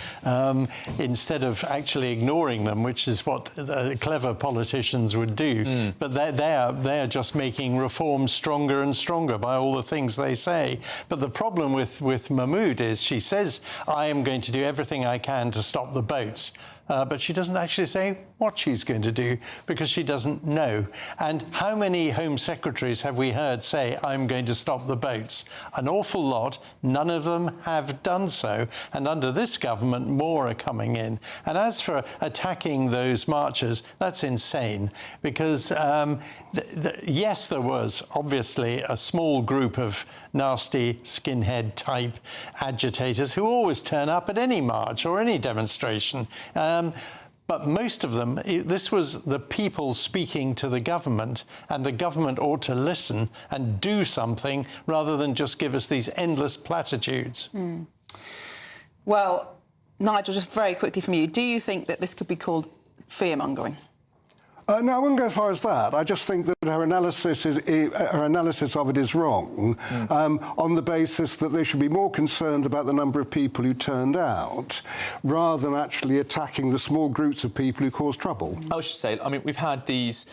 instead of actually ignoring them, which is what clever politicians would do. But they are just making Reform stronger and stronger by all the things they say. But the problem with Mahmood is she says, I am going to do everything I can to stop the boats. But she doesn't actually say what she's going to do because she doesn't know. And how many Home Secretaries have we heard say, I'm going to stop the boats? An awful lot. None of them have done so. And under this government, more are coming in. And as for attacking those marchers, that's insane because, yes, there was obviously a small group of nasty skinhead type agitators who always turn up at any march or any demonstration. But most of them, this was the people speaking to the government, and the government ought to listen and do something rather than just give us these endless platitudes. Well, Nigel, just very quickly from you, do you think that this could be called fear-mongering? No, I wouldn't go as far as that. I just think that her analysis of it is wrong, on the basis that they should be more concerned about the number of people who turned out, rather than actually attacking the small groups of people who caused trouble. I was just saying, I mean, we've had these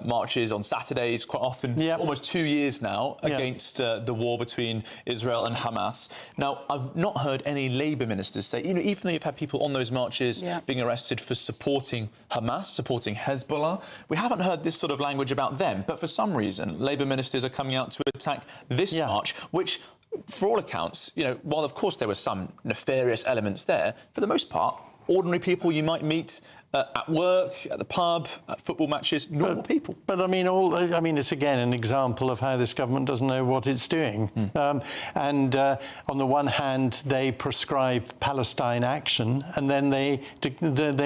marches on Saturdays quite often, almost 2 years now, against the war between Israel and Hamas. Now, I've not heard any Labour ministers say, you know, even though you've had people on those marches being arrested for supporting Hamas, supporting Hezbollah, we haven't heard this sort of language about them. But for some reason, Labour ministers are coming out to attack this march, which, for all accounts, you know, while of course there were some nefarious elements there, for the most part, ordinary people you might meet at work, at the pub, at football matches, normal people. But I mean, it's again an example of how this government doesn't know what it's doing. And on the one hand, they prescribe Palestine action, and then they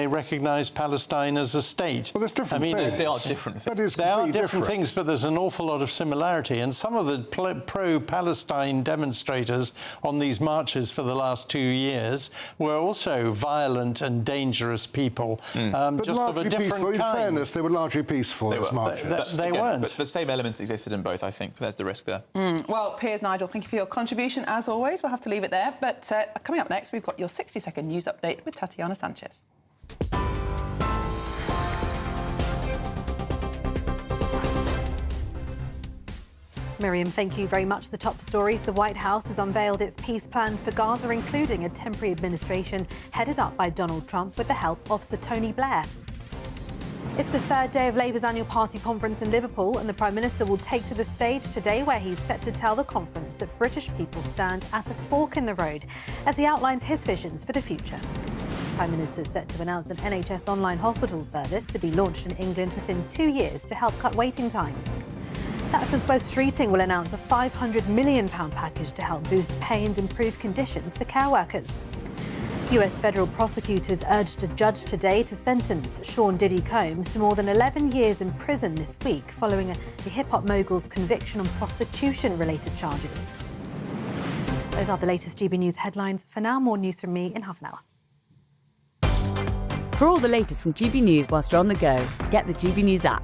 recognise Palestine as a state. Well, there's different things. They are different things. They are different things, but there's an awful lot of similarity. And some of the pro-Palestine demonstrators on these marches for the last 2 years were also violent and dangerous people. But just of a largely different peaceful. kind. In fairness, they were largely peaceful, those marches. They weren't. But the same elements existed in both, I think. There's the risk there. Well, Piers, Nigel, thank you for your contribution, as always. We'll have to leave it there. But coming up next, we've got your 60-second news update with Tatiana Sanchez. Miriam, thank you very much. The top stories: the White House has unveiled its peace plan for Gaza, including a temporary administration headed up by Donald Trump with the help of Sir Tony Blair. It's the third day of Labour's annual party conference in Liverpool, and the Prime Minister will take to the stage today, where he's set to tell the conference that British people stand at a fork in the road as he outlines his visions for the future. The Prime Minister is set to announce an NHS online hospital service to be launched in England within 2 years to help cut waiting times. That's as Wes Streeting will announce a £500 million package to help boost pay and improve conditions for care workers. US federal prosecutors urged a judge today to sentence Sean Diddy Combs to more than 11 years in prison this week, following the hip-hop mogul's conviction on prostitution-related charges. Those are the latest GB News headlines. For now, more news from me in half an hour. For all the latest from GB News whilst you're on the go, get the GB News app.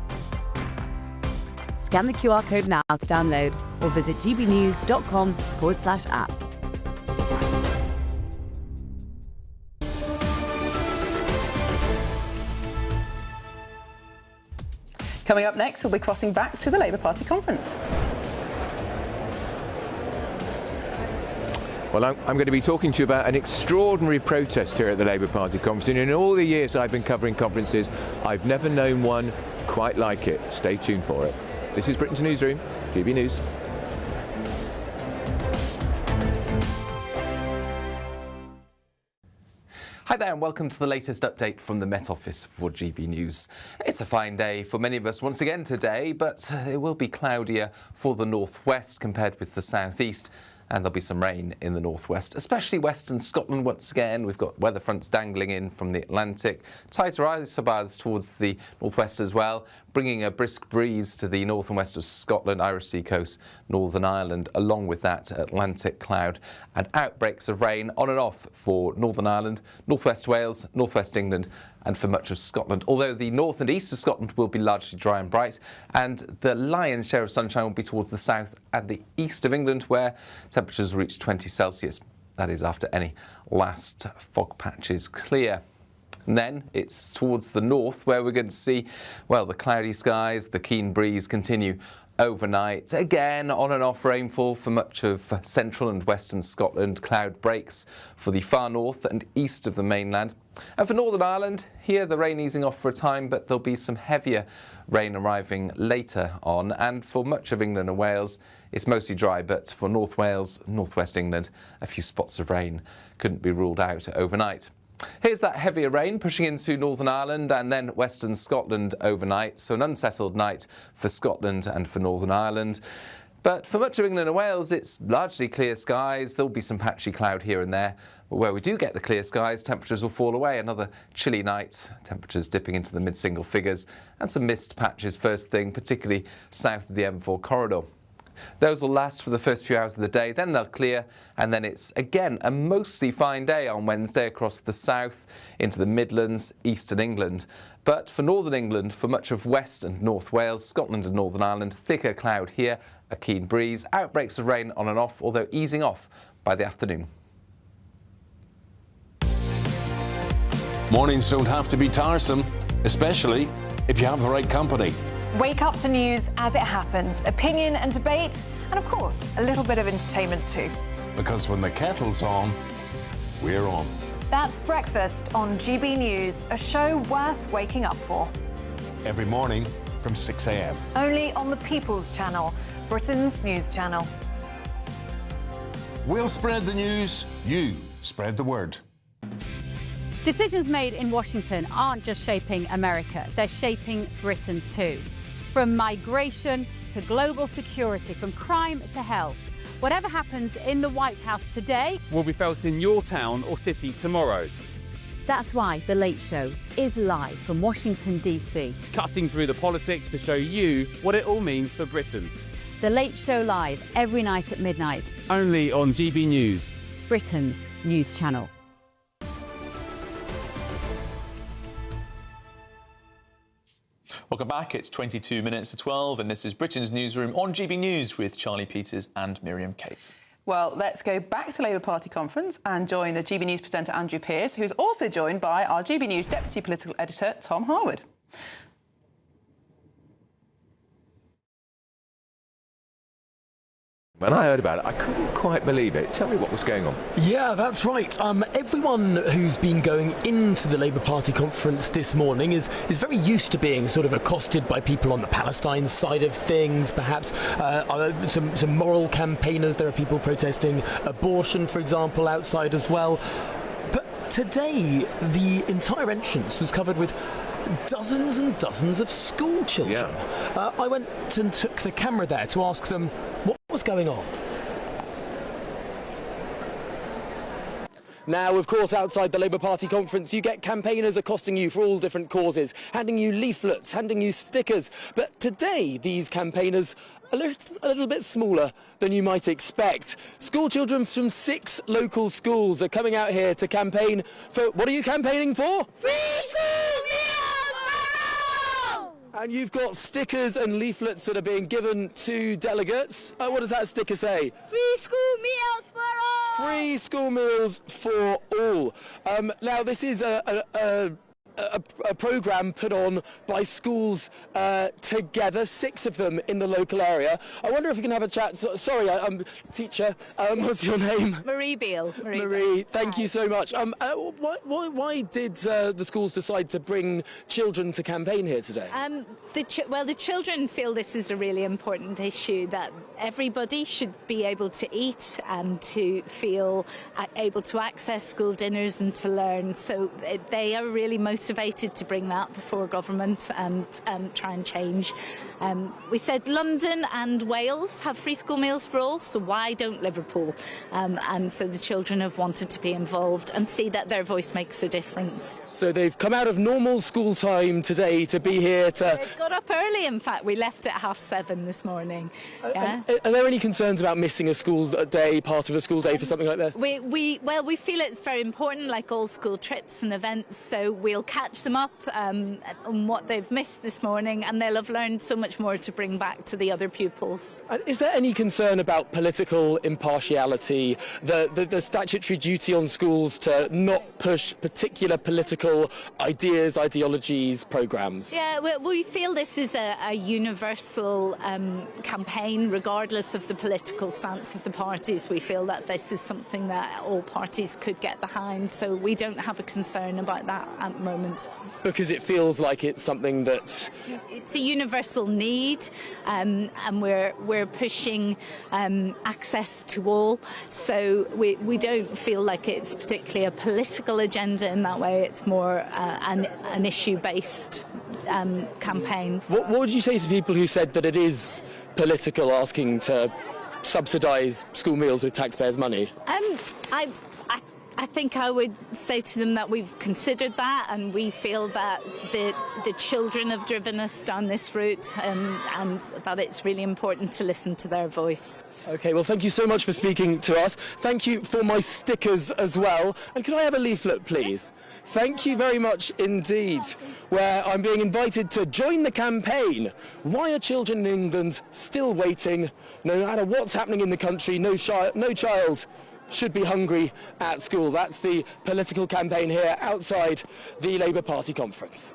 Scan the QR code now to download or visit gbnews.com/app. Coming up next, we'll be crossing back to the Labour Party conference. Well, I'm going to be talking to you about an extraordinary protest here at the Labour Party conference. And in all the years I've been covering conferences, I've never known one quite like it. Stay tuned for it. This is Britain's Newsroom, GB News. Hi there and welcome to the latest update from the Met Office for GB News. It's a fine day for many of us once again today, but it will be cloudier for the northwest compared with the southeast. And there'll be some rain in the northwest, especially western Scotland once again. We've got weather fronts dangling in from the Atlantic. Tighter isobars towards the northwest as well, bringing a brisk breeze to the north and west of Scotland, Irish Sea coast, Northern Ireland, along with that Atlantic cloud. And outbreaks of rain on and off for Northern Ireland, northwest Wales, northwest England, and for much of Scotland. Although the north and east of Scotland will be largely dry and bright, and the lion's share of sunshine will be towards the south and the east of England, where temperatures reach 20 Celsius. That is after any last fog patches clear. And then it's towards the north where we're going to see, well, the cloudy skies, the keen breeze continue overnight. Again, on and off rainfall for much of central and western Scotland. Cloud breaks for the far north and east of the mainland. And for Northern Ireland, here the rain easing off for a time, but there'll be some heavier rain arriving later on. And for much of England and Wales, it's mostly dry, but for North Wales, northwest England, a few spots of rain couldn't be ruled out overnight. Here's that heavier rain pushing into Northern Ireland and then western Scotland overnight. So an unsettled night for Scotland and for Northern Ireland. But for much of England and Wales, it's largely clear skies. There'll be some patchy cloud here and there. But where we do get the clear skies, temperatures will fall away. Another chilly night, temperatures dipping into the mid-single figures, and some mist patches first thing, particularly south of the M4 corridor. Those will last for the first few hours of the day, then they'll clear, and then it's again a mostly fine day on Wednesday across the south, into the Midlands, eastern England. But for northern England, for much of West and North Wales, Scotland and Northern Ireland, thicker cloud here, a keen breeze, outbreaks of rain on and off, although easing off by the afternoon. Mornings don't have to be tiresome, especially if you have the right company. Wake up to news as it happens, opinion and debate, and of course, a little bit of entertainment too. Because when the kettle's on, we're on. That's Breakfast on GB News, a show worth waking up for. Every morning from 6 a.m. Only on the People's Channel, Britain's news channel. We'll spread the news, you spread the word. Decisions made in Washington aren't just shaping America, they're shaping Britain too. From migration to global security, from crime to health. Whatever happens in the White House today will be felt in your town or city tomorrow. That's why The Late Show is live from Washington, D.C. Cutting through the politics to show you what it all means for Britain. The Late Show live every night at midnight. Only on GB News, Britain's news channel. Welcome back. It's 22 minutes to 12 and this is Britain's Newsroom on GB News with Charlie Peters and Miriam Cates. Well, let's go back to Labour Party conference and join the GB News presenter Andrew Pearce, who's also joined by our GB News Deputy Political Editor Tom Harwood. When I heard about it, I couldn't quite believe it. Tell me what was going on. Yeah, that's right. Everyone who's been going into the Labour Party conference this morning is very used to being sort of accosted by people on the Palestine side of things, perhaps some moral campaigners. There are people protesting abortion, for example, outside as well. But today, the entire entrance was covered with dozens and dozens of school children. Yeah. I went and took the camera there to ask them what was going on. Now, of course, outside the Labour Party conference, you get campaigners accosting you for all different causes, handing you leaflets, handing you stickers. But today, these campaigners are a little bit smaller than you might expect. School children from 6 local schools are coming out here to campaign for... What are you campaigning for? Free school meals for all! And you've got stickers and leaflets that are being given to delegates. What does that sticker say? Free school meals for all! Free school meals for all. Now, this is a programme put on by schools together, 6 of them in the local area. I wonder if we can have a chat. Sorry, I'm teacher. What's your name? Marie Beale. Marie, thank you so much. Why did the schools decide to bring children to campaign here today? The children feel this is a really important issue, that everybody should be able to eat and to feel able to access school dinners and to learn. So they are really motivated to bring that before government and try and change. We said London and Wales have free school meals for all, so why don't Liverpool? And so the children have wanted to be involved and see that their voice makes a difference. So they've come out of normal school time today to be here to... They've got up early, in fact. We left at 7:30 this morning. Yeah. Are there any concerns about missing a school day, part of a school day for something like this? We feel it's very important, like all school trips and events, so we'll catch them up on what they've missed this morning, and they'll have learned so much more to bring back to the other pupils. Is there any concern about political impartiality, the statutory duty on schools to not push particular political ideas, ideologies, programmes? Yeah, we feel this is a universal campaign, regardless of the political stance of the parties. We feel that this is something that all parties could get behind, so we don't have a concern about that at the moment. Because it feels like it's something that... It's a universal need, and we're pushing access to all, so we don't feel like it's particularly a political agenda in that way. It's more an issue-based campaign. What would you say to people who said that it is political, asking to subsidise school meals with taxpayers' money? I think I would say to them that we've considered that, and we feel that the children have driven us down this route, and that it's really important to listen to their voice. OK, well, thank you so much for speaking to us. Thank you for my stickers as well. And can I have a leaflet, please? Thank you very much indeed, where I'm being invited to join the campaign. Why are children in England still waiting? No matter what's happening in the country, no child should be hungry at school. That's the political campaign here outside the Labour Party conference.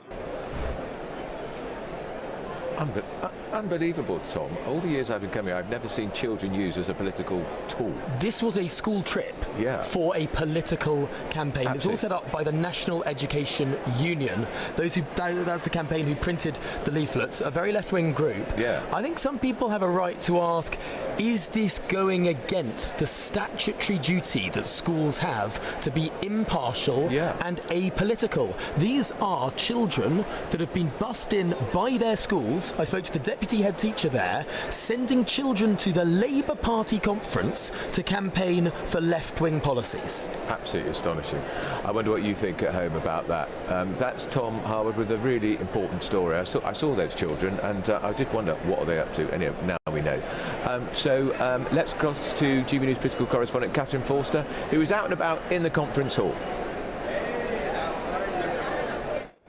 Unbelievable, Tom. All the years I've been coming, I've never seen children used as a political tool. This was a school trip for a political campaign. Absolutely. It's all set up by the National Education Union. That's the campaign who printed the leaflets, a very left-wing group. Yeah. I think some people have a right to ask, is this going against the statutory duty that schools have to be impartial and apolitical? These are children that have been bussed in by their schools. I spoke to the deputy head teacher there, sending children to the Labour Party conference to campaign for left-wing policies. Absolutely astonishing. I wonder what you think at home about that. That's Tom Harwood with a really important story. I saw those children, and I did wonder what are they up to. Anyway, now we know. Let's cross to GBNews political correspondent Catherine Forster, who is out and about in the conference hall.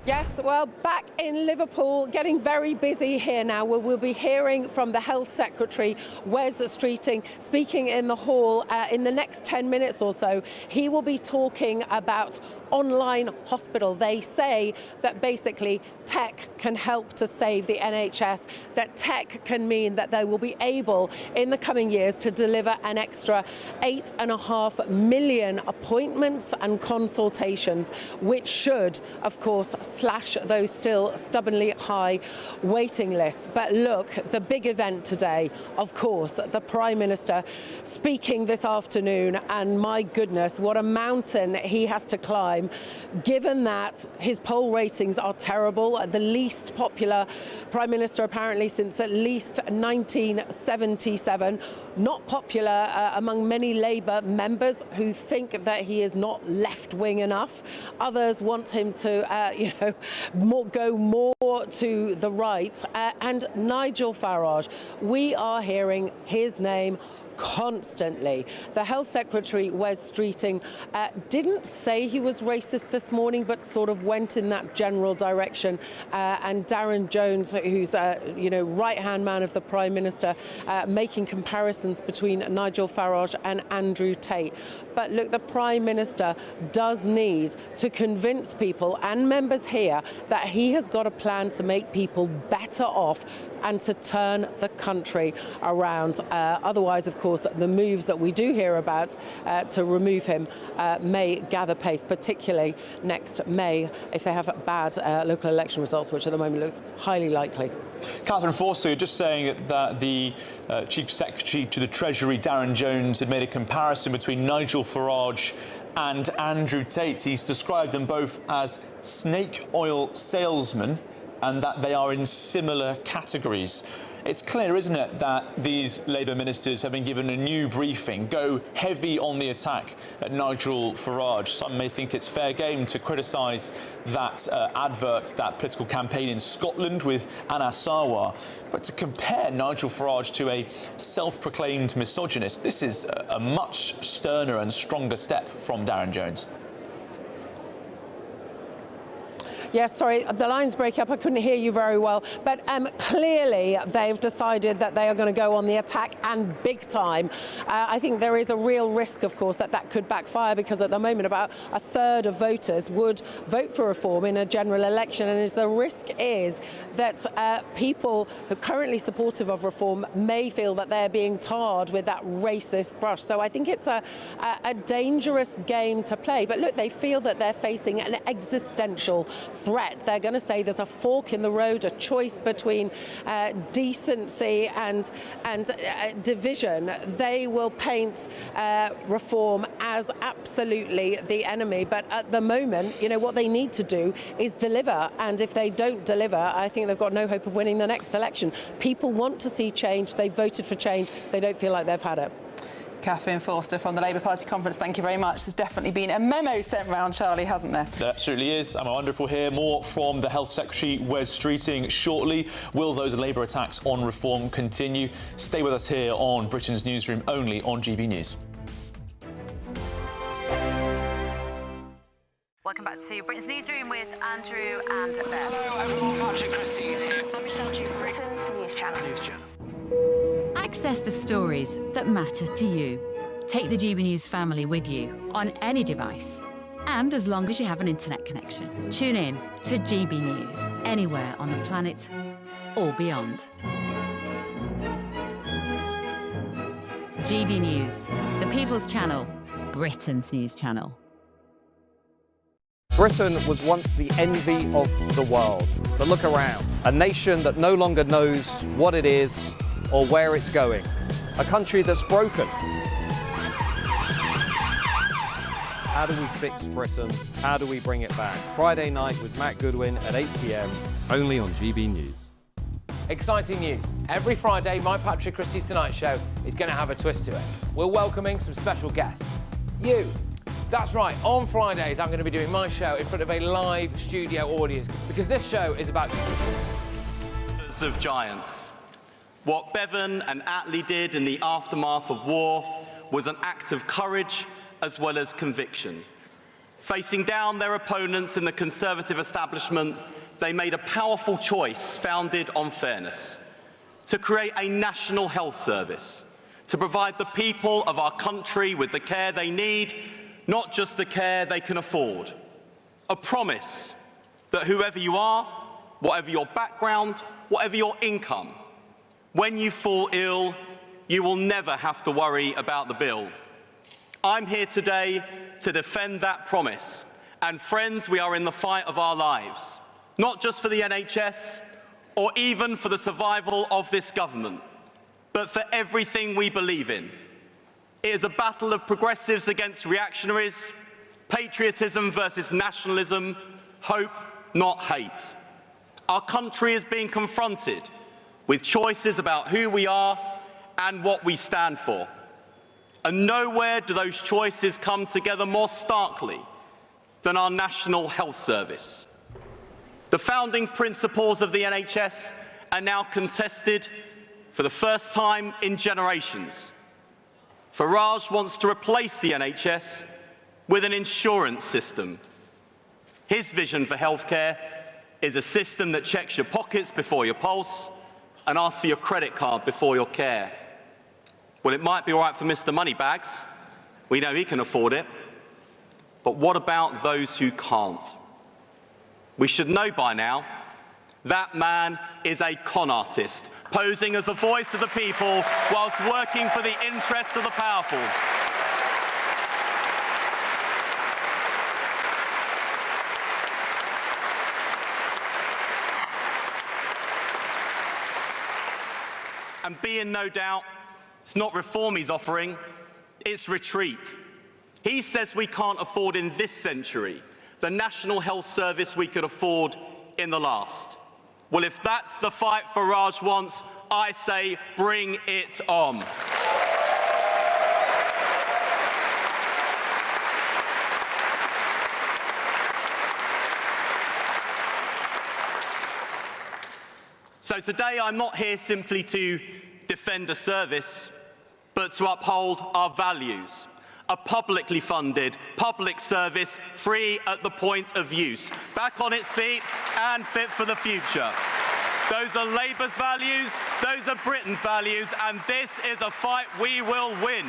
Yes, Well, back in Liverpool, getting very busy here now. We'll be hearing from the Health Secretary, Wes Streeting, speaking in the hall in the next 10 minutes or so. He will be talking about online hospital. They say that basically tech can help to save the NHS, that tech can mean that they will be able in the coming years to deliver an extra 8.5 million appointments and consultations, which should, of course, slash those still stubbornly high waiting lists. But look, the big event today, of course, the Prime Minister speaking this afternoon, and my goodness, what a mountain he has to climb, given that his poll ratings are terrible, the least popular Prime Minister apparently since at least 1977, not popular among many Labour members who think that he is not left-wing enough. Others want him to, go more to the right. And Nigel Farage, we are hearing his name constantly. The Health Secretary, Wes Streeting, didn't say he was racist this morning, but sort of went in that general direction. And Darren Jones, who's right-hand man of the Prime Minister, making comparisons between Nigel Farage and Andrew Tate. But look, the Prime Minister does need to convince people and members here that he has got a plan to make people better off and to turn the country around. Otherwise, of course, the moves that we do hear about to remove him may gather pace, particularly next May if they have bad local election results, which at the moment looks highly likely. Catherine Forster, just saying that the Chief Secretary to the Treasury, Darren Jones, had made a comparison between Nigel Farage and Andrew Tate. He's described them both as snake oil salesmen and that they are in similar categories. It's clear, isn't it, that these Labour ministers have been given a new briefing, go heavy on the attack at Nigel Farage. Some may think it's fair game to criticise that advert, that political campaign in Scotland with Anna Sawar. But to compare Nigel Farage to a self-proclaimed misogynist, this is a much sterner and stronger step from Darren Jones. Yes, sorry, the line's breaking up. I couldn't hear you very well. But clearly they've decided that they are going to go on the attack, and big time. I think there is a real risk, of course, that could backfire, because at the moment about a third of voters would vote for reform in a general election. And the risk is that people who are currently supportive of reform may feel that they're being tarred with that racist brush. So I think it's a dangerous game to play. But look, they feel that they're facing an existential threat. They're going to say there's a fork in the road, a choice between decency and division. They will paint reform as absolutely the enemy. But at the moment, what they need to do is deliver. And if they don't deliver, I think they've got no hope of winning the next election. People want to see change. They voted for change. They don't feel like they've had it. Catherine Forster from the Labour Party conference, thank you very much. There's definitely been a memo sent round, Charlie, hasn't there? There absolutely is. And I wonder if we'll hear more from the Health Secretary, Wes Streeting, shortly. Will those Labour attacks on reform continue? Stay with us here on Britain's Newsroom, only on GB News. Welcome back to Britain's Newsroom with Andrew and Beth. Hello everyone, Patrick Christie is here. I'm Michelle Duke, Britain's News Channel. News Channel. Access the stories that matter to you. Take the GB News family with you on any device. And as long as you have an internet connection. Tune in to GB News, anywhere on the planet or beyond. GB News, the People's Channel, Britain's News Channel. Britain was once the envy of the world. But look around. A nation that no longer knows what it is or where it's going. A country that's broken. How do we fix Britain? How do we bring it back? Friday night with Matt Goodwin at 8 p.m, only on GB News. Exciting news. Every Friday, my Patrick Christie's Tonight Show is going to have a twist to it. We're welcoming some special guests. You. That's right, on Fridays I'm going to be doing my show in front of a live studio audience, because this show is about of giants. What Bevan and Attlee did in the aftermath of war was an act of courage as well as conviction. Facing down their opponents in the Conservative establishment, they made a powerful choice founded on fairness to create a national health service, to provide the people of our country with the care they need, not just the care they can afford. A promise that whoever you are, whatever your background, whatever your income, when you fall ill, you will never have to worry about the bill. I'm here today to defend that promise. And friends, we are in the fight of our lives, not just for the NHS or even for the survival of this government, but for everything we believe in. It is a battle of progressives against reactionaries, patriotism versus nationalism, hope, not hate. Our country is being confronted with choices about who we are and what we stand for. And nowhere do those choices come together more starkly than our National Health Service. The founding principles of the NHS are now contested for the first time in generations. Farage wants to replace the NHS with an insurance system. His vision for healthcare is a system that checks your pockets before your pulse and asks for your credit card before your care. Well, it might be all right for Mr. Moneybags. We know he can afford it. But what about those who can't? We should know by now that man is a con artist, posing as the voice of the people whilst working for the interests of the powerful. And be in no doubt, it's not reform he's offering, it's retreat. He says we can't afford in this century the National Health Service we could afford in the last. Well, if that's the fight Farage wants, I say bring it on. So today I'm not here simply to defend a service, but to uphold our values. A publicly funded public service, free at the point of use, back on its feet and fit for the future. Those are Labour's values, those are Britain's values, and this is a fight we will win.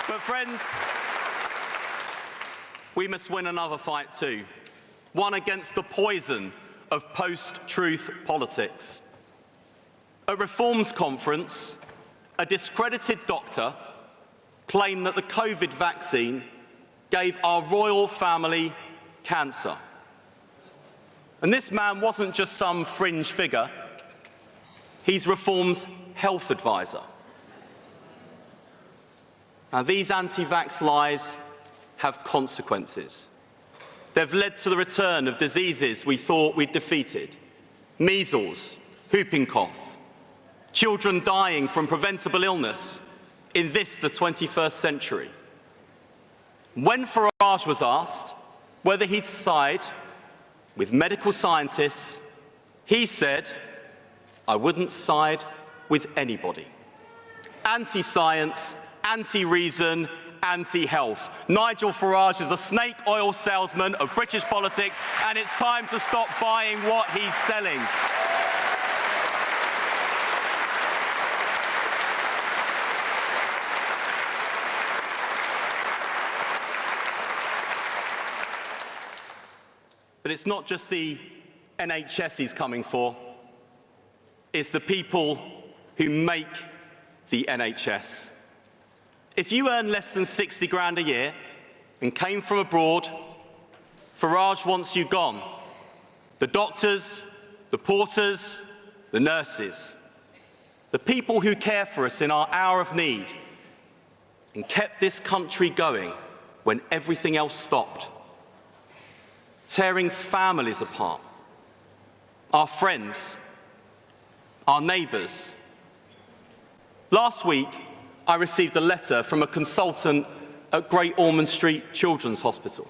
But friends, we must win another fight too, one against the poison of post-truth politics. At Reform's conference, a discredited doctor claimed that the COVID vaccine gave our royal family cancer. And this man wasn't just some fringe figure, he's Reform's health advisor. Now, these anti-vax lies have consequences. They've led to the return of diseases we thought we'd defeated. Measles, whooping cough, children dying from preventable illness in this, the 21st century. When Farage was asked whether he'd side with medical scientists, he said, "I wouldn't side with anybody." Anti-science, anti-reason, anti-health. Nigel Farage is a snake oil salesman of British politics, and it's time to stop buying what he's selling. But it's not just the NHS he's coming for, it's the people who make the NHS. If you earn less than 60 grand a year and came from abroad, Farage wants you gone. The doctors, the porters, the nurses, the people who care for us in our hour of need and kept this country going when everything else stopped, tearing families apart, our friends, our neighbours. Last week, I received a letter from a consultant at Great Ormond Street Children's Hospital.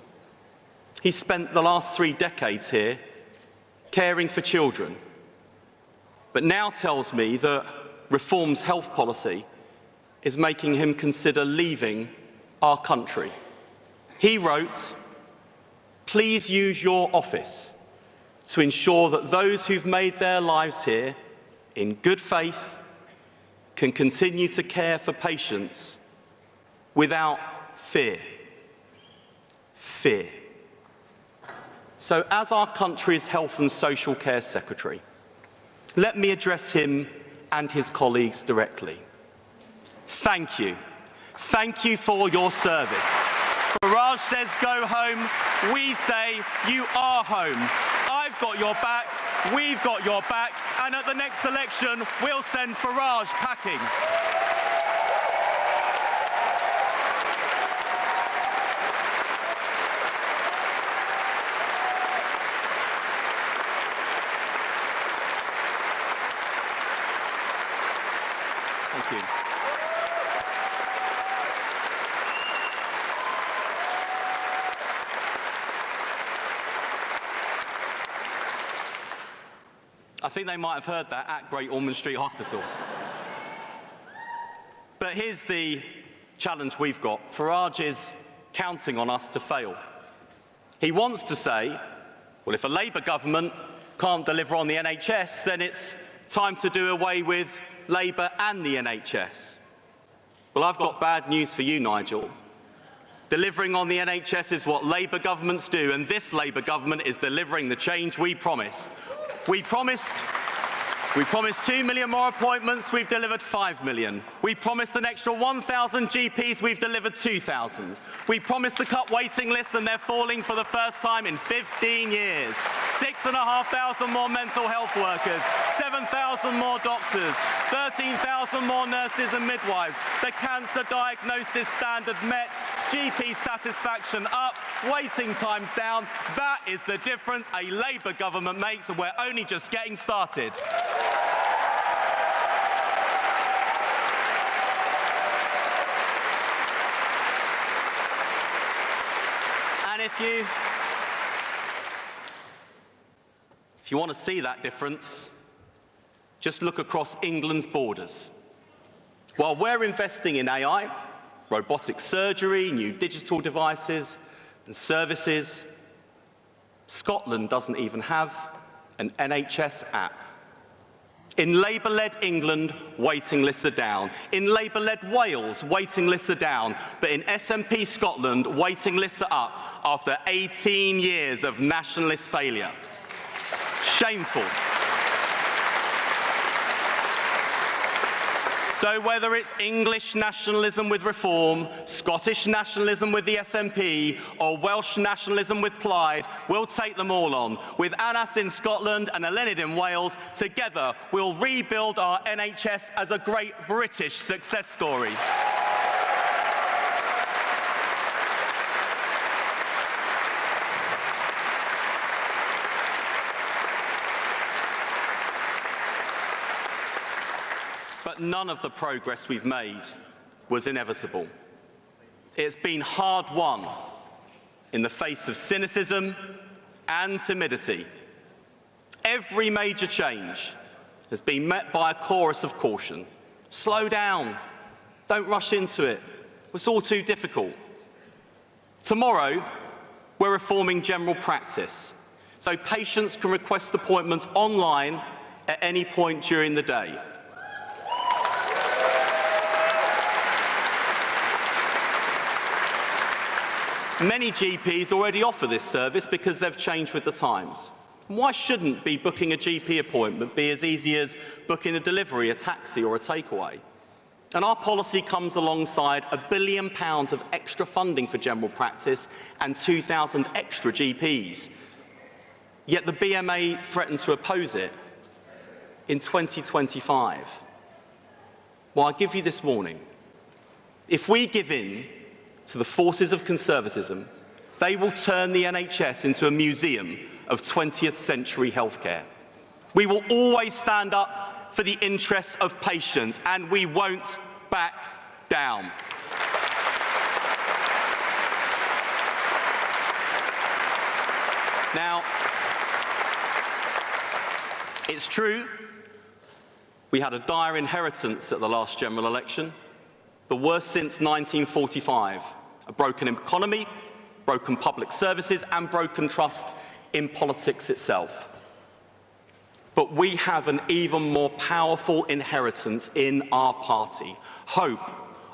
He spent the last 3 decades here caring for children, but now tells me that Reform's health policy is making him consider leaving our country. He wrote, "Please use your office to ensure that those who've made their lives here in good faith can continue to care for patients without fear." Fear. So as our country's Health and Social Care Secretary, let me address him and his colleagues directly. Thank you. Thank you for your service. Farage says go home. We say you are home. I've got your back. We've got your back. And at the next election, we'll send Farage packing. Thank you. I think they might have heard that at Great Ormond Street Hospital. But here's the challenge we've got. Farage is counting on us to fail. He wants to say, well, if a Labour government can't deliver on the NHS, then it's time to do away with Labour and the NHS. Well, I've got bad news for you, Nigel. Delivering on the NHS is what Labour governments do, and this Labour government is delivering the change we promised. We promised 2 million more appointments, we've delivered 5 million. We promised an extra 1,000 GPs, we've delivered 2,000. We promised to cut waiting lists and they're falling for the first time in 15 years. 6,500 more mental health workers, 7,000 more doctors, 13,000 more nurses and midwives. The cancer diagnosis standard met, GP satisfaction up, waiting times down. That is the difference a Labour government makes, and we're only just getting started. And if you want to see that difference, just look across England's borders. While we're investing in AI, robotic surgery, new digital devices and services, Scotland doesn't even have an NHS app. In Labour-led England, waiting lists are down. In Labour-led Wales, waiting lists are down. But in SNP Scotland, waiting lists are up after 18 years of nationalist failure. Shameful. So whether it's English nationalism with Reform, Scottish nationalism with the SNP, or Welsh nationalism with Plaid, we'll take them all on. With Anas in Scotland and Eluned in Wales, together we'll rebuild our NHS as a great British success story. But none of the progress we've made was inevitable. It's been hard won in the face of cynicism and timidity. Every major change has been met by a chorus of caution. Slow down. Don't rush into it. It's all too difficult. Tomorrow, we're reforming general practice, so patients can request appointments online at any point during the day. Many GPs already offer this service because they've changed with the times. Why shouldn't booking a GP appointment be as easy as booking a delivery, a taxi or a takeaway? And our policy comes alongside £1 billion of extra funding for general practice and 2,000 extra GPs. Yet the BMA threatened to oppose it in 2025. Well, I give you this warning. If we give in to the forces of conservatism, they will turn the NHS into a museum of 20th century healthcare. We will always stand up for the interests of patients, and we won't back down. Now, It's true, we had a dire inheritance at the last general election, the worst since 1945. A broken economy, broken public services, and broken trust in politics itself. But we have an even more powerful inheritance in our party. Hope,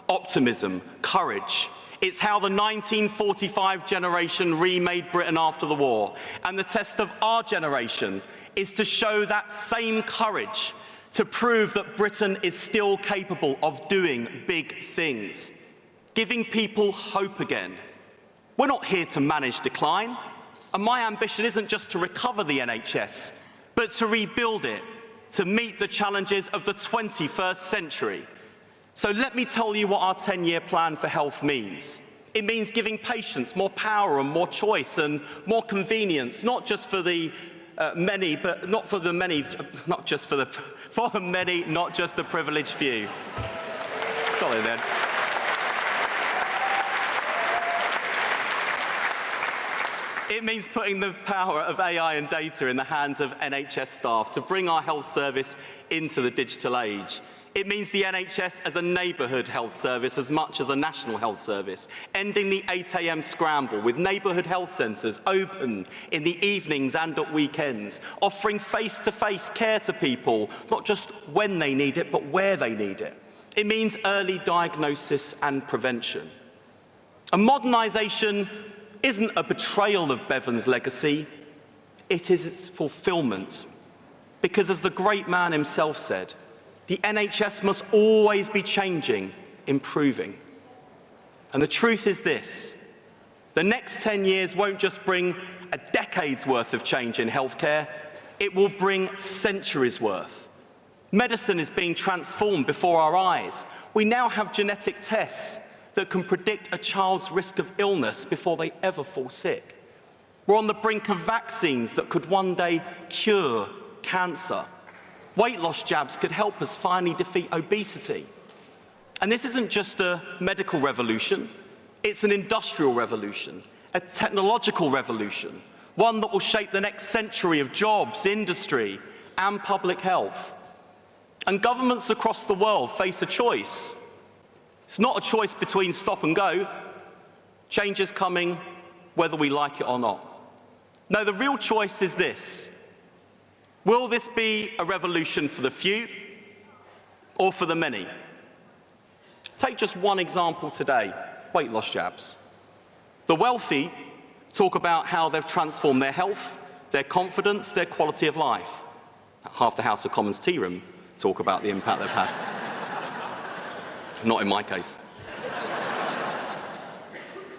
optimism, courage. It's how the 1945 generation remade Britain after the war. And the test of our generation is to show that same courage, to prove that Britain is still capable of doing big things, giving people hope again. We're not here to manage decline, and my ambition isn't just to recover the NHS, but to rebuild it, to meet the challenges of the 21st century. So let me tell you what our 10-year plan for health means. It means giving patients more power and more choice and more convenience, not just for the many, but not for the many, not just for the many, not just the privileged few. Got it then. It means putting the power of AI and data in the hands of NHS staff to bring our health service into the digital age. It means the NHS as a neighbourhood health service as much as a national health service, ending the 8 a.m. scramble with neighbourhood health centres open in the evenings and at weekends, offering face-to-face care to people, not just when they need it, but where they need it. It means early diagnosis and prevention. And modernisation isn't a betrayal of Bevan's legacy, it is its fulfilment. Because as the great man himself said, the NHS must always be changing, improving. And the truth is this, the next 10 years won't just bring a decade's worth of change in healthcare, it will bring centuries worth. Medicine is being transformed before our eyes. We now have genetic tests that can predict a child's risk of illness before they ever fall sick. We're on the brink of vaccines that could one day cure cancer. Weight loss jabs could help us finally defeat obesity. And this isn't just a medical revolution, it's an industrial revolution, a technological revolution, one that will shape the next century of jobs, industry, and public health. And governments across the world face a choice. It's not a choice between stop and go. Change is coming whether we like it or not. No, the real choice is this. Will this be a revolution for the few or for the many? Take just one example today, weight loss jabs. The wealthy talk about how they've transformed their health, their confidence, their quality of life. Half the House of Commons tea room talk about the impact they've had. Not in my case.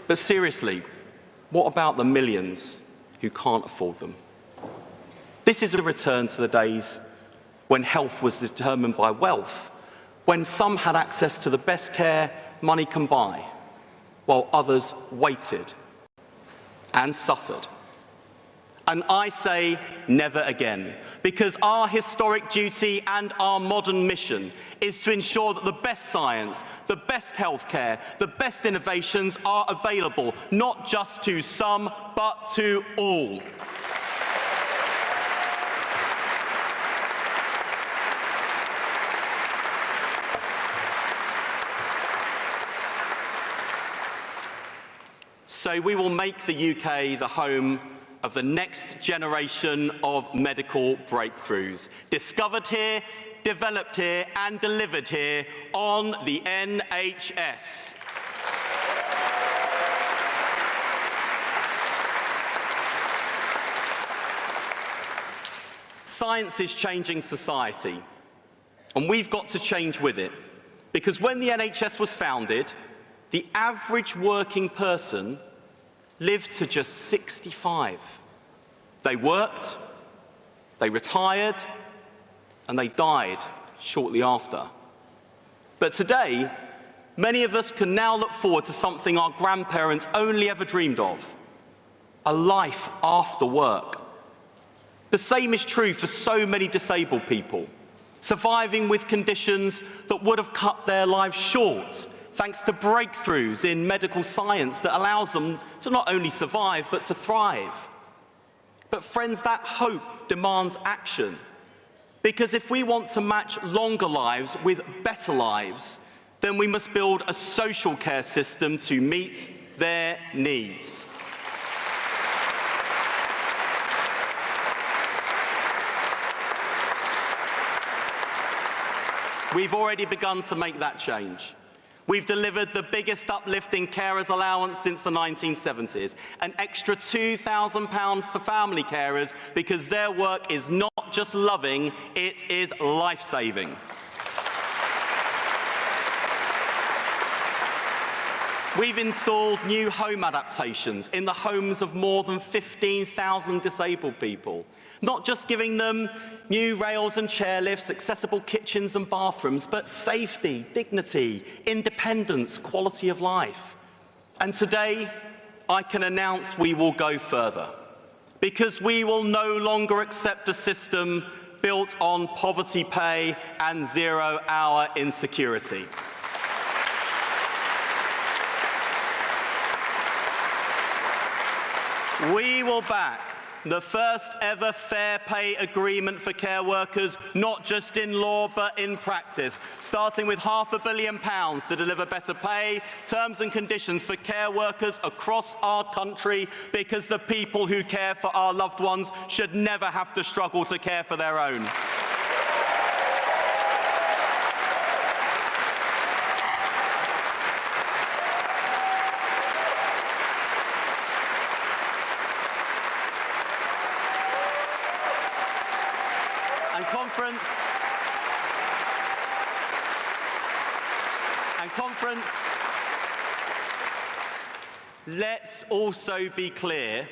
But seriously, what about the millions who can't afford them? This is a return to the days when health was determined by wealth, when some had access to the best care money can buy, while others waited and suffered. And I say never again, because our historic duty and our modern mission is to ensure that the best science, the best healthcare, the best innovations are available, not just to some, but to all. So we will make the UK the home of the next generation of medical breakthroughs, discovered here, developed here, and delivered here on the NHS. Science is changing society, and we've got to change with it, because when the NHS was founded, the average working person lived to just 65. They worked, they retired, and they died shortly after. But today, many of us can now look forward to something our grandparents only ever dreamed of: a life after work. The same is true for so many disabled people, surviving with conditions that would have cut their lives short, thanks to breakthroughs in medical science that allows them to not only survive, but to thrive. But friends, that hope demands action. Because if we want to match longer lives with better lives, then we must build a social care system to meet their needs. We've already begun to make that change. We've delivered the biggest uplift in carers allowance since the 1970s, an extra £2,000 for family carers because their work is not just loving, it is life-saving. We've installed new home adaptations in the homes of more than 15,000 disabled people, not just giving them new rails and chairlifts, accessible kitchens and bathrooms, but safety, dignity, independence, quality of life. And today, I can announce we will go further, because we will no longer accept a system built on poverty pay and zero-hour insecurity. We will back the first ever fair pay agreement for care workers, not just in law but in practice, starting with £500 million to deliver better pay, terms and conditions for care workers across our country, because the people who care for our loved ones should never have to struggle to care for their own. Conference, let's also be clear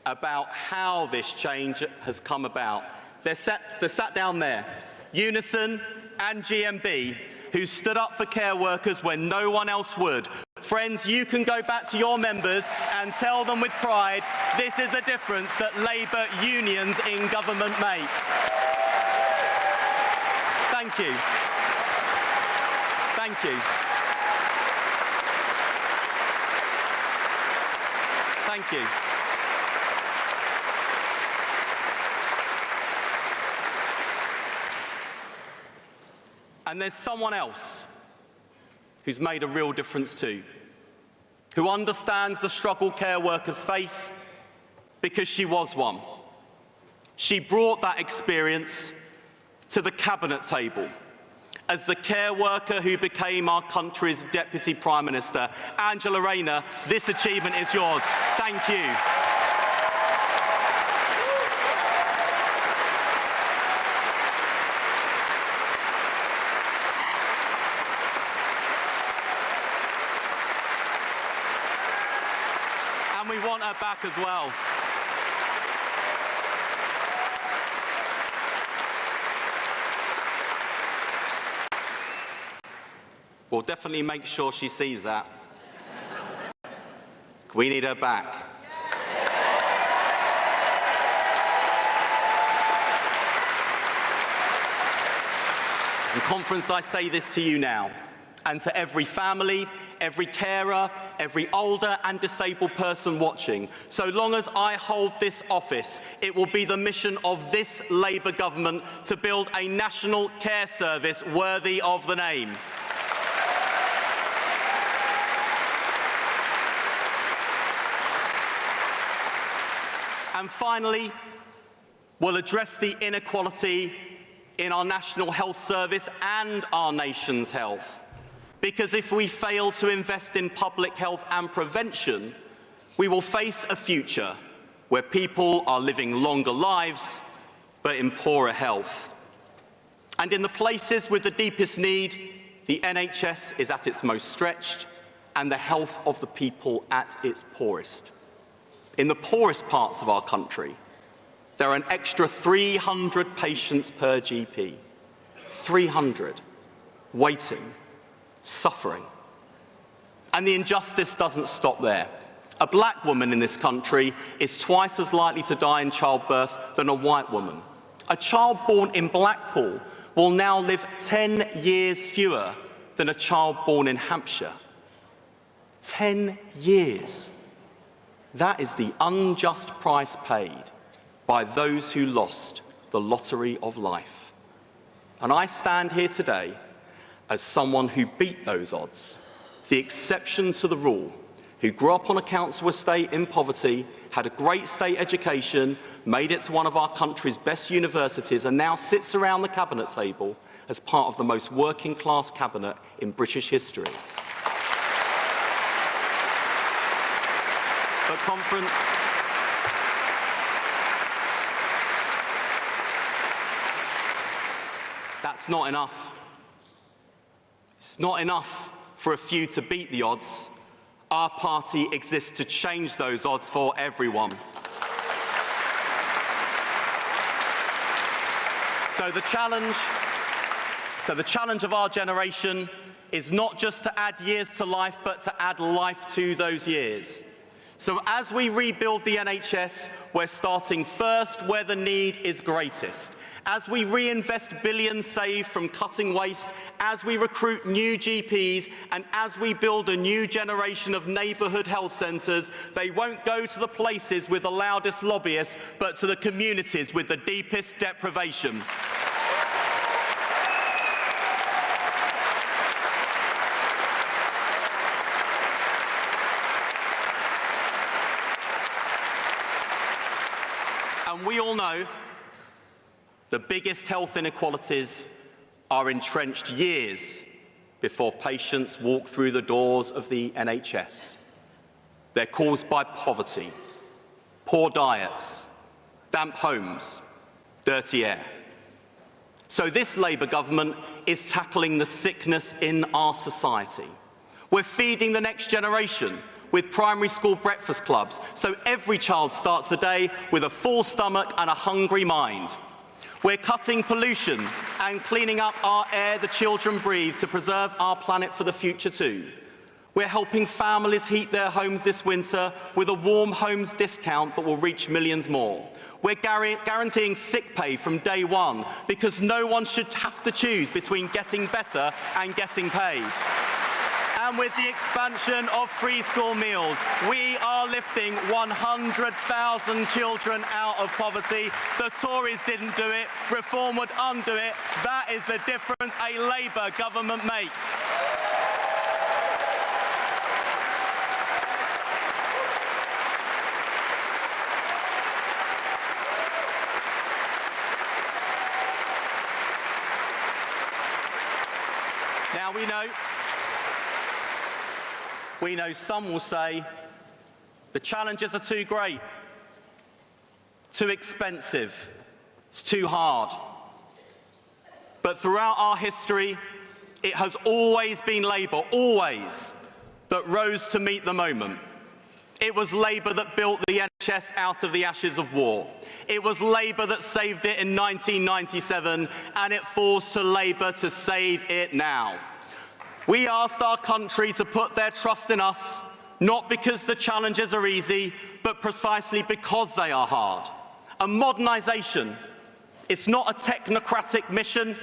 about how this change has come about. They're sat down there, Unison and GMB, who stood up for care workers when no one else would. Friends, you can go back to your members and tell them with pride, this is a difference that Labour unions in government make. Thank you. Thank you. Thank you. And there's someone else who's made a real difference too, who understands the struggle care workers face because she was one. She brought that experience to the cabinet table as the care worker who became our country's Deputy Prime Minister. Angela Rayner, this achievement is yours. Thank you. And we want her back as well. We'll definitely make sure she sees that. We need her back. In conference, I say this to you now, and to every family, every carer, every older and disabled person watching. So long as I hold this office, it will be the mission of this Labour government to build a national care service worthy of the name. And finally, we'll address the inequality in our National Health Service and our nation's health. Because if we fail to invest in public health and prevention, we will face a future where people are living longer lives, but in poorer health. And in the places with the deepest need, the NHS is at its most stretched, and the health of the people at its poorest. In the poorest parts of our country, there are an extra 300 patients per GP. 300. Waiting. Suffering. And the injustice doesn't stop there. A black woman in this country is twice as likely to die in childbirth than a white woman. A child born in Blackpool will now live 10 years fewer than a child born in Hampshire. 10 years. That is the unjust price paid by those who lost the lottery of life. And I stand here today as someone who beat those odds, the exception to the rule, who grew up on a council estate in poverty, had a great state education, made it to one of our country's best universities, and now sits around the cabinet table as part of the most working-class cabinet in British history. But conference, that's not enough. It's not enough for a few to beat the odds. Our party exists to change those odds for everyone. So the challenge of our generation is not just to add years to life, but to add life to those years. So as we rebuild the NHS, we're starting first where the need is greatest. As we reinvest billions saved from cutting waste, as we recruit new GPs, and as we build a new generation of neighbourhood health centres, they won't go to the places with the loudest lobbyists, but to the communities with the deepest deprivation. And we all know the biggest health inequalities are entrenched years before patients walk through the doors of the NHS. They're caused by poverty, poor diets, damp homes, dirty air. So this Labour government is tackling the sickness in our society. We're feeding the next generation with primary school breakfast clubs, so every child starts the day with a full stomach and a hungry mind. We're cutting pollution and cleaning up our air the children breathe to preserve our planet for the future too. We're helping families heat their homes this winter with a warm homes discount that will reach millions more. We're guaranteeing sick pay from day one because no one should have to choose between getting better and getting paid. And with the expansion of free school meals, we are lifting 100,000 children out of poverty. The Tories didn't do it. Reform would undo it. That is the difference a Labour government makes. Now we know some will say the challenges are too great, too expensive, it's too hard. But throughout our history, it has always been Labour, always, that rose to meet the moment. It was Labour that built the NHS out of the ashes of war. It was Labour that saved it in 1997, and it falls to Labour to save it now. We asked our country to put their trust in us, not because the challenges are easy, but precisely because they are hard. A modernisation, it's not a technocratic mission,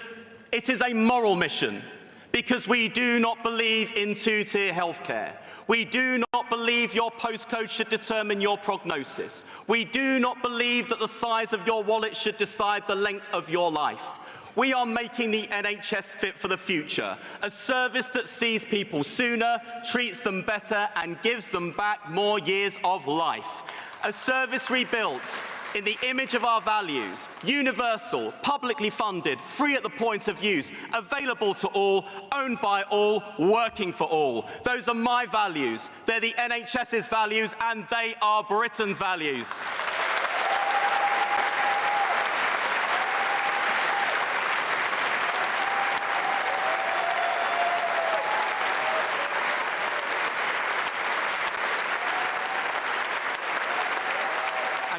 it is a moral mission, because we do not believe in two-tier healthcare. We do not believe your postcode should determine your prognosis. We do not believe that the size of your wallet should decide the length of your life. We are making the NHS fit for the future, a service that sees people sooner, treats them better, and gives them back more years of life. A service rebuilt in the image of our values, universal, publicly funded, free at the point of use, available to all, owned by all, working for all. Those are my values. They're the NHS's values, and they are Britain's values.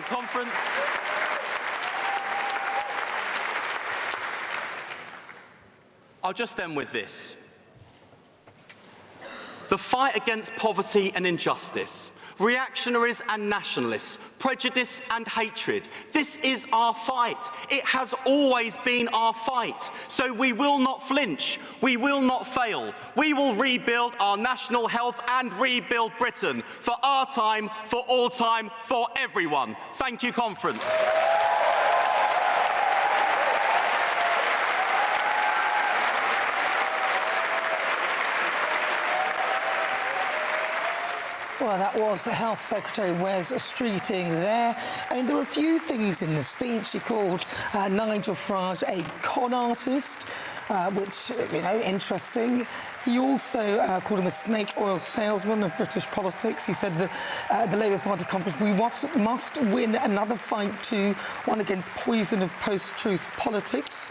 Conference. I'll just end with this. The fight against poverty and injustice, reactionaries and nationalists, prejudice and hatred. This is our fight. It has always been our fight. So we will not flinch. We will not fail. We will rebuild our national health and rebuild Britain for our time, for all time, for everyone. Thank you, conference. Well, that was Health Secretary Wes Streeting there. I mean, there were a few things in the speech. He called Nigel Farage a con artist, which, you know, interesting. He also called him a snake oil salesman of British politics. He said that the Labour Party conference, we must win another fight to one against poison of post-truth politics.